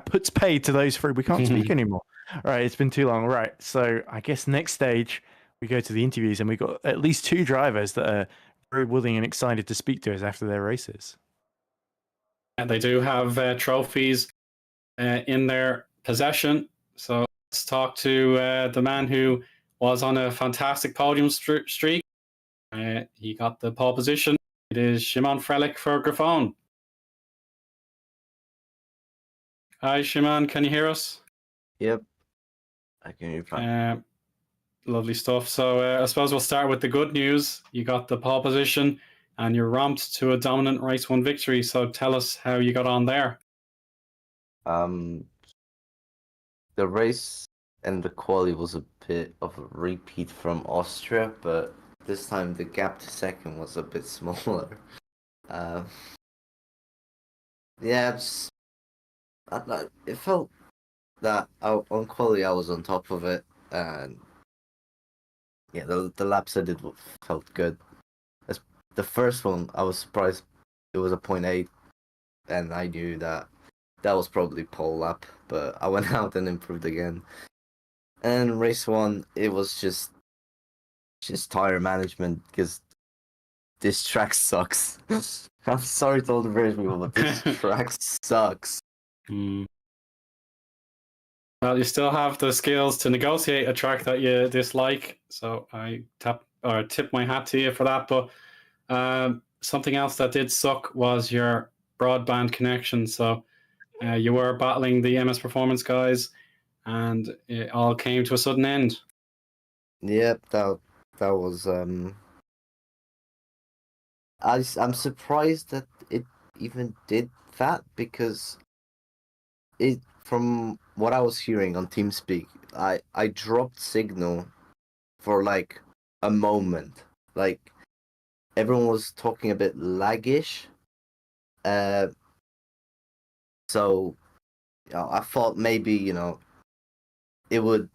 puts paid to those 3. We can't speak anymore. All right, it's been too long. Right, so I guess next stage we go to the interviews, and we got at least 2 drivers that are very willing and excited to speak to us after their races. And they do have trophies in their possession. So let's talk to the man who was on a fantastic podium streak. He got the pole position. It is Shimon Frelick for Griffon. Hi, Shimon. Can you hear us? Yep. I can hear you fine. Lovely stuff. So I suppose we'll start with the good news. You got the pole position and you're ramped to a dominant race 1 victory. So tell us how you got on there. The race and the quali was a bit of a repeat from Austria, but this time the gap to second was a bit smaller. Yeah, it felt that on quali I was on top of it, and yeah, the laps I did felt good. The first one, I was surprised it was a 0.8, and I knew that was probably pole lap, but I went out and improved again. And race 1, it was just tire management, because this track sucks. I'm sorry to all the British people, but this track sucks. Well, you still have the skills to negotiate a track that you dislike, so I tip my hat to you for that. But something else that did suck was your broadband connection. So you were battling the MS Performance guys, and it all came to a sudden end. Yep, that was I'm surprised that it even did that, because it, from what I was hearing on TeamSpeak, I dropped signal for like a moment. Like everyone was talking a bit laggish. So I thought maybe, it would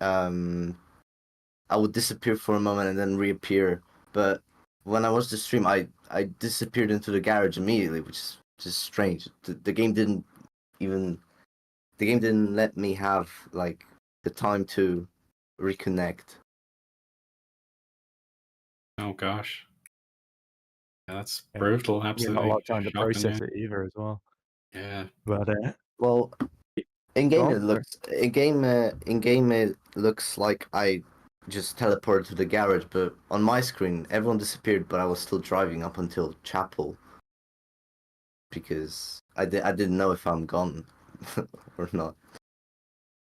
I would disappear for a moment and then reappear. But when I watched the stream, I disappeared into the garage immediately, which is just strange. The game didn't even let me have like the time to reconnect. Oh gosh, yeah, that's brutal. You're not a lot Absolutely of time to shocking. process it either as well. Yeah. But Well, in Go game on, it looks it looks like I just teleported to the garage, but on my screen everyone disappeared, but I was still driving up until Chapel, because I didn't know if I'm gone or not.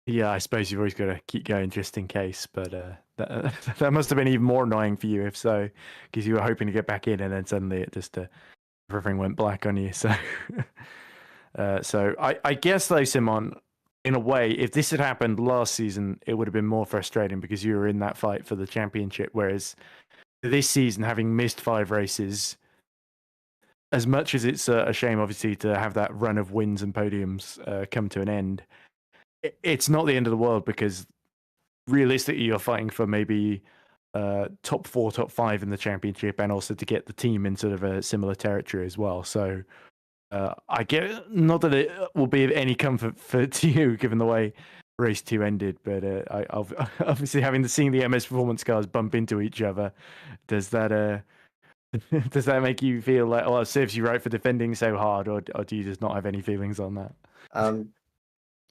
yeah, I suppose you've always got to keep going just in case. But that must have been even more annoying for you, if so, because you were hoping to get back in, and then suddenly it just everything went black on you. So, so I guess though, Simon, in a way, if this had happened last season, it would have been more frustrating because you were in that fight for the championship. Whereas this season, having missed 5 races, as much as it's a shame, obviously, to have that run of wins and podiums come to an end, it's not the end of the world, because realistically, you're fighting for maybe top 4, top 5 in the championship, and also to get the team in sort of a similar territory as well. So I get, not that it will be of any comfort to you, given the way race 2 ended, but obviously having seen the MS Performance cars bump into each other, does that does that make you feel like, oh, it serves you right for defending so hard, or do you just not have any feelings on that?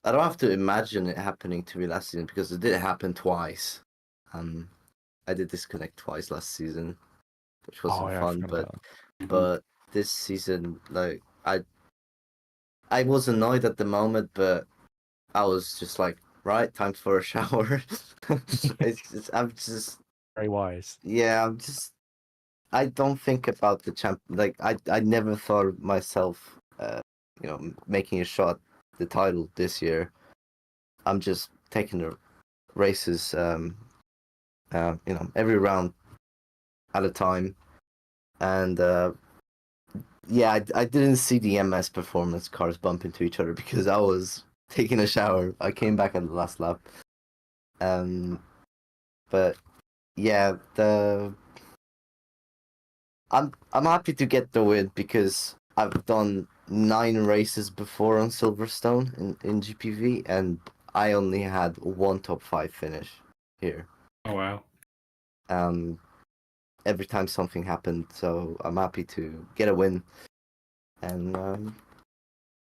I don't have to imagine it happening to me last season, because it did happen twice. I did disconnect twice last season, which wasn't fun, but this season, like I was annoyed at the moment, but I was just like, right, time for a shower. I'm just Very wise. Yeah, I don't think about the champ. Like I never thought of myself, making a shot at the title this year. I'm just taking the races, every round at a time, and yeah, I didn't see the MS Performance cars bump into each other because I was taking a shower. I came back at the last lap, but yeah, I'm happy to get the win, because I've done 9 races before on Silverstone in GPV, and I only had 1 top 5 finish here. Oh wow. Every time something happened, so I'm happy to get a win. And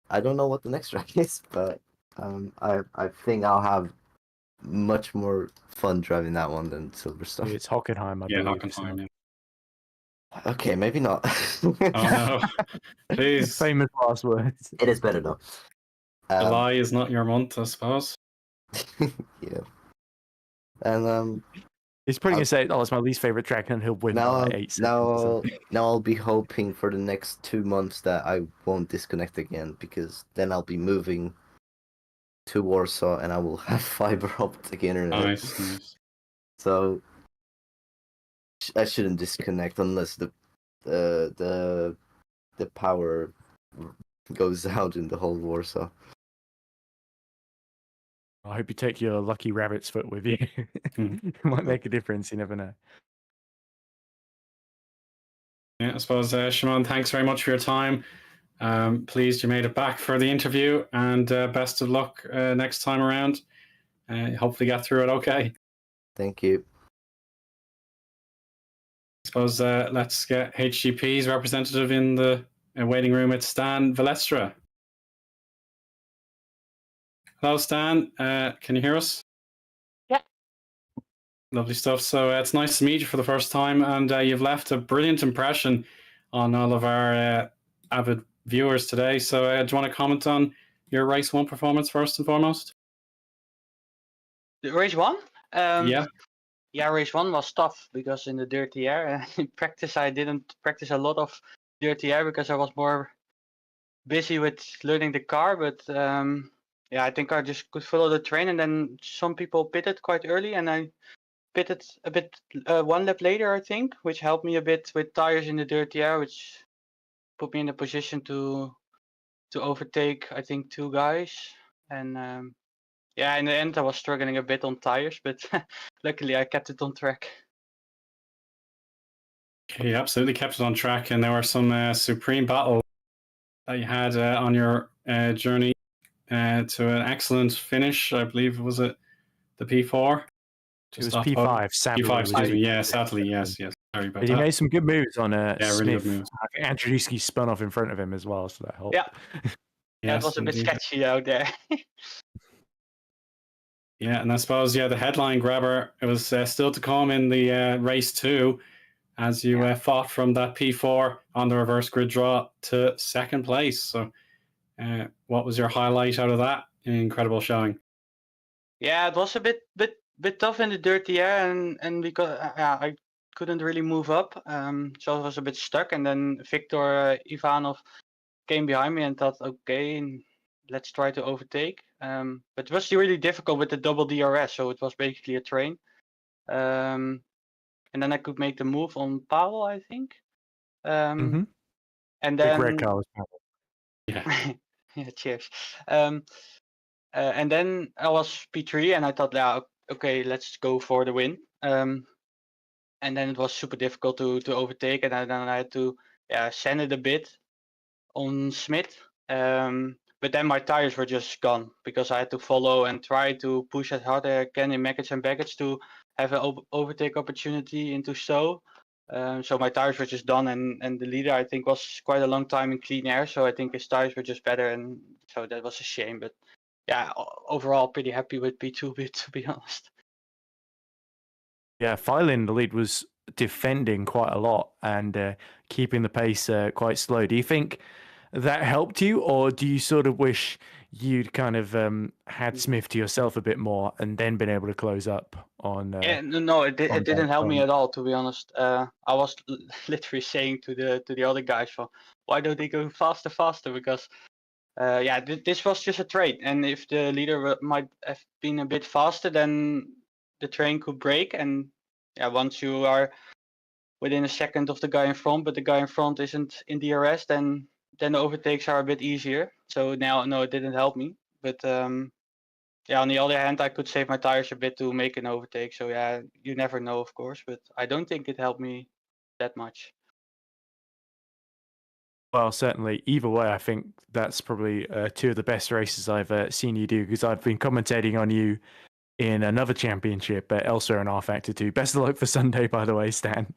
I don't know what the next track is, but I think I'll have much more fun driving that one than Silverstone. It's Hockenheim, I Yeah, believe. Hockenheim. Yeah. Okay, maybe not. Oh no, please. Famous last words. It is better though. July is not your month, I suppose. Yeah. And He's probably gonna say, "Oh, it's my least favorite track," and he'll win by like 8 seconds. Now I'll be hoping for the next 2 months that I won't disconnect again, because then I'll be moving to Warsaw and I will have fiber optic internet. Nice. So I shouldn't disconnect unless the power goes out in the whole Warsaw. I hope you take your lucky rabbit's foot with you. It might make a difference. You never know. Yeah, I suppose, Shimon, thanks very much for your time. Pleased you made it back for the interview, and best of luck next time around. Hopefully get through it okay. Thank you. I suppose let's get HGP's representative in the waiting room. It's Stan Valestra. Hello, Stan. Can you hear us? Yeah. Lovely stuff. So it's nice to meet you for the first time, and you've left a brilliant impression on all of our avid viewers today. So do you want to comment on your race 1 performance first and foremost? The race 1? Yeah. Yeah, race 1 was tough because in the dirty air. In practice, I didn't practice a lot of dirty air because I was more busy with learning the car. But yeah, I think I just could follow the train, and then some people pitted quite early, and I pitted a bit 1 lap later, I think, which helped me a bit with tires in the dirty air, which put me in a position to overtake, I think, 2 guys. And yeah, in the end, I was struggling a bit on tires, but luckily I kept it on track. You absolutely kept it on track, and there were some supreme battles that you had on your journey to an excellent finish. I believe, was it the P4? It was P5, sadly. P5, excuse me. Really Yeah, sadly, yes. Sorry about but he that. made some good moves on Yeah, Smith. really good moves. I think Andrzejewski spun off in front of him as well, so that helped. Yeah. Yeah, Yes, it was a bit indeed. sketchy out there. Yeah, and I suppose, the headline grabber, it was still to come in the race 2 as you fought from that P4 on the reverse grid draw to second place. So what was your highlight out of that incredible showing? Yeah, it was a bit tough in the dirty air, and because I couldn't really move up, so I was a bit stuck. And then Victor Ivanov came behind me and thought, okay, let's try to overtake. But it was really difficult with the double DRS, so it was basically a train. And then I could make the move on Pavel, I think. And Big then red car was Pavel. Yeah. yeah, cheers. And then I was P3, and I thought, yeah, okay, let's go for the win. And then it was super difficult to overtake, and then I had to send it a bit on Smith. But then my tires were just gone because I had to follow and try to push as hard as I can in Maggots and Baggage to have an overtake opportunity into Stowe. So my tires were just done, and the leader, I think, was quite a long time in clean air. So I think his tires were just better, and so that was a shame. But yeah, overall pretty happy with P2 bit, to be honest. Yeah, Filin, the lead, was defending quite a lot and keeping the pace quite slow. Do you think that helped you, or do you sort of wish you'd kind of had Smith to yourself a bit more and then been able to close up on? Yeah, no, it didn't help me at all, to be honest. I was literally saying to the other guys, "For why don't they go faster?" Because yeah, this was just a train, and if the leader might have been a bit faster, then the train could break. And yeah, once you are within a second of the guy in front, but the guy in front isn't in DRS, then the overtakes are a bit easier. So now, no, it didn't help me. But yeah, on the other hand, I could save my tires a bit to make an overtake. So yeah, you never know, of course, but I don't think it helped me that much. Well, certainly. Either way, I think that's probably 2 of the best races I've seen you do, because I've been commentating on you in another championship elsewhere in R Factor 2. Best of luck for Sunday, by the way, Stan.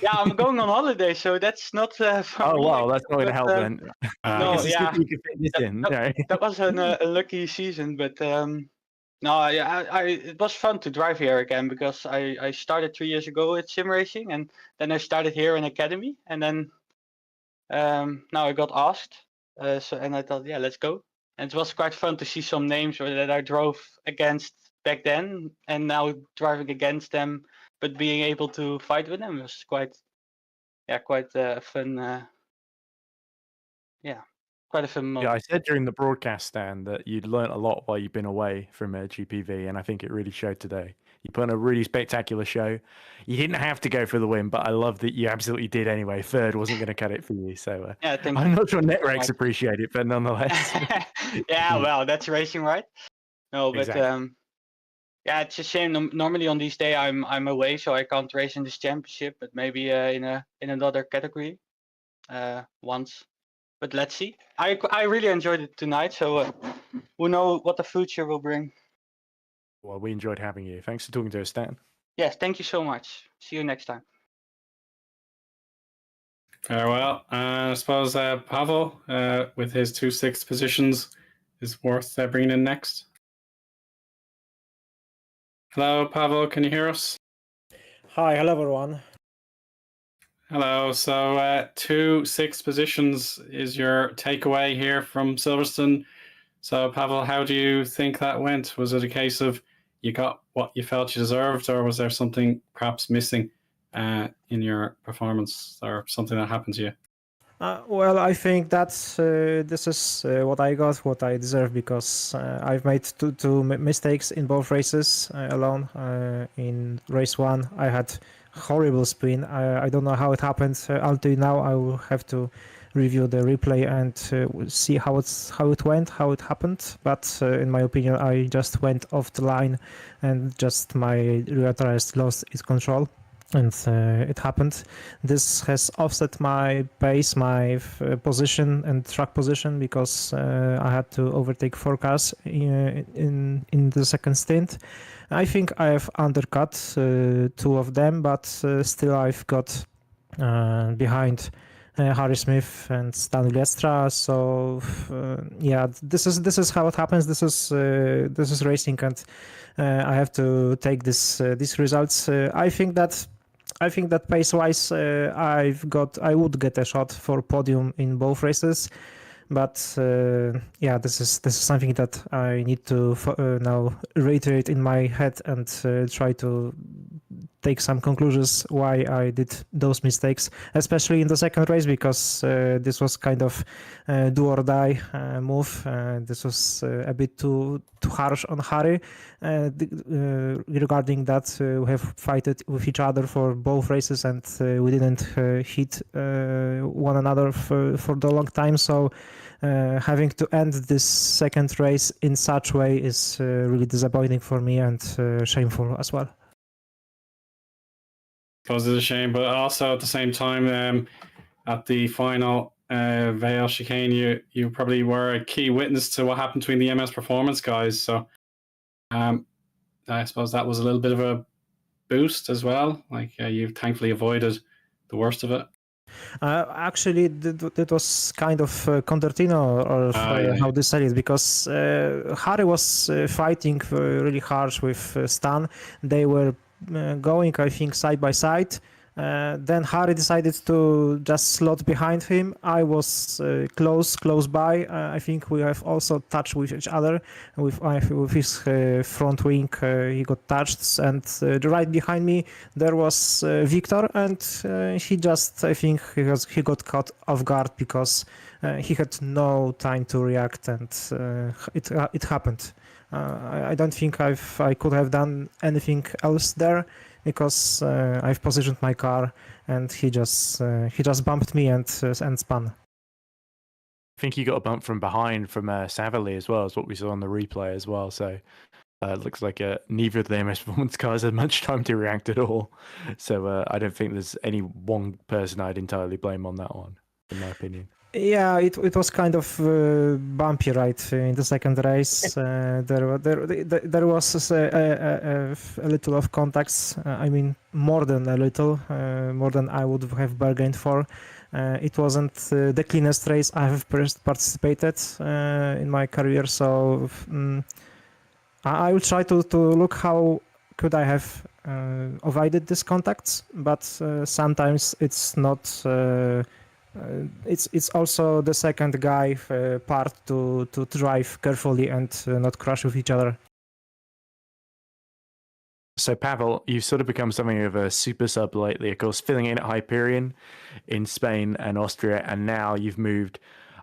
Yeah, I'm going on holiday, so that's not for oh, me. wow, that's not going to help then. No, yeah. You can fit this in. That was a lucky season, but no, yeah, it was fun to drive here again because I started 3 years ago at sim racing, and then I started here in academy, and then now I got asked, and I thought, yeah, let's go. And it was quite fun to see some names that I drove against back then, and now driving against them, but being able to fight with them was quite fun. Quite a fun moment. Yeah, I said during the broadcast, Stan, that you'd learnt a lot while you've been away from GPV, and I think it really showed today. You put on a really spectacular show. You didn't have to go for the win, but I love that you absolutely did anyway. Third wasn't going to cut it for you, so yeah, I'm not sure Netrex appreciate it, but nonetheless. Yeah, well, that's racing, right? No, but exactly. yeah, it's a shame. Normally on these days I'm away, so I can't race in this championship, but maybe in another category once. But let's see. I really enjoyed it tonight, so who knows what the future will bring. Well, we enjoyed having you. Thanks for talking to us, Stan. Yes, thank you so much. See you next time. Farewell. I suppose Pavel, with his 2 6th positions, is worth bringing in next. Hello, Pavel. Can you hear us? Hi, hello everyone. Hello. So, 2 6 positions is your takeaway here from Silverstone. So, Pavel, how do you think that went? Was it a case of you got what you felt you deserved, or was there something perhaps missing in your performance, or something that happened to you? Well, I think that this is what I got, what I deserve, because I've made two mistakes in both races alone. In race one, I had horrible spin. I don't know how it happened until now. I will have to review the replay and see how it went, how it happened. But in my opinion, I just went off the line, and just my rear tires lost its control. And it happened. This has offset my pace, my position and track position, because I had to overtake 4 cars in the second stint. I think I have undercut 2 of them, but still I've got behind Harry Smith and Stan Lestra. So yeah, this is how it happens. This is racing, and I have to take these results. I think that pace-wise, I would get a shot for podium in both races, but yeah, this is something that I need to now reiterate in my head and try to take some conclusions why I did those mistakes, especially in the second race, because this was kind of do or die move. This was a bit too harsh on Harry. Regarding that, we have fighted with each other for both races, and we didn't hit one another for the long time. So having to end this second race in such way is really disappointing for me, and shameful as well. Because it's a shame, but also at the same time, at the final Vale chicane, you probably were a key witness to what happened between the MS Performance guys. So I suppose that was a little bit of a boost as well. Like you thankfully avoided the worst of it. Actually, it was kind of concertino, or how they say it, because Harry was fighting really harsh with Stan. They were going, I think, side by side. Then Harry decided to just slot behind him. I was close by. I think we have also touched with each other. With his front wing, he got touched. And right behind me, there was Victor, and he just, I think, he got caught off guard, because he had no time to react, and it happened. I don't think I could have done anything else there, because I've positioned my car, and he just bumped me and spun. I think he got a bump from behind from Savali as well, is what we saw on the replay as well. So it looks like neither of the MS Performance cars had much time to react at all. So I don't think there's any one person I'd entirely blame on that one, in my opinion. Yeah, it was kind of bumpy, right? In the second race, there was a little of contacts. I mean, more than a little, more than I would have bargained for. It wasn't the cleanest race I have participated in my career, so I will try to look how could I have avoided these contacts, but sometimes it's not. It's also the second guy part to drive carefully and not crash with each other. So Pavel, you've sort of become something of a super sub lately, of course, filling in at Hyperion in Spain and Austria, and now you've moved.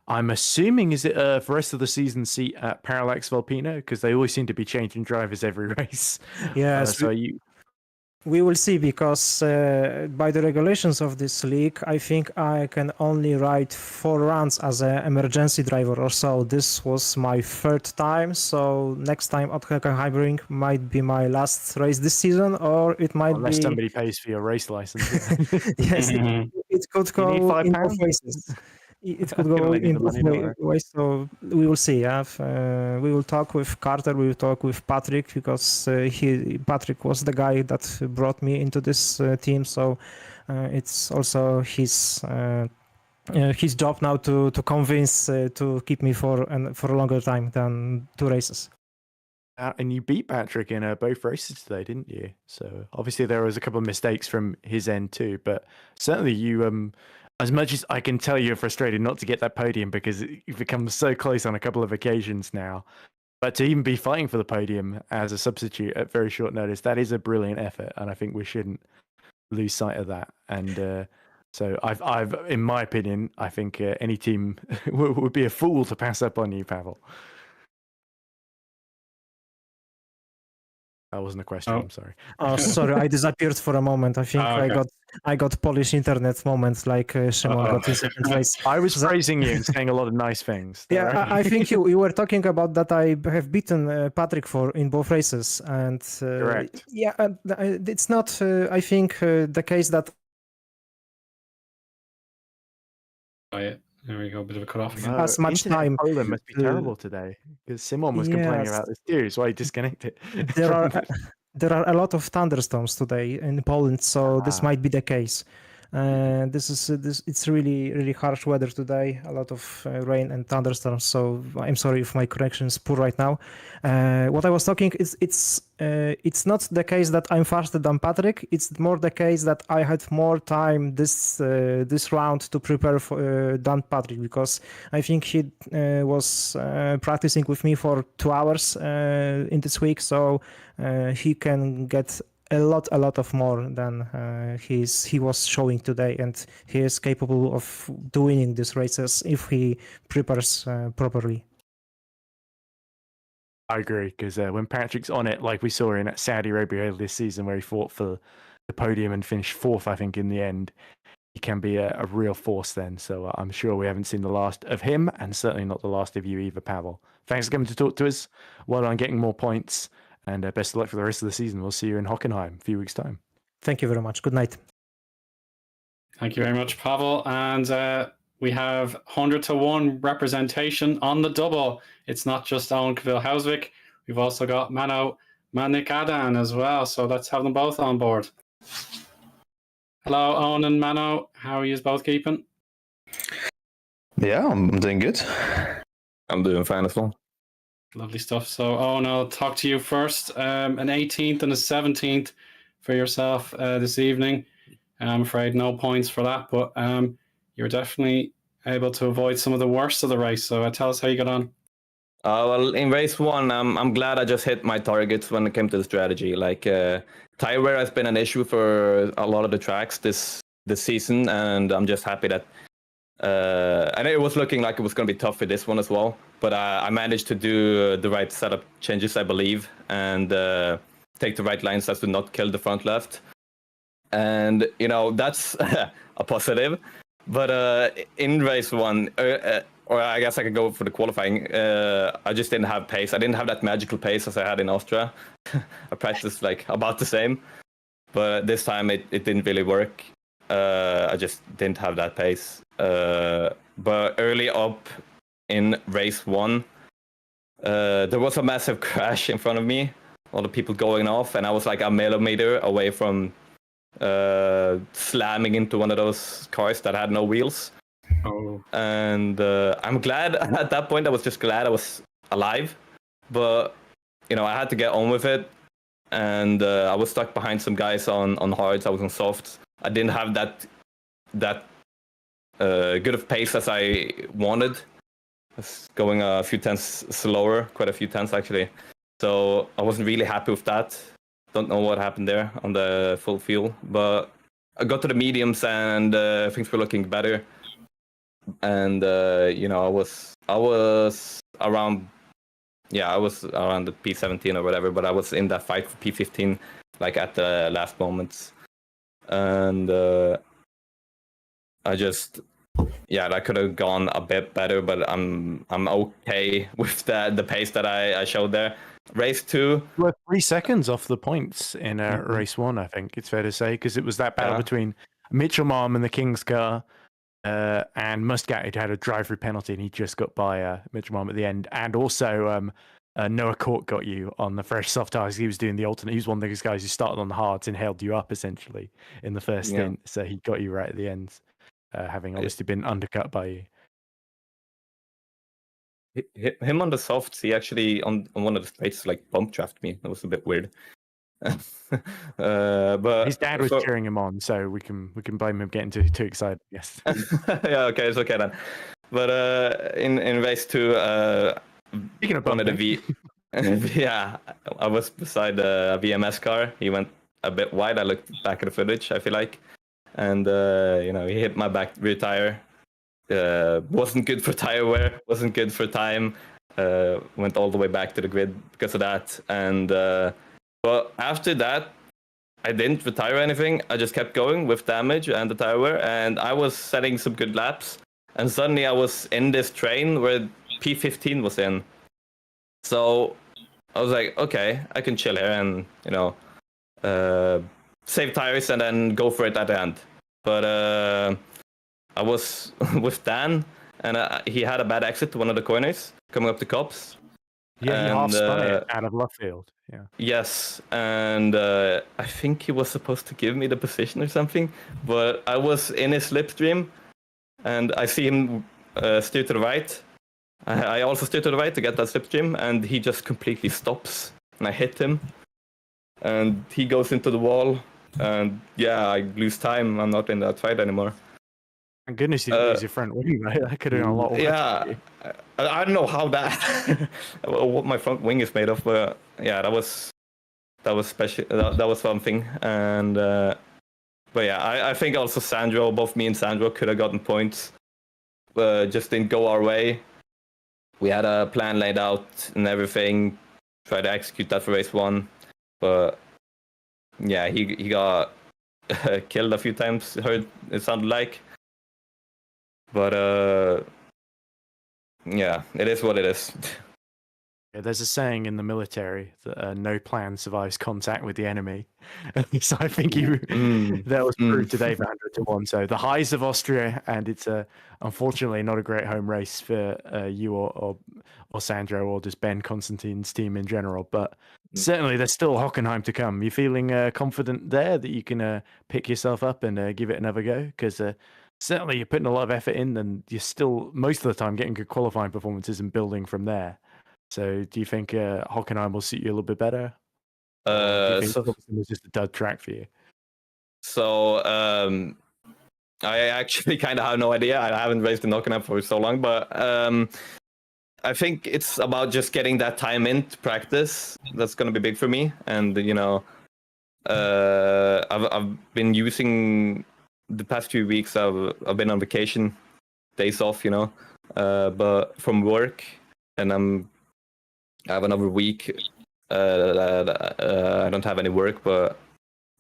I'm assuming, is it for the rest of the season seat at Parallax Volpino? Because they always seem to be changing drivers every race. Yes. So you. We will see, because by the regulations of this league, I think I can only ride 4 runs as an emergency driver or so. This was my 3rd time, so next time at Hockenheimring might be my last race this season, or it might Unless be... somebody pays for your race license. Yes, it could go in both races. It could go in both ways, so we will see. Yeah? We will talk with Carter, we will talk with Patrick, because Patrick was the guy that brought me into this team, so it's also his job now to convince to keep me for a longer time than 2 races. And you beat Patrick in both races today, didn't you? So obviously there was a couple of mistakes from his end too, but certainly you, as much as I can tell you're frustrated not to get that podium because you've become so close on a couple of occasions now, but to even be fighting for the podium as a substitute at very short notice, that is a brilliant effort, and I think we shouldn't lose sight of that. And so I've, in my opinion, I think any team would be a fool to pass up on you, Pavel. That wasn't a question. Oh. I'm sorry. Oh, sorry, I disappeared for a moment. I think Okay. I got Polish internet moments like Szymon got in second place. I was praising you and saying a lot of nice things. Yeah, I think you were talking about that I have beaten Patrick in both races, and Correct. yeah, it's not. I think the case that Oh, yeah. There we go. Bit of a cut off. No, as much internet in time. Poland must be terrible today because Simon was complaining Yes. about this too. So I disconnected. There are a lot of thunderstorms today in Poland, so this might be the case. It's really harsh weather today. A lot of rain and thunderstorms. So I'm sorry if my connection is poor right now. What I was talking is it's not the case that I'm faster than Patrick. It's more the case that I had more time this round to prepare for than Patrick, because I think he was practicing with me for 2 hours in this week. So he can get a lot of more than he was showing today, and he is capable of doing these races if he prepares properly. I agree, because when Patrick's on it, like we saw in Saudi Arabia this season, where he fought for the podium and finished fourth, I think, in the end, he can be a real force then. So I'm sure we haven't seen the last of him, and certainly not the last of you either, Pavel. Thanks for coming to talk to us. Well done getting more points, and best of luck for the rest of the season. We'll see you in Hockenheim in a few weeks' time. Thank you very much. Good night. Thank you very much, Pavel. And we have 100-1 representation on the double. It's not just Eoin Cavill-Hausvik. We've also got Mano Manikadan as well. So let's have them both on board. Hello, Eoin and Mano. How are you both keeping? Yeah, I'm doing good. I'm doing fine as well. Lovely stuff. So, Eoin, I'll talk to you first. An 18th and a 17th for yourself this evening. I'm afraid no points for that, but you're definitely able to avoid some of the worst of the race. So tell us how you got on. Well, in race one, I'm glad I just hit my targets when it came to the strategy. Like tire wear has been an issue for a lot of the tracks this season, and I'm just happy that. And it was looking like it was going to be tough for this one as well, but I managed to do the right setup changes, I believe, and take the right lines as to not kill the front left. And, you know, that's a positive. But in race one, or I guess I could go for the qualifying, I just didn't have pace. I didn't have that magical pace as I had in Austria. I practiced like about the same, but this time it didn't really work. I just didn't have that pace. But early up in race one, there was a massive crash in front of me. All the people going off, and I was like a millimeter away from slamming into one of those cars that had no wheels. Oh. And I'm glad at that point. I was just glad I was alive, but you know, I had to get on with it. And I was stuck behind some guys on hards. I was on softs. I didn't have that good of pace as I wanted. I was going a few tenths slower, quite a few tenths actually. So I wasn't really happy with that. Don't know what happened there on the full field, but I got to the mediums and things were looking better. And you know, I was around the P17 or whatever, but I was in that fight for P15, like at the last moments. And I could have gone a bit better, but I'm okay with the pace that I showed there. Race 2, We're 3 seconds off the points in race 1, I think it's fair to say, because it was that battle between Mitchell Marm and the King's car, and Muscat had a drive-through penalty, and he just got by Mitchell Marm at the end. And also Noah Court got you on the fresh soft tires. He was doing the alternate. He was one of those guys who started on the hards and held you up essentially in the first stint. So he got you right at the end, having obviously been undercut by you. him on the softs, he actually on one of the straights like bump draft me. That was a bit weird. But His dad was cheering him on, so we can blame him getting too excited. Yes. Yeah, okay, it's okay then. But in race 2, Speaking of one of the bumping. yeah, I was beside a VMS car. He went a bit wide. I looked back at the footage, I feel like, and he hit my back rear tire. Wasn't good for tire wear. Wasn't good for time. Went all the way back to the grid because of that. And but after that, I didn't retire anything. I just kept going with damage and the tire wear, and I was setting some good laps. And suddenly I was in this train where P15 was in. So I was like, okay, I can chill here and save tires and then go for it at the end. But I was with Dan, and he had a bad exit to one of the corners coming up the cops. Yeah, he half spun it out of left field. Yeah. Yes, and I think he was supposed to give me the position or something, but I was in his slipstream, and I see him steer to the right. I also steer to the right to get that slipstream, and he just completely stops, and I hit him, and he goes into the wall, and yeah, I lose time. I'm not in that fight anymore. Thank goodness you didn't lose your front wing, right? That could have done a lot worse. Yeah, I don't know how that, what my front wing is made of, but yeah, that was special. That was something, and but yeah, I think also Sandro, both me and Sandro could have gotten points, just didn't go our way. We had a plan laid out and everything, tried to execute that for race 1, but yeah, he got killed a few times. Heard it sounded like. But yeah, it is what it is. Yeah, there's a saying in the military that no plan survives contact with the enemy. So I think that was proved today for 100-1. So the highs of Austria, and it's unfortunately not a great home race for you or Sandro or just Ben Constantine's team in general. But certainly there's still Hockenheim to come. You feeling confident there that you can pick yourself up and give it another go? Because certainly you're putting a lot of effort in, and you're still most of the time getting good qualifying performances and building from there. So do you think Hockenheim will suit you a little bit better? Do you think Silverstone was just a dud track for you? So I actually kind of have no idea. I haven't raced in Hockenheim for so long, but I think it's about just getting that time in to practice. That's going to be big for me. And I've been using the past few weeks. I've been on vacation, days off, but from work, and I have another week. I don't have any work, but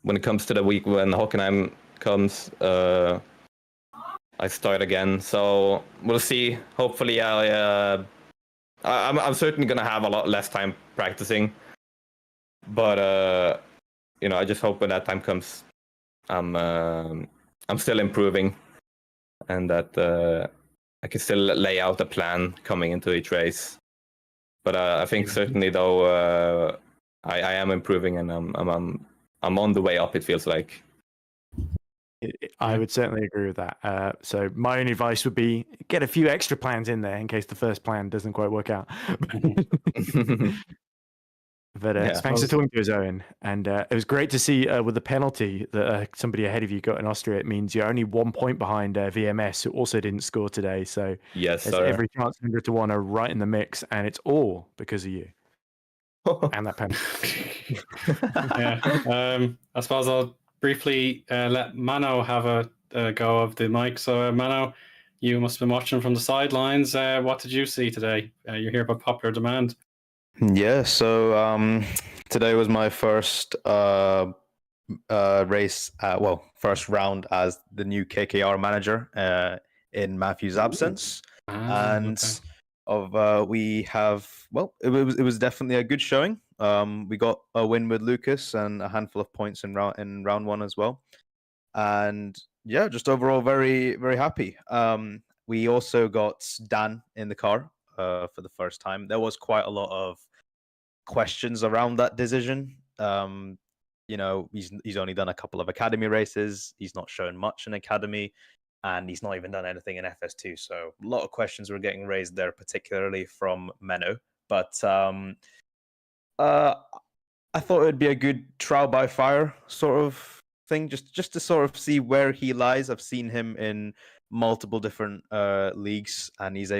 when it comes to the week when Hockenheim comes, I start again. So we'll see. Hopefully, I'm certainly gonna have a lot less time practicing, but I just hope when that time comes, I'm still improving, and that I can still lay out a plan coming into each race. But I think certainly though I am improving, and I'm on the way up. It feels like. I would certainly agree with that. So my only advice would be get a few extra plans in there in case the first plan doesn't quite work out. But thanks for talking to us, Eoin. And it was great to see with the penalty that somebody ahead of you got in Austria. It means you're only 1 point behind VMS, who also didn't score today. So yes, there's every chance 100-1 are right in the mix, and it's all because of you. And that penalty. Yeah. I suppose I'll briefly let Mano have a go of the mic. So Mano, you must have been watching from the sidelines. What did you see today? You're here by popular demand. Yeah, so today was my first race, first round as the new KKR manager in Matthew's absence. We have, it was definitely a good showing. We got a win with Lucas and a handful of points in round 1 as well. And yeah, just overall very, very happy. We also got Dan in the car for the first time. There was quite a lot of questions around that decision. He's only done a couple of academy races. He's not shown much in academy. and he's not even done anything in FS2. So a lot of questions were getting raised there, particularly from Menno. But I thought it would be a good trial by fire sort of thing, just to sort of see where he lies. I've seen him in multiple different leagues, and he's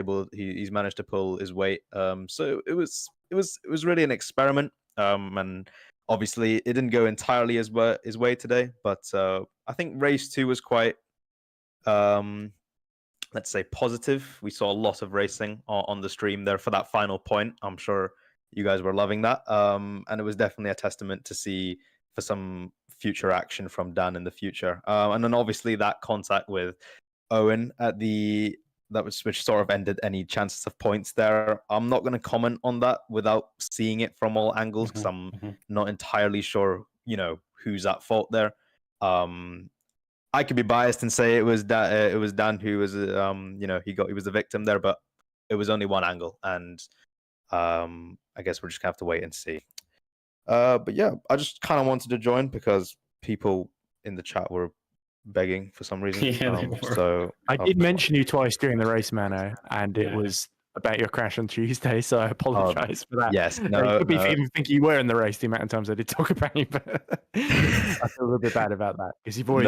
managed to pull his weight. So it was really an experiment. And obviously it didn't go entirely his way today, but I think race 2 was quite let's say positive. We saw a lot of racing on the stream there for that final point. I'm sure you guys were loving that. And it was definitely a testament to see for some future action from Dan in the future. And then obviously that contact with Eoin which sort of ended any chances of points there. I'm not going to comment on that without seeing it from all angles, because I'm not entirely sure, who's at fault there. I could be biased and say it was Dan who was, he was the victim there, but it was only one angle, and I guess we're just gonna have to wait and see. But yeah, I just kind of wanted to join because people in the chat were begging for some reason. Yeah, so I did mention you twice during the race, Mano, and it was about your crash on Tuesday, so I apologise for that. Yes, I could be even think you were in the race the amount of times I did talk about you, but I feel a little bit bad about that because you've always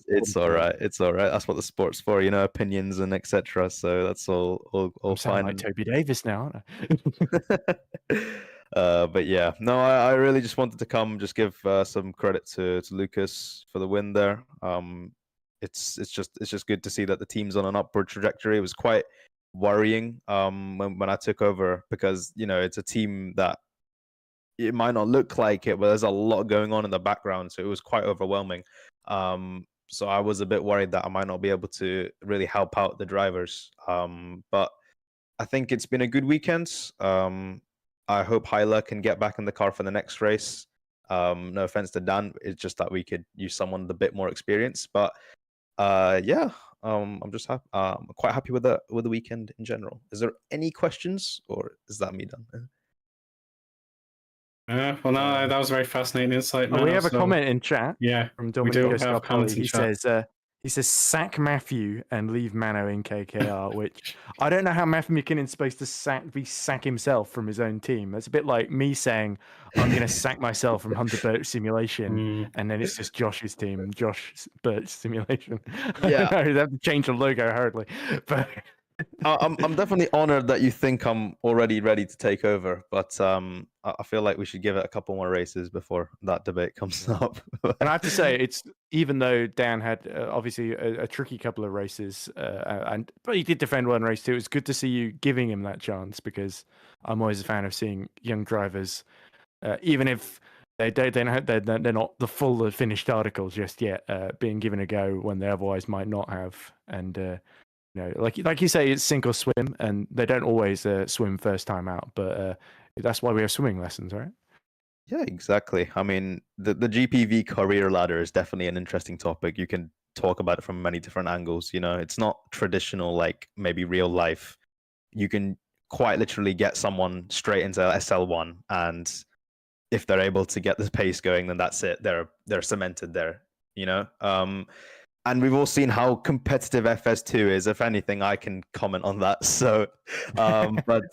it's all right. It's all right. That's what the sport's for, opinions and etc. So that's all fine. Like Toby Davis now, aren't I? But yeah, no, I really just wanted to come, just give some credit to Lucas for the win there. It's just good to see that the team's on an upward trajectory. It was quite worrying when I took over, because it's a team that it might not look like it, but there's a lot going on in the background, so it was quite overwhelming. So I was a bit worried that I might not be able to really help out the drivers, but I think it's been a good weekend. I hope Hyla can get back in the car for the next race. No offense to Dan, it's just that we could use someone with a bit more experience, but yeah, I'm just happy. I'm quite happy with the weekend in general. Is there any questions, or is that me done? Well, no, that was a very fascinating insight. We have a comment in chat. Yeah, from we Domenico do have comments in chat. He says sack Matthew and leave Mano in KKR, which I don't know how Matthew McKinnon's supposed to sack himself from his own team. That's a bit like me saying I'm going to sack myself from Hunter Birch Simulation, and then it's just Josh's team, Josh Birch Simulation. Yeah, I don't know, they have to change the logo hurriedly, but. I'm definitely honored that you think I'm already ready to take over, but I feel like we should give it a couple more races before that debate comes up. And I have to say, it's even though Dan had obviously a tricky couple of races, but he did defend one race too. It's good to see you giving him that chance, because I'm always a fan of seeing young drivers, even if they're not the full finished article just yet, being given a go when they otherwise might not have, and. Like you say, it's sink or swim, and they don't always swim first time out, but that's why we have swimming lessons, right? Yeah, exactly. I mean, the GPV career ladder is definitely an interesting topic. You can talk about it from many different angles. It's not traditional like maybe real life. You can quite literally get someone straight into SL1, and if they're able to get the pace going, then that's it. They're cemented there. And we've all seen how competitive FS2 is. If anything, I can comment on that. So, but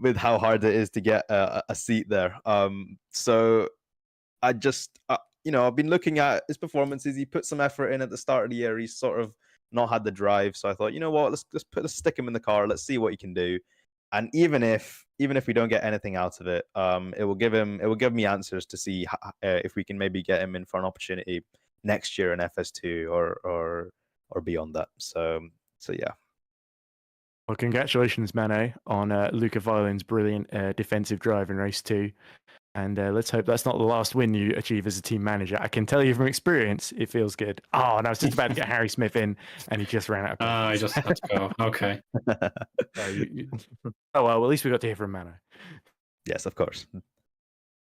with how hard it is to get a seat there. So I just, I've been looking at his performances. He put some effort in at the start of the year. He's sort of not had the drive. So I thought, you know what, let's stick him in the car. Let's see what he can do. And even if we don't get anything out of it, it will give me answers to see if we can maybe get him in for an opportunity next year in FS2 or beyond that. So yeah. Well, congratulations, Mano, on Luca Violin's brilliant defensive drive in race 2. And let's hope that's not the last win you achieve as a team manager. I can tell you from experience, it feels good. Oh, and I was just about to get Harry Smith in, and he just ran out of time. I just had to go. Okay. Oh, well, at least we got to hear from Mano. Yes, of course.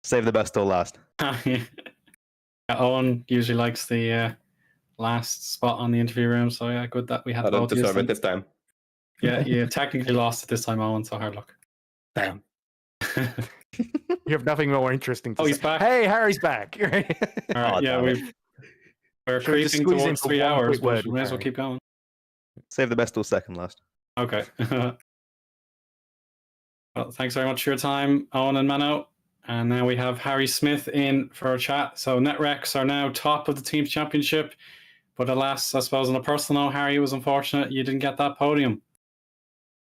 Save the best till last. Eoin usually likes the last spot on the interview room, so yeah, good that we had. I don't deserve it this time. Yeah, you technically lost it this time, Eoin. So hard luck. Damn. You have nothing more interesting to say. He's back. Hey, Harry's back. All right, yeah, We're Shall we just creeping squeeze in towards for 3 one hours, quick but word we with may as well Harry? keep going. Save the best till second last. Okay. Well, thanks very much for your time, Owen and Mano. And now we have Harry Smith in for a chat. So Netrex are now top of the team's championship. But alas, I suppose on a personal note, Harry, it was unfortunate you didn't get that podium.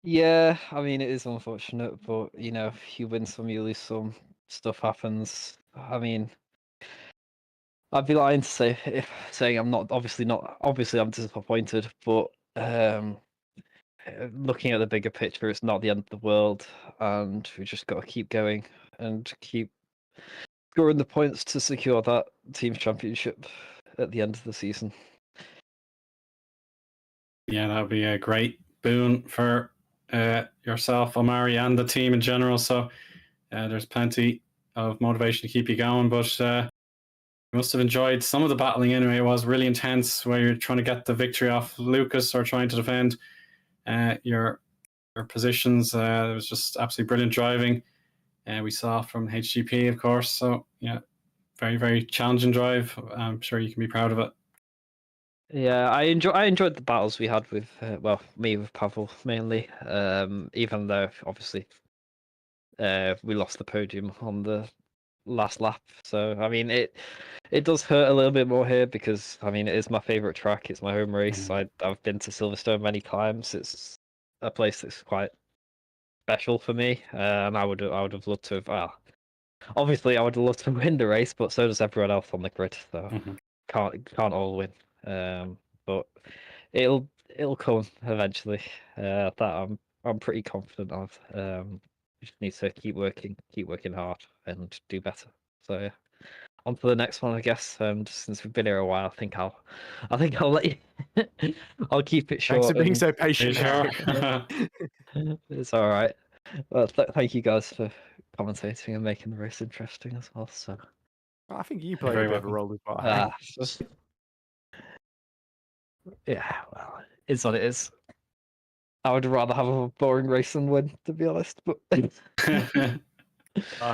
Yeah, I mean, it is unfortunate, but you win some, you lose some. Stuff happens. I mean, I'd be lying to say if saying I'm not. Obviously, I'm disappointed, but looking at the bigger picture, it's not the end of the world, and we just got to keep going and keep scoring the points to secure that team championship at the end of the season. Yeah, that would be a great boon for yourself, Omari, and the team in general. So there's plenty of motivation to keep you going. But you must have enjoyed some of the battling anyway. It was really intense where you're trying to get the victory off Lucas or trying to defend your positions. It was just absolutely brilliant driving. We saw from HGP, of course. So yeah, very, very challenging drive. I'm sure you can be proud of it. Yeah, I enjoyed the battles we had with me with Pavel mainly. Even though obviously we lost the podium on the last lap. So I mean it does hurt a little bit more here because I mean it is my favorite track. It's my home race. I've been to Silverstone many times. It's a place that's quite special for me, and I would have loved to have. Obviously, I would have loved to win the race, but so does everyone else on the grid. So can't all win. But it'll come eventually. That I'm pretty confident of. We just need to keep working hard and do better. So yeah, on to the next one, I guess. Since we've been here a while, I think I'll let you. I'll keep it short. Thanks for being so patient. Sure. It's all right. Well, thank you guys for commentating and making the race interesting as well. So I think you played a very bit of a welcome. role as well, Harry. Yeah, well, it's what it is. I would rather have a boring race than win, to be honest. But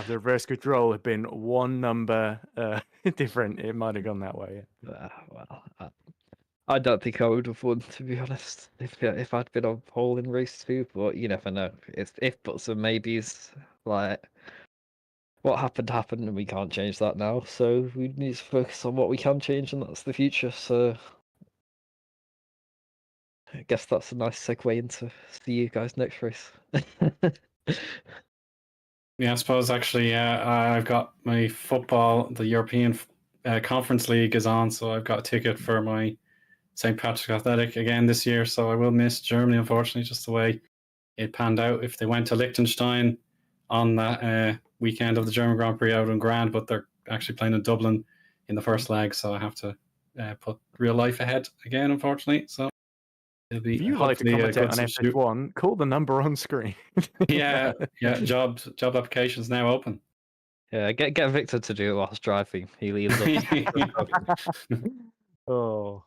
The reverse control had been one number different. It might have gone that way. I don't think I would have won, to be honest, if I'd been on pole in race 2. But you never know. If buts and maybes, like what happened, and we can't change that now. So we need to focus on what we can change, and that's the future. So I guess that's a nice segue into see you guys next race. Yeah, I suppose actually, I've got my football, the European Conference League is on, so I've got a ticket for my St. Patrick's Athletic again this year. So I will miss Germany, unfortunately, just the way it panned out. If they went to Liechtenstein on that weekend of the German Grand Prix, I would have grand, but they're actually playing in Dublin in the first leg, so I have to put real life ahead again, unfortunately. So it'll be if you like to commentate on substitute. F1, call the number on screen. yeah, job applications now open. Yeah, get Victor to do it whilst driving. He loves Oh,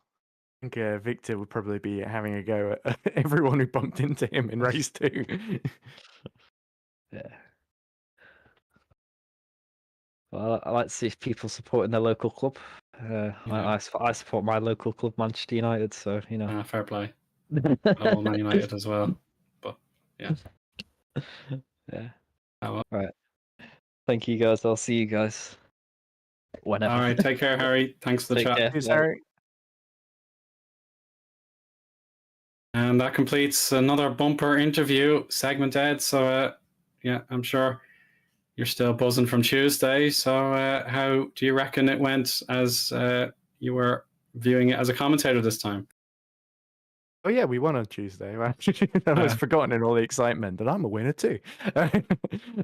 I think Victor would probably be having a go at everyone who bumped into him in race 2. Yeah. Well, I like to see people supporting their local club. I support my local club, Manchester United. So Fair play. Oh, Man United as well. But yeah. Yeah. Oh, well. Right. Thank you guys. I'll see you guys whenever. All right. Take care, Harry. Thanks for the chat. Cheers, Harry. And that completes another bumper interview segment, Ed. So, yeah, I'm sure you're still buzzing from Tuesday. So, how do you reckon it went as you were viewing it as a commentator this time? Oh yeah, we won on Tuesday. I was forgotten in all the excitement that I'm a winner too.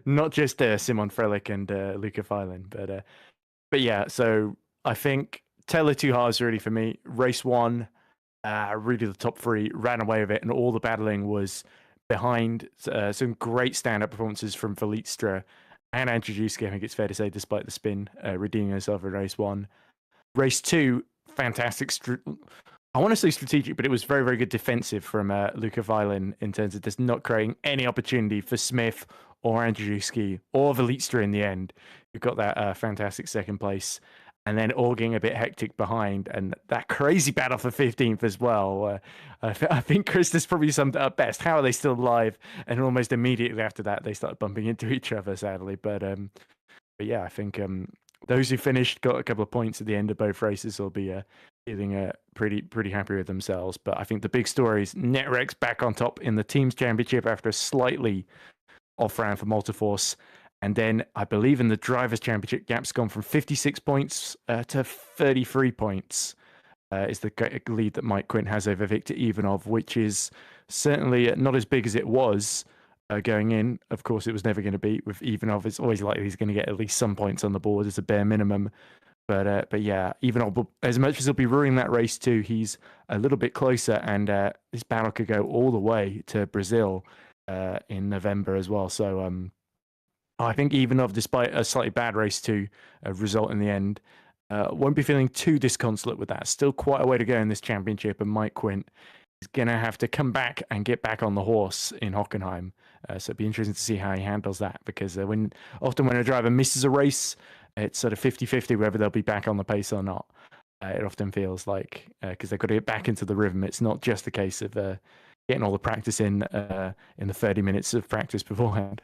Not just Simon Frelich and Luca Filin, but yeah. So I think Taylor 2 halves really for me. Race 1, really the top 3 ran away with it, and all the battling was behind. Some great stand-up performances from Felitstra and Andrzejewski, I think it's fair to say, despite the spin, redeeming herself in race 1. Race 2, fantastic. I want to say strategic, but it was very, very good defensive from Luca Filin in terms of just not creating any opportunity for Smith or Andrzejewski or Velitstra in the end, who got that fantastic second place. and then all getting a bit hectic behind, and that crazy battle for 15th as well. I think Chris has probably summed it up best. How are they still alive? And almost immediately after that, they started bumping into each other, sadly. But yeah, I think those who finished got a couple of points at the end of both races will be feeling pretty happy with themselves. But I think the big story is Netrex back on top in the teams championship after a slightly off round for Multiforce. And then I believe in the drivers championship, gap's gone from 56 points to 33 points. Is the lead that Mike Quint has over Victor Ivanov, which is certainly not as big as it was going in. Of course, it was never going to be. With Ivanov, it's always likely he's going to get at least some points on the board as a bare minimum. But yeah, Ivanov, as much as he'll be ruining that race too, he's a little bit closer, and this battle could go all the way to Brazil in November as well. So I think Ivanov, despite a slightly bad race to result in the end, won't be feeling too disconsolate with that. Still quite a way to go in this championship, and Mike Quint is going to have to come back and get back on the horse in Hockenheim. So it'd be interesting to see how he handles that, because often when a driver misses a race, it's sort of 50-50 whether they'll be back on the pace or not. It often feels like, because they've got to get back into the rhythm. It's not just a case of getting all the practice in the 30 minutes of practice beforehand.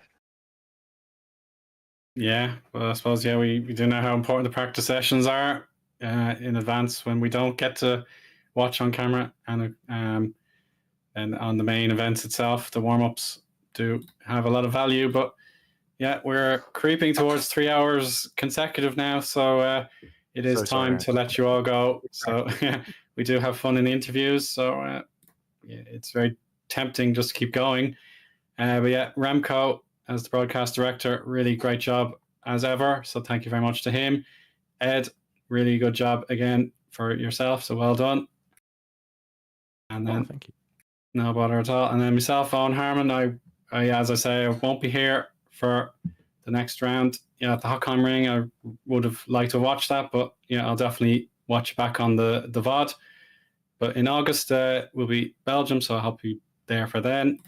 Yeah, well, I suppose, yeah, we do know how important the practice sessions are in advance when we don't get to watch on camera, and on the main events itself. The warm-ups do have a lot of value, but yeah, we're creeping towards 3 hours consecutive now, so it is time to let you all go. So yeah, we do have fun in the interviews, so yeah, it's very tempting just to keep going. But yeah, Remco, as the broadcast director, really great job as ever. So thank you very much to him. Ed, really good job again for yourself. So well done. And then, thank you. No bother at all. And then myself, Eoin Harmon, I as I say, I won't be here for the next round. Yeah, at the Hockenheim Ring, I would have liked to watch that, but yeah, I'll definitely watch it back on the VOD. But in August, will be Belgium, so I hope you're there for then.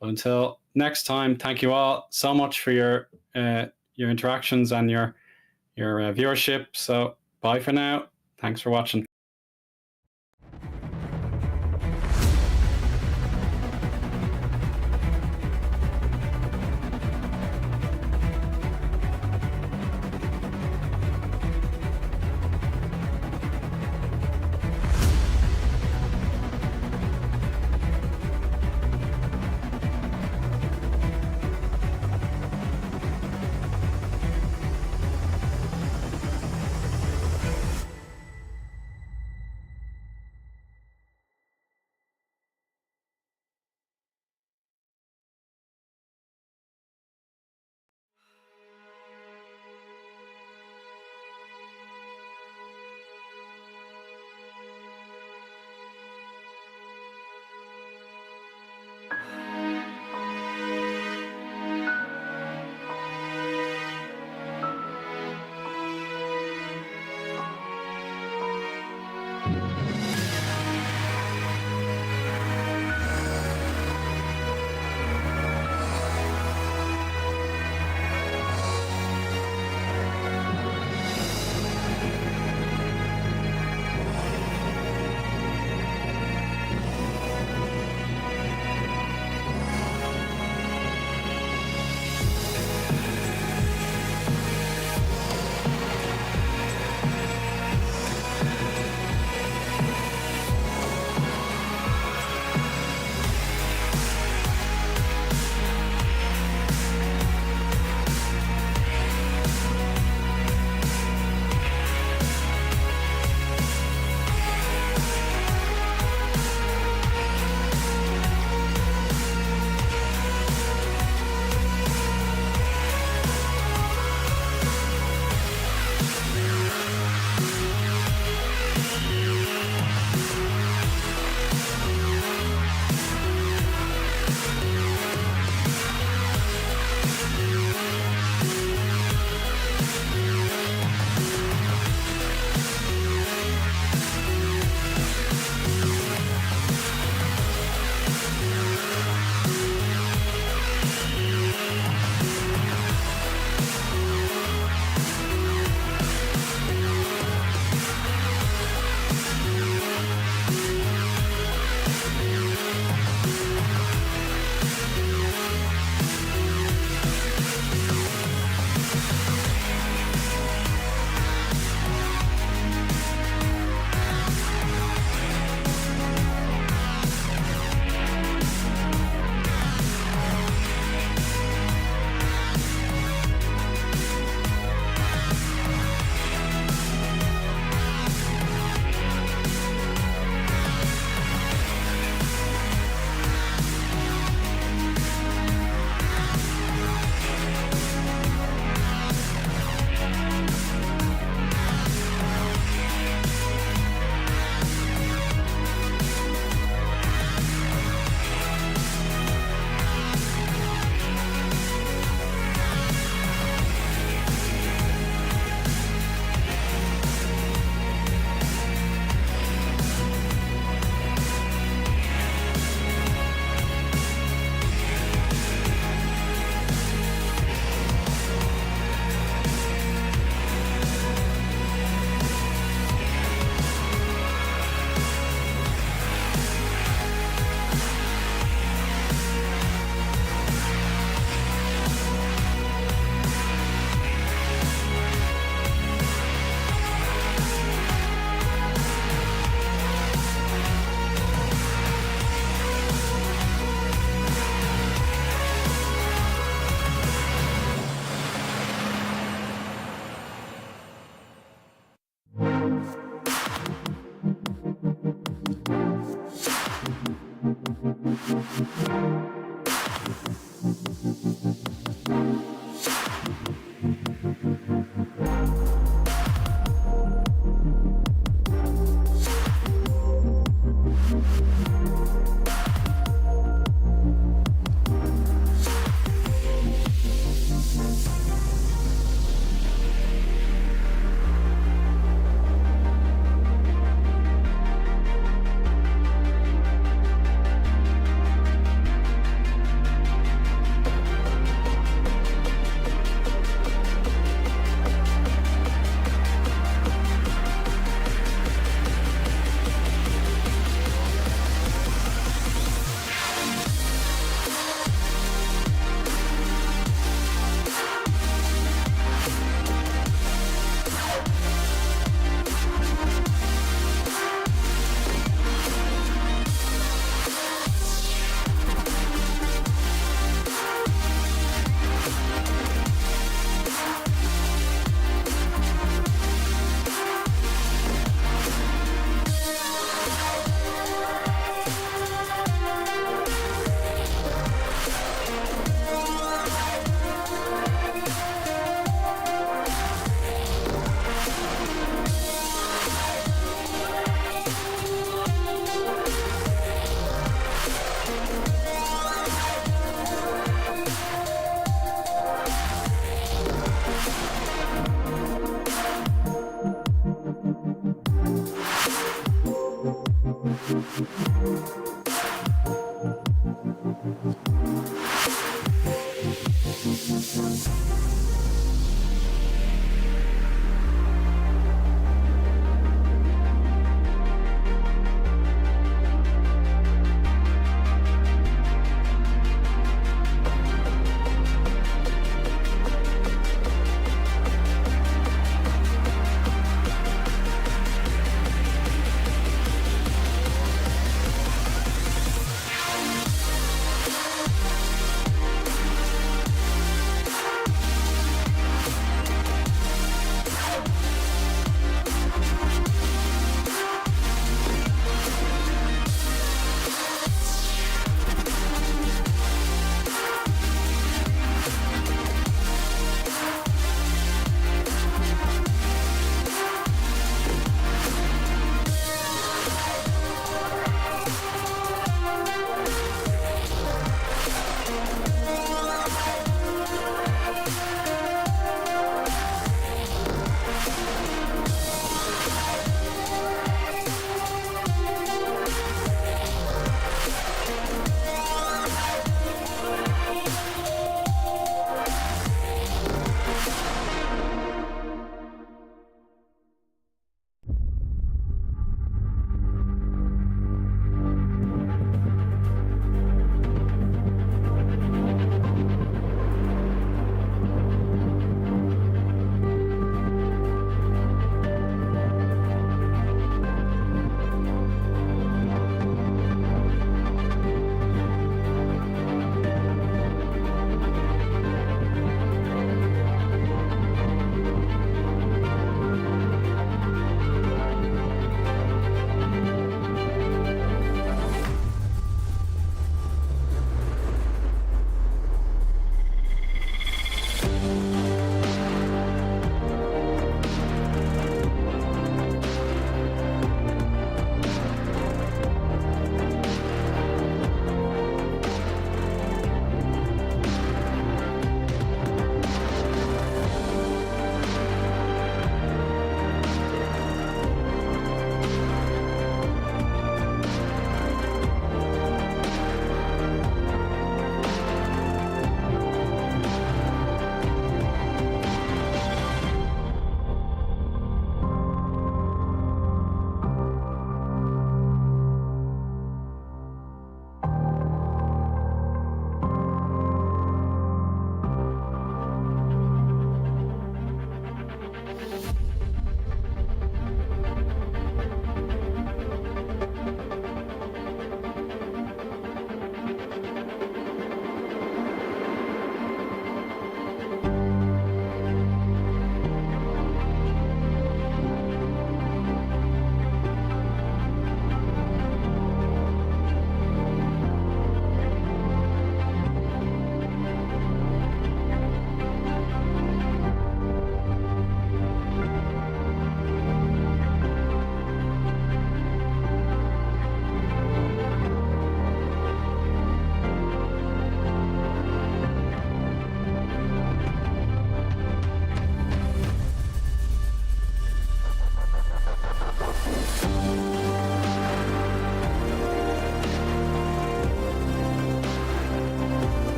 But until next time, thank you all so much for your interactions and your viewership. So bye for now. Thanks for watching.